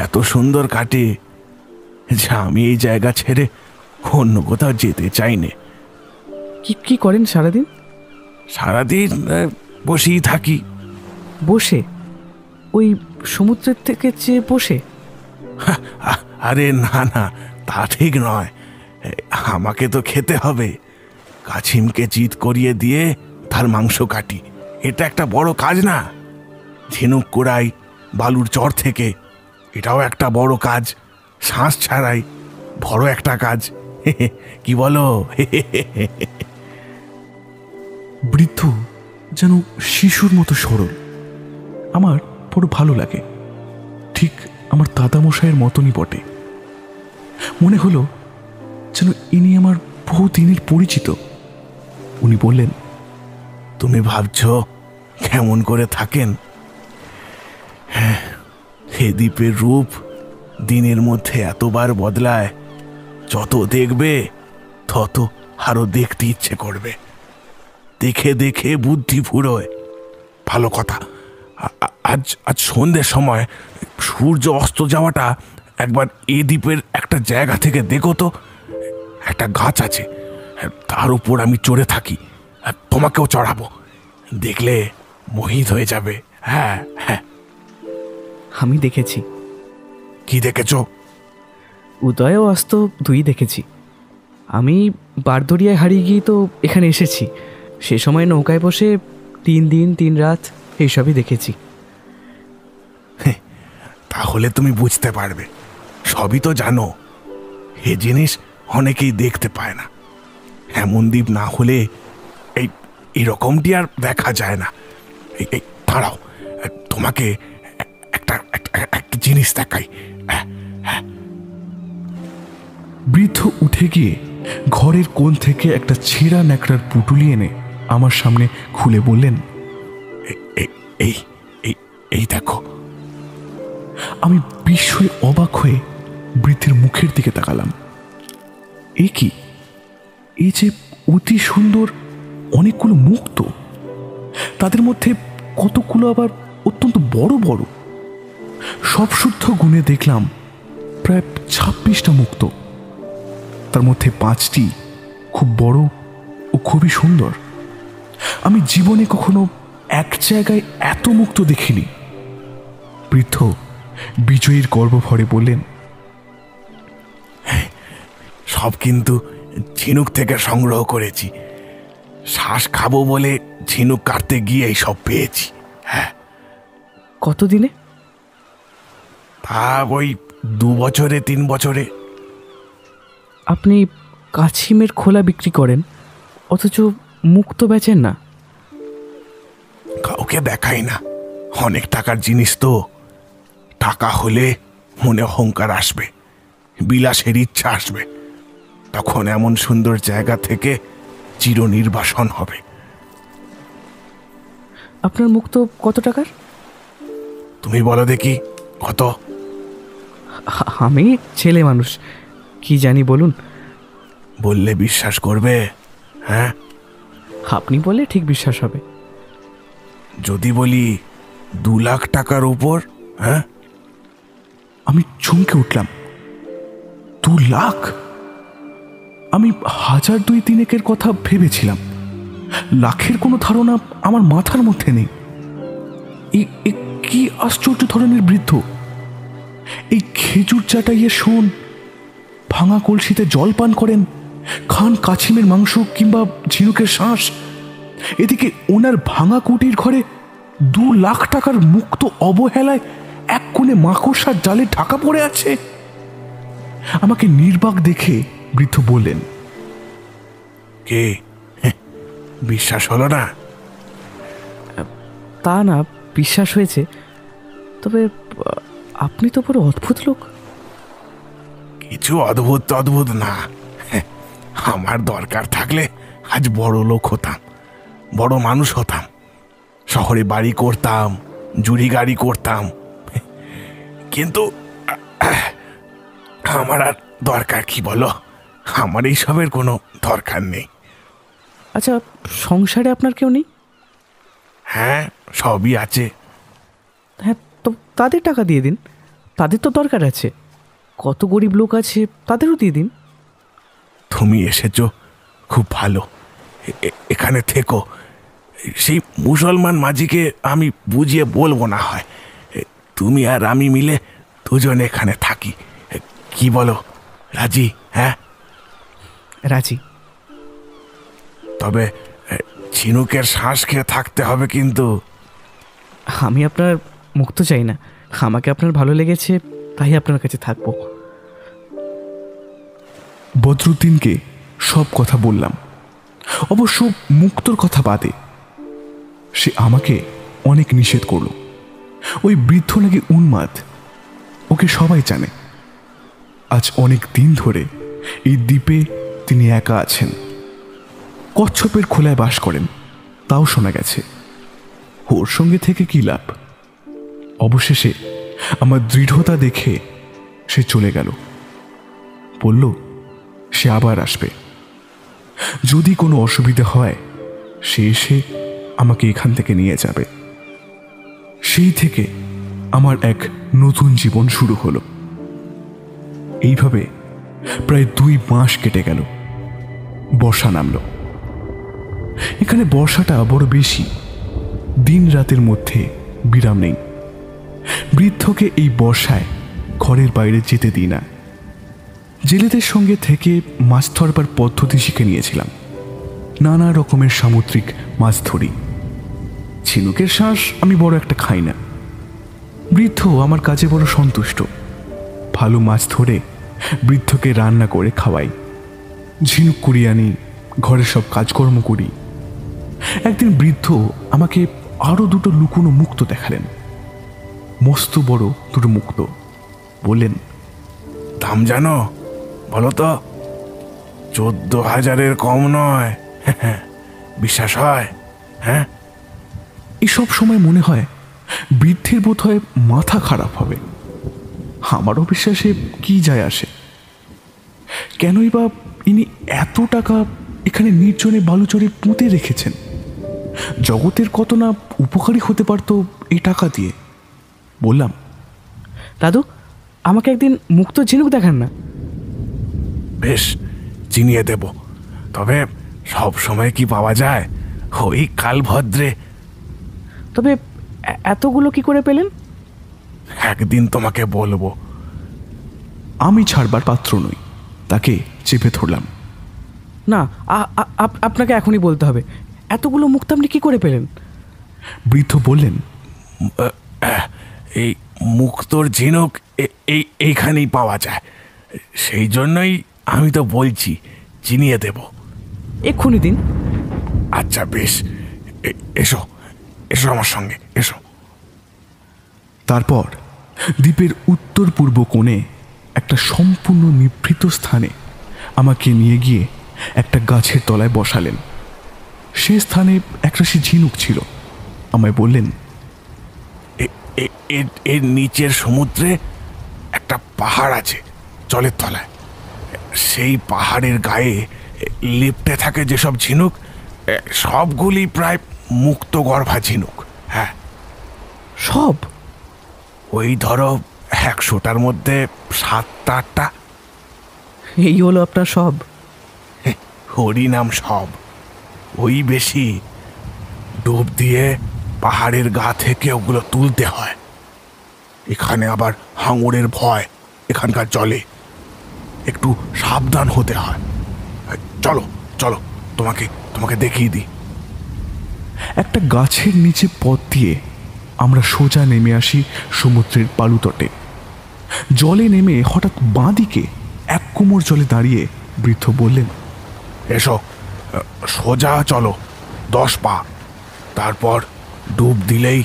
এত সুন্দর কাটে যে আমি এই জায়গা ছেড়ে অন্য কোথাও যেতে চাই না। কি করেন সারাদিন? সারাদিন বসেই থাকি। বসে? ওই সমুদ্রের থেকে চেয়ে বসে? আরে না না, তা ঠিক নয়। আমাকে তো খেতে হবে। কাছিমকে চিৎ করিয়ে দিয়ে তার মাংস কাটি, এটা একটা বড় কাজ না? ঝিনুক কুড়াই বালুর চর থেকে, এটাও একটা বড় কাজ। শ্বাস ছাড়াই, বড় একটা কাজ। কি বলো? বৃদ্ধ যেন শিশুর মতো সরল। আমার বড় ভালো লাগে। ঠিক আমার দাদামশাইয়ের মতনই বটে। মনে হলো যেন ইনি আমার বহুদিনের পরিচিত। উনি বললেন, তুমি ভাবছ কেমন করে থাকেন? হ্যাঁ, হে দ্বীপের রূপ দিনের মধ্যে এতবার বদলায়, যত দেখবে তত আরো দেখতে ইচ্ছে করবে। দেখে দেখে বুদ্ধি ফুরোয়। ভালো কথা, আজ সন্ধ্যের সময় সূর্য অস্ত যাওয়াটা একবার এই দ্বীপের একটা জায়গা থেকে দেখো তো। একটা গাছ আছে, তার উপর আমি চড়ে থাকি। তোমাকেও চড়াবো, দেখলে মোহিত হয়ে যাবে। হ্যাঁ হ্যাঁ। আমি দেখেছি। কি দেখেছো? উদয় ও অস্ত দুই দেখেছি। আমি বারদরিয়ায় হারিয়ে গিয়ে তো এখানে এসেছি। সে সময় নৌকায় বসে 3 দিন 3 রাত এইসবই দেখেছি। তাহলে তুমি বুঝতে পারবে, সবই তো জানো। এ জিনিস অনেকেই দেখতে পায় না। এমন দ্বীপ না হলে এরকমটি আর দেখা যায় না। এই দাঁড়াও, তোমাকে একটা জিনিস দেখাই। বৃদ্ধ উঠে গিয়ে ঘরের কোণ থেকে একটা ছেঁড়া ন্যাকড়ার পুটুলি এনে আমার সামনে খুলে বললেন, এই দেখো। আমি বিস্ময়ে অবাক হয়ে বৃদ্ধের মুখের দিকে তাকালাম। এ কি? এই যে অতি সুন্দর অনেকগুলো মুক্ত, তাদের মধ্যে কতগুলো আবার অত্যন্ত বড় বড়। সব শুদ্ধ গুণে দেখলাম প্রায় 26টা মুক্ত। তার মধ্যে 5টি খুব বড় ও খুবই সুন্দর। আমি জীবনে কখনো এক জায়গায় এত মুক্ত দেখিনি। বৃদ্ধ বিজয়ীর গর্বভরে বললেন, সব কিন্তু ঝিনুক থেকে সংগ্রহ করেছি। শ্বাস খাবো বলে ঝিনুক কাটতে গিয়ে সব পেয়েছি। হ্যাঁ। কতদিনে? তা ওই 2 বছরে 3 বছরে। আপনি কাছিমের খোলা বিক্রি করেন, অথচ মুক্ত বেচেন না? কাউকে দেখাই না, অনেক টাকার জিনিস তো। টাকা হলে মনে অহংকার আসবে, বিলাসের ইচ্ছা আসবে, তখন এমন সুন্দর জায়গা থেকে চিরনির্বাসন হবে। আপনার মুক্ত কত টাকার? তুমি বলো দেখি কত? আমি ছেলে মানুষ, কি জানি, বলুন। বললে বিশ্বাস করবে? হ্যাঁ, আপনি বললে ঠিক বিশ্বাস হবে। যদি বলি 2 লাখ টাকার উপর? হ্যাঁ। আমি চমকে উঠলাম। 2 লাখ? আমি 1000-2-3 কথা ভেবেছিলাম, লাখের কোনো ধারণা আমার মাথার মধ্যে নেই। কি আশ্চর্য ধরনের বৃদ্ধ! এই খেজুর চাটাইয়ে শোন, ভাঙা কলসিতে জল পান করেন, খান কাছিমের মাংস কিংবা ঝিনুকের শ্বাস। এদিকে ওনার ভাঙা কুটির ঘরে 2 লাখ টাকার মুক্ত অবহেলায় এক কোণে মাকড়সার জালে ঢাকা পড়ে আছে। আমাকে নির্বাক দেখে বৃদ্ধ বললেন, কে বিশ্বাস হলো না? তা না, বিশ্বাস হয়েছে, তবে আপনি তো পুরো অদ্ভুত লোক। কিছু অদ্ভুত না, আমার দরকার থাকলে আজ বড় লোক হতাম, বড় মানুষ হতাম, শহরে বাড়ি করতাম, জুড়ি গাড়ি করতাম, কিন্তু আমার আর দরকার কি বলো? আমার এইসবের কোনো দরকার নেই। আচ্ছা, সংসারে আপনার কেউ নেই? হ্যাঁ, সবই আছে। হ্যাঁ, তো তাদের টাকা দিয়ে দিন, তাদের তো দরকার আছে। কত গরিব লোক আছে, তাদেরও দিয়ে দিন। তুমি এসেছো, খুব ভালো, এখানে থেকো। সেই মুসলমান মাঝিকে আমি বুঝিয়ে বলবো না হয়, তুমি আর আমি মিলে দুজন এখানে থাকি, কি বলো? রাজি? হ্যাঁ, রাজি। তবে ঝিনুকের শ্বাস খেয়ে থাকতে হবে কিন্তু। আমি আপনার মুক্ত চাই না, আমাকে আপনার ভালো লেগেছে, তাই আপনার কাছে থাকবো। বদরুদ্দিনকে সব কথা বললাম, অবশ্য মুক্তর কথা বাদে। সে আমাকে অনেক নিষেধ করল। ওই বৃদ্ধ নাকি উন্মাদ, ওকে সবাই জানে। আজ অনেক দিন ধরে এই দ্বীপে তিনি একা আছেন, কচ্ছপের খোলায় বাস করেন, তাও শোনা গেছে। ওর সঙ্গে থেকে কি লাভ? অবশেষে আমার দৃঢ়তা দেখে সে চলে গেল। বলল সে আবার আসবে, যদি কোনো অসুবিধা হয় সে এসে আমাকে এখান থেকে নিয়ে যাবে। সেই থেকে আমার এক নতুন জীবন শুরু হলো। এইভাবে প্রায় 2 মাস কেটে গেল। বর্ষা নামল। এখানে বর্ষাটা বড় বেশি, দিন রাতের মধ্যে বিরাম নেই। বৃদ্ধকে এই বর্ষায় ঘরের বাইরে যেতে দিই না। জেলেদের সঙ্গে থেকে মাছ ধরবার পদ্ধতি শিখে নিয়েছিলাম। নানা রকমের সামুদ্রিক মাছ ধরি। ঝিনুকের শ্বাস আমি বড় একটা খাই না। বৃদ্ধ আমার কাজে বড় সন্তুষ্ট। ভালো মাছ ধরে বৃদ্ধকে রান্না করে খাওয়াই, ঝিনুক কুড়িয়ে আনি, ঘরের সব কাজকর্ম করি। একদিন বৃদ্ধ আমাকে আরো 2টো লুকোনো মুক্ত দেখালেন, মস্ত বড় 2টো মুক্ত। বললেন, দাম জানো? বলো তো। 14,000-এর কম নয়। বিশ্বাস হয়? হ্যাঁ। এসব সময় মনে হয় বৃদ্ধের বোধ হয় মাথা খারাপ হবে। আমারও বিশ্বাসে কি যায় আসে? কেনই বা ইনি এত টাকা এখানে নির্জনে বালুচরে পুঁতে রেখেছেন? জগতের কত না উপকারী হতে পারত এই টাকা দিয়ে। বললাম, দাদু, আমাকে একদিন মুক্ত ঝিনুক দেখান না। বেশ, চিনিয়ে দেব, তবে সব সময় কি পাওয়া যায়? ওই কাল ভদ্রে। তবে এতগুলো কি করে পেলেন? একদিন তোমাকে বলবো। আমি ছাড়বার পাত্র নই, তাকে চেপে ধরলাম। না, আপনাকে এখনই বলতে হবে, এতগুলো মুক্ত আপনি কি করে পেলেন? বৃদ্ধ বললেন, এই মুক্তোর ঝিনুক এইখানেই পাওয়া যায়। সেই জন্যই আমি তো বলছি চিনিয়ে দেব। এক্ষুনি দিন। আচ্ছা বেশ, এসো এসো আমার সঙ্গে এসো। তারপর দ্বীপের উত্তর পূর্ব কোণে একটা সম্পূর্ণ নিভৃত স্থানে আমাকে নিয়ে গিয়ে একটা গাছের তলায় বসালেন। সে স্থানে একরাশি ঝিনুক ছিল। আমায় বললেন, এর নিচের সমুদ্রে একটা পাহাড় আছে জলের তলায়। সেই পাহাড়ের গায়ে লিপ্টে থাকে যেসব ঝিনুক, সবগুলি প্রায় মুক্ত গর্ভা ঝিনুক। হ্যাঁ, সব? ওই ধরো 100টার মধ্যে 7-8টা। এই হলো আপনার সব? হরিনাম সব, ওই বেশি। ডুব দিয়ে পাহাড়ের গা থেকে ওগুলো তুলতে হয়। এখানে আবার হাঙরের ভয় এখানকার জলে, একটু সাবধান হতে হয়। চলো চলো, তোমাকে দেখিয়ে দিই। একটা গাছের নিচে পথ দিয়ে আমরা সোজা নেমে আসি সমুদ্রের বালুতটে। জলে নেমে হঠাৎ বাঁ দিকে এক কোমর জলে দাঁড়িয়ে বৃদ্ধ বললেন, এসো, সোজা চলো 10 পা, তারপর ডুব দিলেই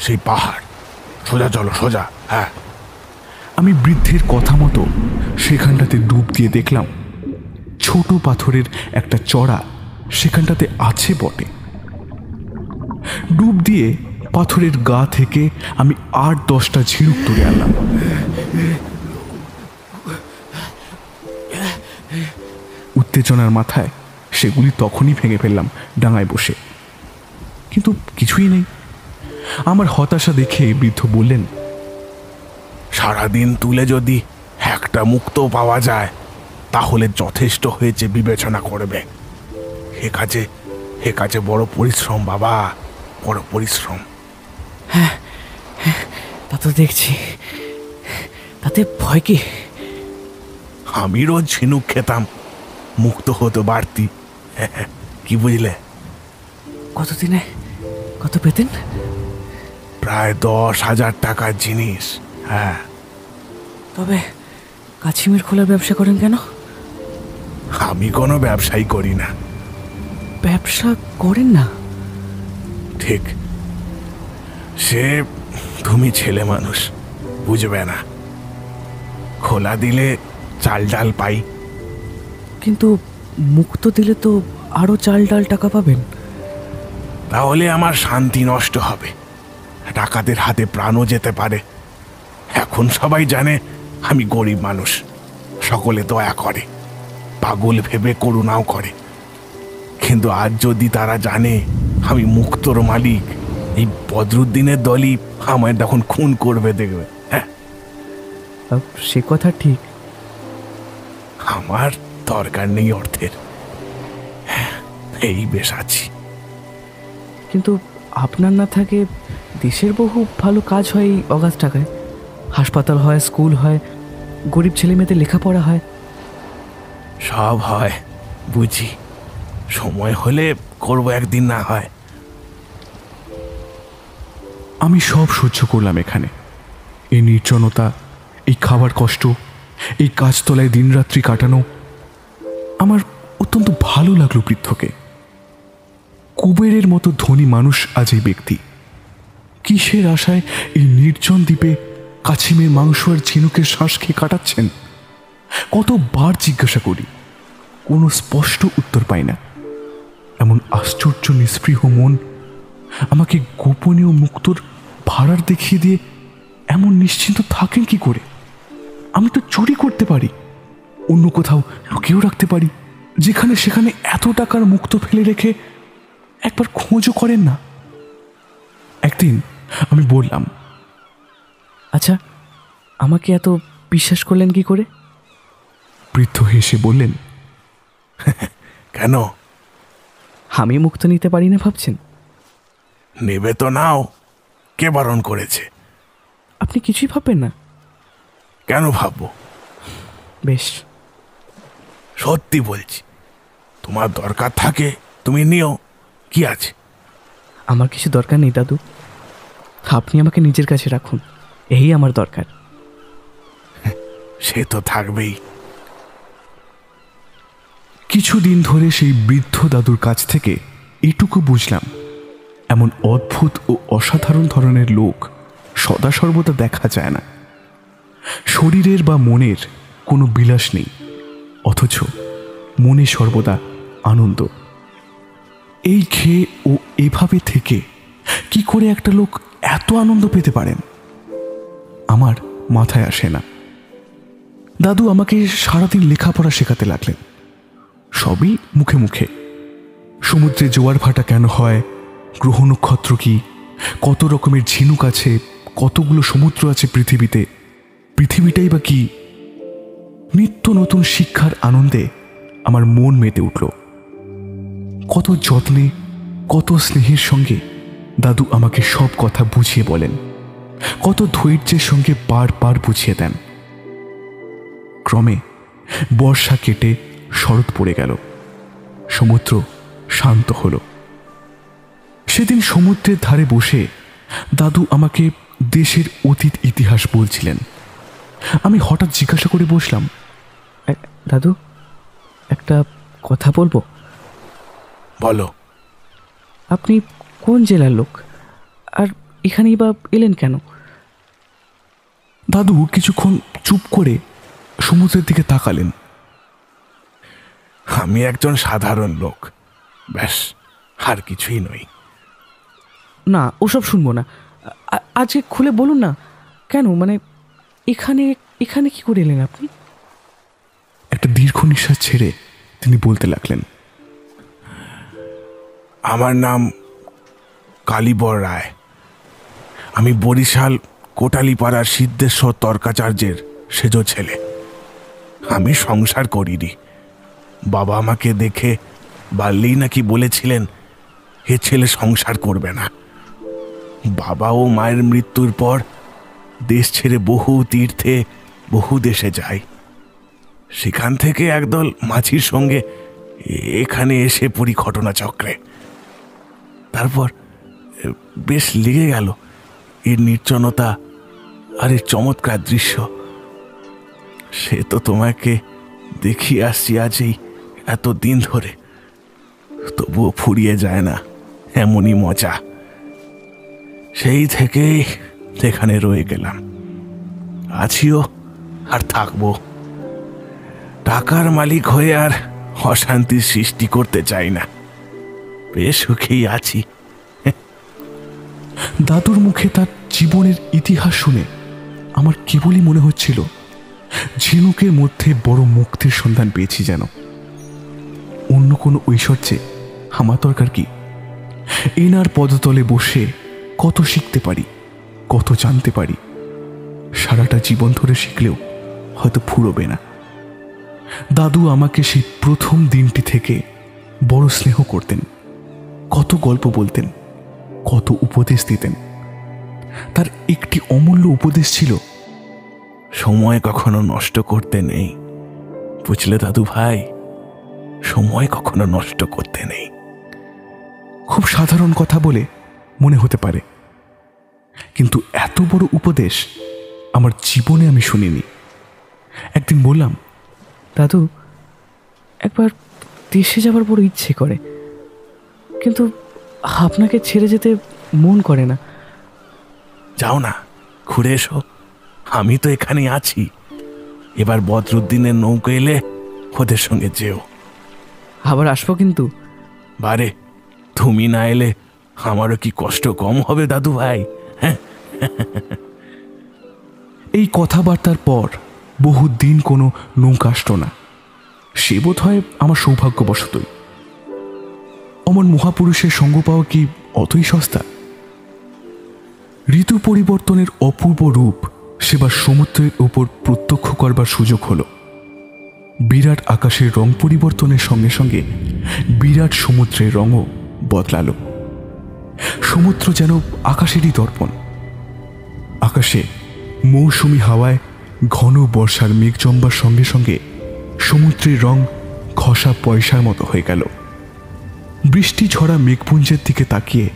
সেই পাহাড়। সোজা চলো, সোজা। হ্যাঁ। আমি বৃদ্ধের কথা মতো সেখানটাতে ডুব দিয়ে দেখলাম ছোট পাথরের একটা চড়া সেখানটাতে আছে বটে। ডুব দিয়ে পাথরের গা থেকে আমি 8-10টা ঝিনুক তুলে আনলাম। উত্তেজনার মাথায় সেগুলি তখনই ভেঙে ফেললাম ডাঙায় বসে, কিন্তু কিছুই নেই। আমার হতাশা দেখে বৃদ্ধ বললেন, সারাদিন তুলে যদি একটা মুক্ত পাওয়া যায় তাহলে যথেষ্ট হয়েছে বিবেচনা করবে। এ কাজে বড় পরিশ্রম বাবা, বড় পরিশ্রম। হ্যাঁ, তা তো দেখছি, তাতে ভয় কি? আমি রোজ ঝিনুক খেতাম, মুক্ত হতো বাড়তি। কি বুঝলে? কতদিনে কত পেতেন? প্রায় 10,000 টাকার জিনিস। হ্যাঁ। তবে কাছিমের খোলার ব্যবসা করেন কেন? আমি কোনো ব্যবসাই করি না। ব্যবসা করেন না? ঠিক। সে তুমি ছেলে মানুষ, বুঝবে না। খোলা দিলে চাল ডাল পাই। কিন্তু মুক্ত দিলে তো আরো চাল ডাল টাকা পাবেন। তাহলে আমার শান্তি নষ্ট হবে, ডাকাতের হাতে প্রাণও যেতে পারে। এখন সবাই জানে আমি গরিব মানুষ, সকলে দয়া করে, পাগল ভেবে করুণাও করে। কিন্তু আজ যদি তারা জানে আমি মুক্তর মালিক, এই বদরুদ্দিনের দলই আমায় তখন খুন করবে, দেখবে। হ্যাঁ, সে কথা ঠিক। আমার দরকার নেই অর্থের, এই বেশ আছি। কিন্তু আপনার না থাকে দেশের বহু ভালো কাজ হয় অগাধ টাকায়। হাসপাতাল হয়, স্কুল হয়, গরিব ছেলে মেয়েদের লেখাপড়া হয়। সব হয়, বুঝি। সময় হলে করব একদিন, না হয়। আমি সব সহ্য করলাম এখানে। এই নির্জনতা, এই খাবার কষ্ট, এই কাজতলায় দিনরাত্রি কাটানো। আমার অত্যন্ত ভালো লাগলো বৃদ্ধকে। কুবেরের মতো ধনী মানুষ আজ এই ব্যক্তি কিসের আশায় এই নির্জন দ্বীপে কাছিমের মাংস আর ঝিনুকের শ্বাস খেয়ে কাটাচ্ছেন? কতবার জিজ্ঞাসা করি, কোনো স্পষ্ট উত্তর পাই না। এমন আশ্চর্য নিস্পৃহ মন আমাকে গোপনীয় মুক্তর ভাড়ার দেখিয়ে দিয়ে এমন নিশ্চিন্ত থাকেন কি করে? আমি তো চুরি করতে পারি, অন্য কোথাও লুকিয়েও রাখতে পারি, যেখানে সেখানে এত টাকার মুক্ত ফেলে রেখে একবার খোঁজও করেন না। একদিন আমি বললাম, আচ্ছা, আমাকে এত বিশ্বাস করলেন কি করে? বৃদ্ধ হেসে বললেন, কেন? আমি মুক্ত নিতে পারি না ভাবছেন? নেবে তো নাও, কে বারণ করেছে? আপনি কিছুই ভাববেন না? কেন ভাববো? বেশ, সত্যি বলছি। তোমার দরকার থাকে তুমি নিও, কি আছে? আমার কিছু দরকার নেই দাদু, আপনি আমাকে নিজের কাছে রাখুন, এই আমার দরকার। সে তো থাকবেই। কিছুদিন ধরে সেই বৃদ্ধ দাদুর কাছ থেকে এটুকু বুঝলাম, এমন অদ্ভুত ও অসাধারণ ধরনের লোক সদা সর্বদা দেখা যায় না। শরীরের বা মনের কোনো বিলাস নেই, অথচ মনে সর্বদা আনন্দ। এই খেয়ে ও এভাবে থেকে কি করে একটা লোক এত আনন্দ পেতে পারেন আমার মাথায় আসে না। দাদু আমাকে সারাদিন লেখাপড়া শেখাতে লাগলেন, সবই মুখে মুখে। সমুদ্রে জোয়ার ভাটা কেন হয়, গ্রহ নক্ষত্র কি, কত রকমের ঝিনুক আছে, কতগুলো সমুদ্র আছে পৃথিবীতে, পৃথিবীটাই বা কি। নিত্য নতুন শিক্ষার আনন্দে আমার মন মেতে উঠল। কত যত্নে, কত স্নেহের সঙ্গে দাদু আমাকে সব কথা বুঝিয়ে বলেন, কত ধৈর্যের সঙ্গে বারবার বুঝিয়ে দেন। ক্রমে বর্ষা কেটে শরৎ পড়ে গেল, সমুদ্র শান্ত হল। সেদিন সমুদ্রের ধারে বসে দাদু আমাকে দেশের অতীত ইতিহাস বলছিলেন। আমি হঠাৎ জিজ্ঞাসা করে বসলাম, দাদু একটা কথা বলবো? বলো। আপনি কোন জেলার লোক, আর এখানেই বা এলেন কেন? দাদু কিছুক্ষণ চুপ করে সমুদ্রের দিকে তাকালেন। আমি একজন সাধারণ লোক, ব্যাস, আর কিছুই নই। না, ওসব শুনবো না, আজকে খুলে বলুন না কেন, মানে এখানে এখানে কি করে এলেন আপনি? একটা দীর্ঘ নিঃশ্বাস ছেড়ে তিনি বলতে লাগলেন, আমার নাম কালীবর রায়। আমি বরিশাল কোটালীপাড়ার সিদ্ধেশ্বর তর্কাচার্যের সেজ ছেলে। আমি সংসার করিনি। বাবা আমাকে দেখে বাল্যেই নাকি বলেছিলেন এ ছেলে সংসার করবে না। বাবা ও মায়ের মৃত্যুর পর দেশ ছেড়ে বহু তীর্থে বহু দেশে যায়। সেখান থেকে একদল মাঝির সঙ্গে এখানে এসে পড়ি ঘটনাচক্রে। তারপর বেশ লেগে গেল এর নির্জনতা আর এর চমৎকার দৃশ্য। সে তো তোমাকে দেখিয়ে আসছি আজই এত দিন ধরে, তবুও ফুরিয়ে যায় না এমনই মজা। সেই থেকেই এখানে রয়ে গেলাম, আছিও আর থাকবো। টাকার মালিক হয়ে আর অশান্তির সৃষ্টি করতে চাই না, বেশ সুখেই আছি। দাদুর মুখে তার জীবনের ইতিহাস শুনে আমার কেবলই মনে হচ্ছিল ঝিনুকের মধ্যে বড় মুক্তির সন্ধান পেয়েছি যেন। অন্য কোনো ঐশ্বর্যে আমার দরকার কি? এনার পদতলে বসে কত শিখতে পারি, কত জানতে পারি, সারাটা জীবন ধরে শিখলেও হয়তো ফুরোবে না। দাদু আমাকে সেই প্রথম দিনটি থেকে বড় স্নেহ করতেন, কত গল্প বলতেন, কত উপদেশ দিতেন। তার একটি অমূল্য উপদেশ ছিল, সময় কখনো নষ্ট করতে নেই, বুঝলে দাদু ভাই, সময় কখনো নষ্ট করতে নেই। খুব সাধারণ কথা বলে মনে হতে পারে, কিন্তু এত বড় উপদেশ আমার জীবনে আমি শুনিনি। একদিন বললাম, দাদু একবার দেশে যাবার বড় ইচ্ছে করে, কিন্তু আপনাকে ছেড়ে যেতে মন করে না। যাও না, ঘুরে এসো, আমি তো এখানে আছি। এবার বদরুদ্দিনের নৌকা এলে ওদের সঙ্গে যেও। আবার আসবো কিন্তু। বারে, তুমি না এলে আমারও কি কষ্ট কম হবে দাদু ভাই? হ্যাঁ। এই কথাবার্তার পর বহুদিন কোনো নৌকা আসতো না। সে বোধ হয় আমার সৌভাগ্যবশতই। অমন মহাপুরুষের সঙ্গ পাওয়া কি অতই সস্তা? ঋতু পরিবর্তনের অপূর্ব রূপ সেবার সমুদ্রের ওপর প্রত্যক্ষ করবার সুযোগ হলো। বিরাট আকাশের রং পরিবর্তনের সঙ্গে সঙ্গে বিরাট সমুদ্রের রঙও বদলালো। সমুদ্র যেন আকাশেরই দর্পণ। আকাশে মৌসুমি হাওয়ায় ঘন বর্ষার মেঘ জমবার সঙ্গে সঙ্গে সমুদ্রের রং ঘষা পয়সার মতো হয়ে গেল। বৃষ্টি ঝরা মেঘপুঞ্জের দিকে তাকিয়ে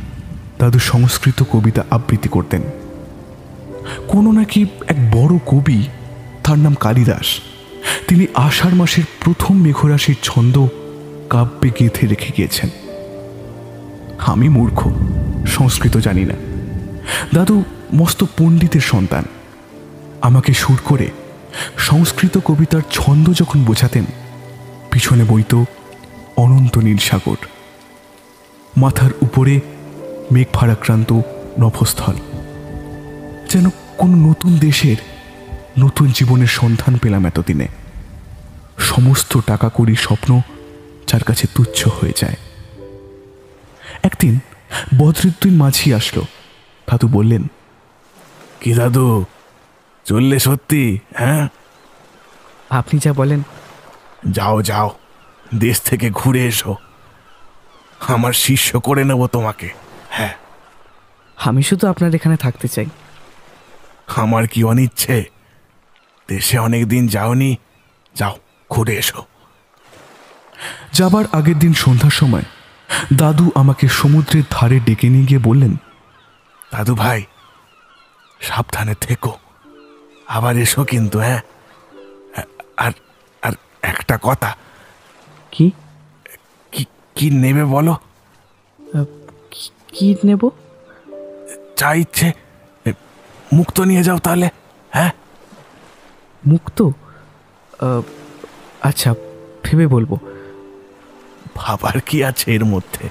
দাদু সংস্কৃত কবিতা আবৃত্তি করতেন। কোনো নাকি এক বড় কবি তার নাম কালিদাস। তিনি আষাঢ় মাসের প্রথম মেঘরাশির ছন্দ কাব্যে গেঁথে রেখে গিয়েছেন। আমি মূর্খ, সংস্কৃত জানি না। দাদু মস্ত পণ্ডিতের সন্তান। আমাকে সুর করে সংস্কৃত কবিতার ছন্দ যখন বোঝাতেন, পিছনে বইত অনন্ত নীল সাগর, মাথার উপরে মেঘ ভারাক্রান্ত নভস্থল। যেন কোনো নতুন দেশের নতুন জীবনের সন্ধান পেলাম এতদিনে। সমস্ত টাকা কড়ির স্বপ্ন যার কাছে তুচ্ছ হয়ে যায়। একদিন বদরুদ্দিন মাঝি আসলো। দাদু বললেন, কি দাদু, চললে সত্যি? হ্যাঁ, আপনি যা বলেন। যাও যাও, দেশ থেকে ঘুরে এসো, আমার শিষ্য করে নেব তোমাকে। হ্যাঁ, আমি শুধু আপনার এখানে থাকতে চাই। আমার কি অনিচ্ছে? দেশে অনেক দিন যাওনি, যাও ঘুরে এসো। যাবার আগের দিন সন্ধ্যার সময় দাদু আমাকে সমুদ্রের ধারে ডেকে নিয়ে গিয়ে বললেন, দাদু ভাই, সাবধানে থেকো, আবার এসো কিন্তু। হ্যাঁ, আর আর একটা কথা। কি? কি নেবে বলো? কি নেব? যা ইচ্ছে, মুক্তো নিয়ে যাও তাহলে। হ্যাঁ, মুক্ত? আচ্ছা, ভেবে বলবো। ভাবার কি আছে এর মধ্যে?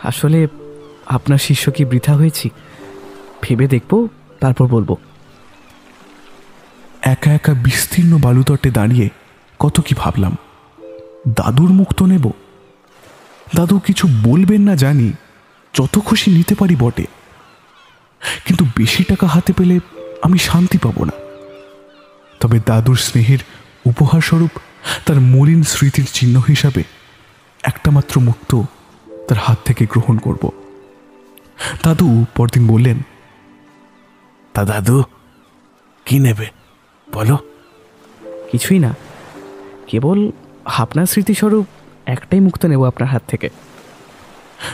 আসলে আপনার শিষ্য কি বৃথা হয়েছি? ভেবে দেখবো, তারপর বলবো। একা একা বিস্তীর্ণ বালুতটে দাঁড়িয়ে কত কি ভাবলাম। দাদুর মুক্ত নেব? দাদু কিছু বলবেন না জানি, যত খুশি নিতে পারি বটে, কিন্তু বেশি টাকা হাতে পেলে আমি শান্তি পাব না। তবে দাদুর স্নেহের উপহারস্বরূপ তার মলিন স্মৃতির চিহ্ন হিসাবে একটা মাত্র মুক্ত তার হাত থেকে গ্রহণ করব। দাদু পরদিন বললেন, তা দাদু কি নেবে বলো? কিছুই না, কেবল আপনার স্মৃতিস্বরূপ একটাই মুক্ত নেব আপনার হাত থেকে।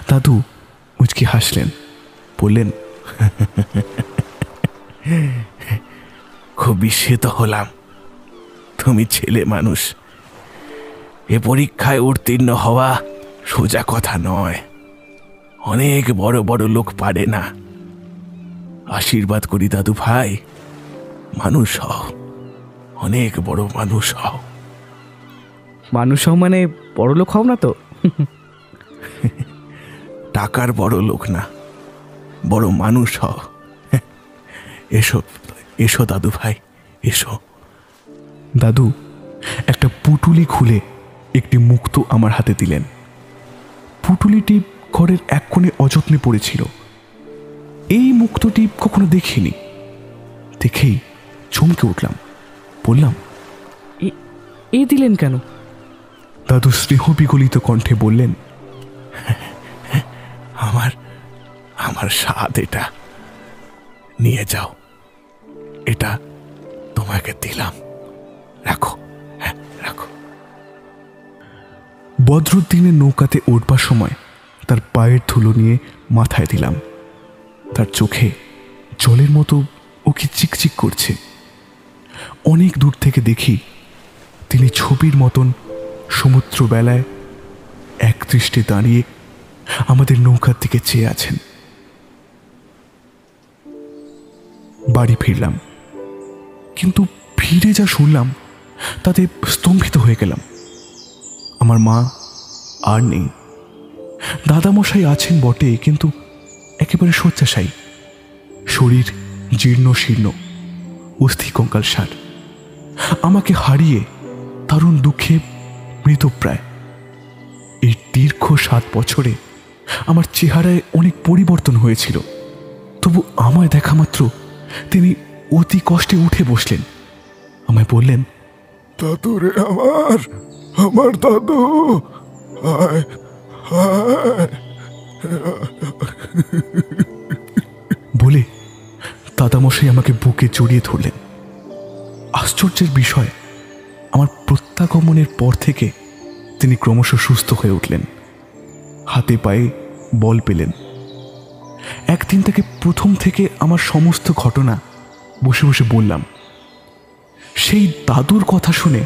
দাদু মুচকি হাসলেন, বললেন, খুব বিস্মিত হলাম। তুমি ছেলে মানুষ, এ পরীক্ষায় উত্তীর্ণ হওয়া সোজা কথা নয়। অনেক বড় বড় লোক পারে না। আশীর্বাদ করি দাদু ভাই, মানুষ হও, অনেক বড় মানুষ হও। মানুষ হও মানে বড় লোক হও না তো? টাকার বড় লোক না, বড় মানুষ হও। এসো এসো দাদু ভাই, এসো। দাদু একটা পুটুলি খুলে একটি মুক্তো আমার হাতে দিলেন। পুটুলিটি ঘরের এক কোণে অযত্নে পড়েছিল। এই মুক্তোটি কখনো দেখিনি। দেখেই চমকে উঠলাম, বললাম, এ দিলেন কেন? দাদু স্নেহ বিগলিত কণ্ঠে বললেন, আমার আমার স্বাদ, এটা নিয়ে যাও, এটা তোমাকে দিলাম, রাখো। হ্যাঁ, রাখো। বদরুদ্দিনের নৌকাতে উঠবার সময় তার পায়ের ধুলো নিয়ে মাথায় দিলাম। তার চোখে জলের মতো ওকে চিকচিক করছে। অনেক দূর থেকে দেখি তিনি ছবির মতন সমুদ্র বেলায় এক দৃষ্টে দাঁড়িয়ে আমাদের নৌকার দিকে চেয়ে আছেন। বাড়ি ফিরলাম, কিন্তু ফিরে যা শুনলাম তাতে স্তম্ভিত হয়ে গেলাম। আমার মা আর নেই। দাদামশাই আছেন বটে, কিন্তু একেবারে শয্যাশায়ী, শরীর জীর্ণ শীর্ণ, অস্থি কঙ্কালসার। আমাকে হারিয়ে দারুণ দুঃখে মৃতপ্রায়। এই দীর্ঘ 7 বছরে আমার চেহারায় অনেক পরিবর্তন হয়েছিল, তবু আমায় দেখা মাত্র তিনি অতি কষ্টে উঠে বসলেন। আমায় বললেন, দাদু রে আমার, আমার দাদু, হায় হায়। বলে দাদামশাই আমাকে বুকে জড়িয়ে ধরলেন। আশ্চর্যের বিষয়, আমার প্রত্যাগমনের পর থেকে তিনি ক্রমশ সুস্থ হয়ে উঠলেন, হাতে পায়ে বল পেলেন। একদিন তাকে প্রথম থেকে আমার সমস্ত ঘটনা বসে বসে বললাম। সেই দাদুর কথা শুনে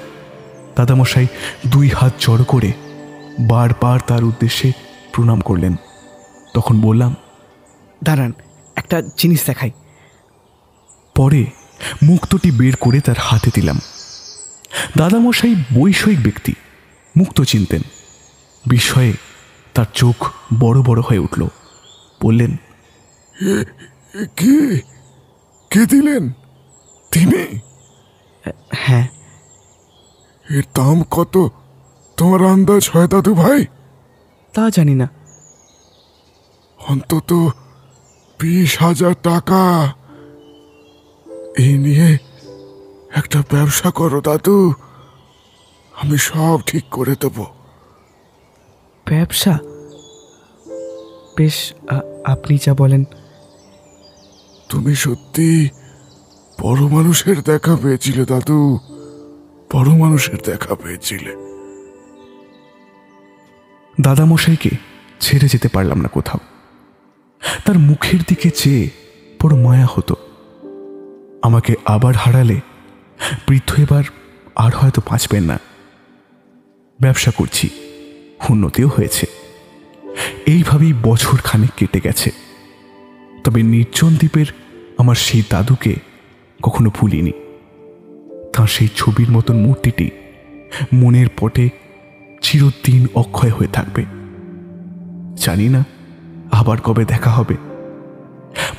দাদামশাই 2 হাত জড়ো করে বারবার তার উদ্দেশ্যে প্রণাম করলেন। তখন বললাম, দাঁড়ান, একটা জিনিস দেখাই। পরে মুক্তটি বের করে তার হাতে দিলাম। দাদামশাই বৈষয়িক ব্যক্তি, মুক্ত চিনতেন। বিস্ময়ে তার চোখ বড় বড় হয়ে উঠল। বললেন, কে দিলেন? তিনি? হ্যাঁ। এর দাম কত তোমার আন্দাজ হয় দাদু ভাই? তা জানি না। অন্তত 20,000 টাকা। এই নিয়ে একটা ব্যবসা করো দাদু, আমি সব ঠিক করে দেব। ব্যবসা? বেশ, আপনি যা বলেন। তুমি সত্যি বড় মানুষের দেখা পেয়েছিলে দাদু, বড় মানুষের দেখা পেয়েছিলে। দাদামশাইকে ছেড়ে যেতে পারলাম না কোথাও। তার মুখের দিকে চেয়ে বড় মায়া হতো। আমাকে আবার হারালে বৃদ্ধ এবার আর হয়তো বাঁচবেন না। ব্যবসা করছি, উন্নতিও হয়েছে। এইভাবেই বছর খানেক কেটে গেছে। তবে নির্জন দ্বীপের আমার সেই দাদুকে কখনো ভুলিনি। তাঁর সেই ছবির মতন মূর্তিটি মনের পটে চিরদিন অক্ষয় হয়ে থাকবে। জানি না আবার কবে দেখা হবে।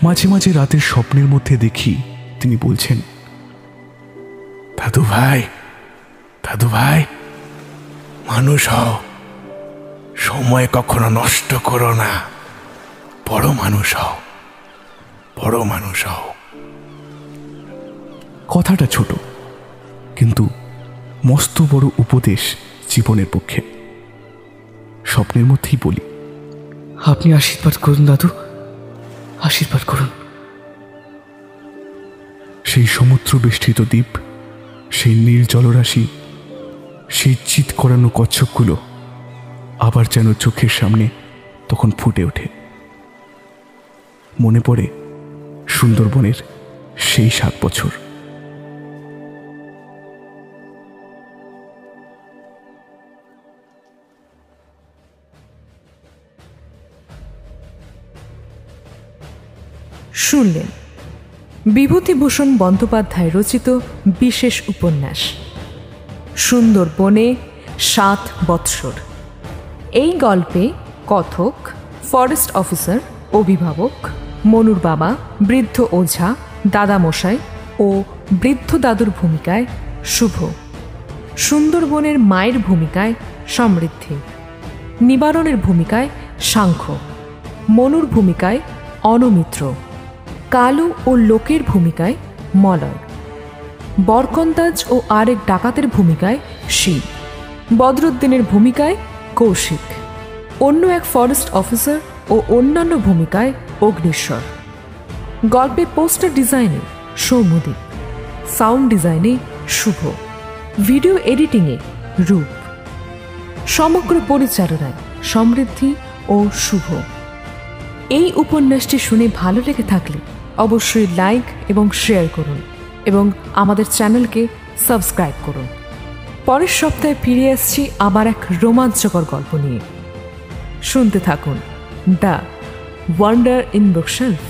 মাঝে মাঝে রাতের স্বপ্নের মধ্যে দেখি তিনি বলছেন, দাদু ভাই, দাদু ভাই, মানুষ হও, সময় কখনো নষ্ট করো না, বড় মানুষ হও, বড় মানুষ হও। কথাটা ছোট, কিন্তু মস্ত বড় উপদেশ জীবনের পক্ষে। স্বপ্নের মধ্যেই বলি, আপনি আশীর্বাদ করুন দাদু, আশীর্বাদ করুন। সেই সমুদ্র বেষ্টিত দ্বীপ, সেই নীল জলরাশি, সেই চিৎ করানো কচ্ছপগুলো আবার যেন চোখের সামনে তখন ফুটে ওঠে। মনে পড়ে সুন্দরবনের সেই 7 বছর। শুনলেন বিভূতিভূষণ বন্দ্যোপাধ্যায় রচিত বিশেষ উপন্যাস সুন্দরবনে 7 বৎসর। এই গল্পে কথক, ফরেস্ট অফিসার, অভিভাবক, মনুর বাবা, বৃদ্ধ ওঝা, দাদামশাই ও বৃদ্ধ দাদুর ভূমিকায় শুভ, সুন্দরবনের মায়ের ভূমিকায় সমৃদ্ধি, নিবারণের ভূমিকায় সাংখ্য, মনুর ভূমিকায় অনমিত্র, কালু ও লোকের ভূমিকায় মলয়, বরকন্দাজ ও আরেক ডাকাতের ভূমিকায় শিব, বদরুদ্দিনের ভূমিকায় কৌশিক, অন্য এক ফরেস্ট অফিসার ও অন্যান্য ভূমিকায় অগ্নিশ্বর। গল্পে পোস্টার ডিজাইনে সৌম্যদীপ, সাউন্ড ডিজাইনে শুভ, ভিডিও এডিটিংয়ে রূপ, সমগ্র পরিচালনায় সমৃদ্ধি ও শুভ। এই উপন্যাসটি শুনে ভালো লেগে থাকলে অবশ্যই লাইক এবং শেয়ার করুন এবং আমাদের চ্যানেলকে সাবস্ক্রাইব করুন। পরের সপ্তাহে ফিরে আসছি আবার এক রোমাঞ্চকর গল্প নিয়ে। শুনতে থাকুন দ্য ওয়ান্ডার ইন বুকশেলফ।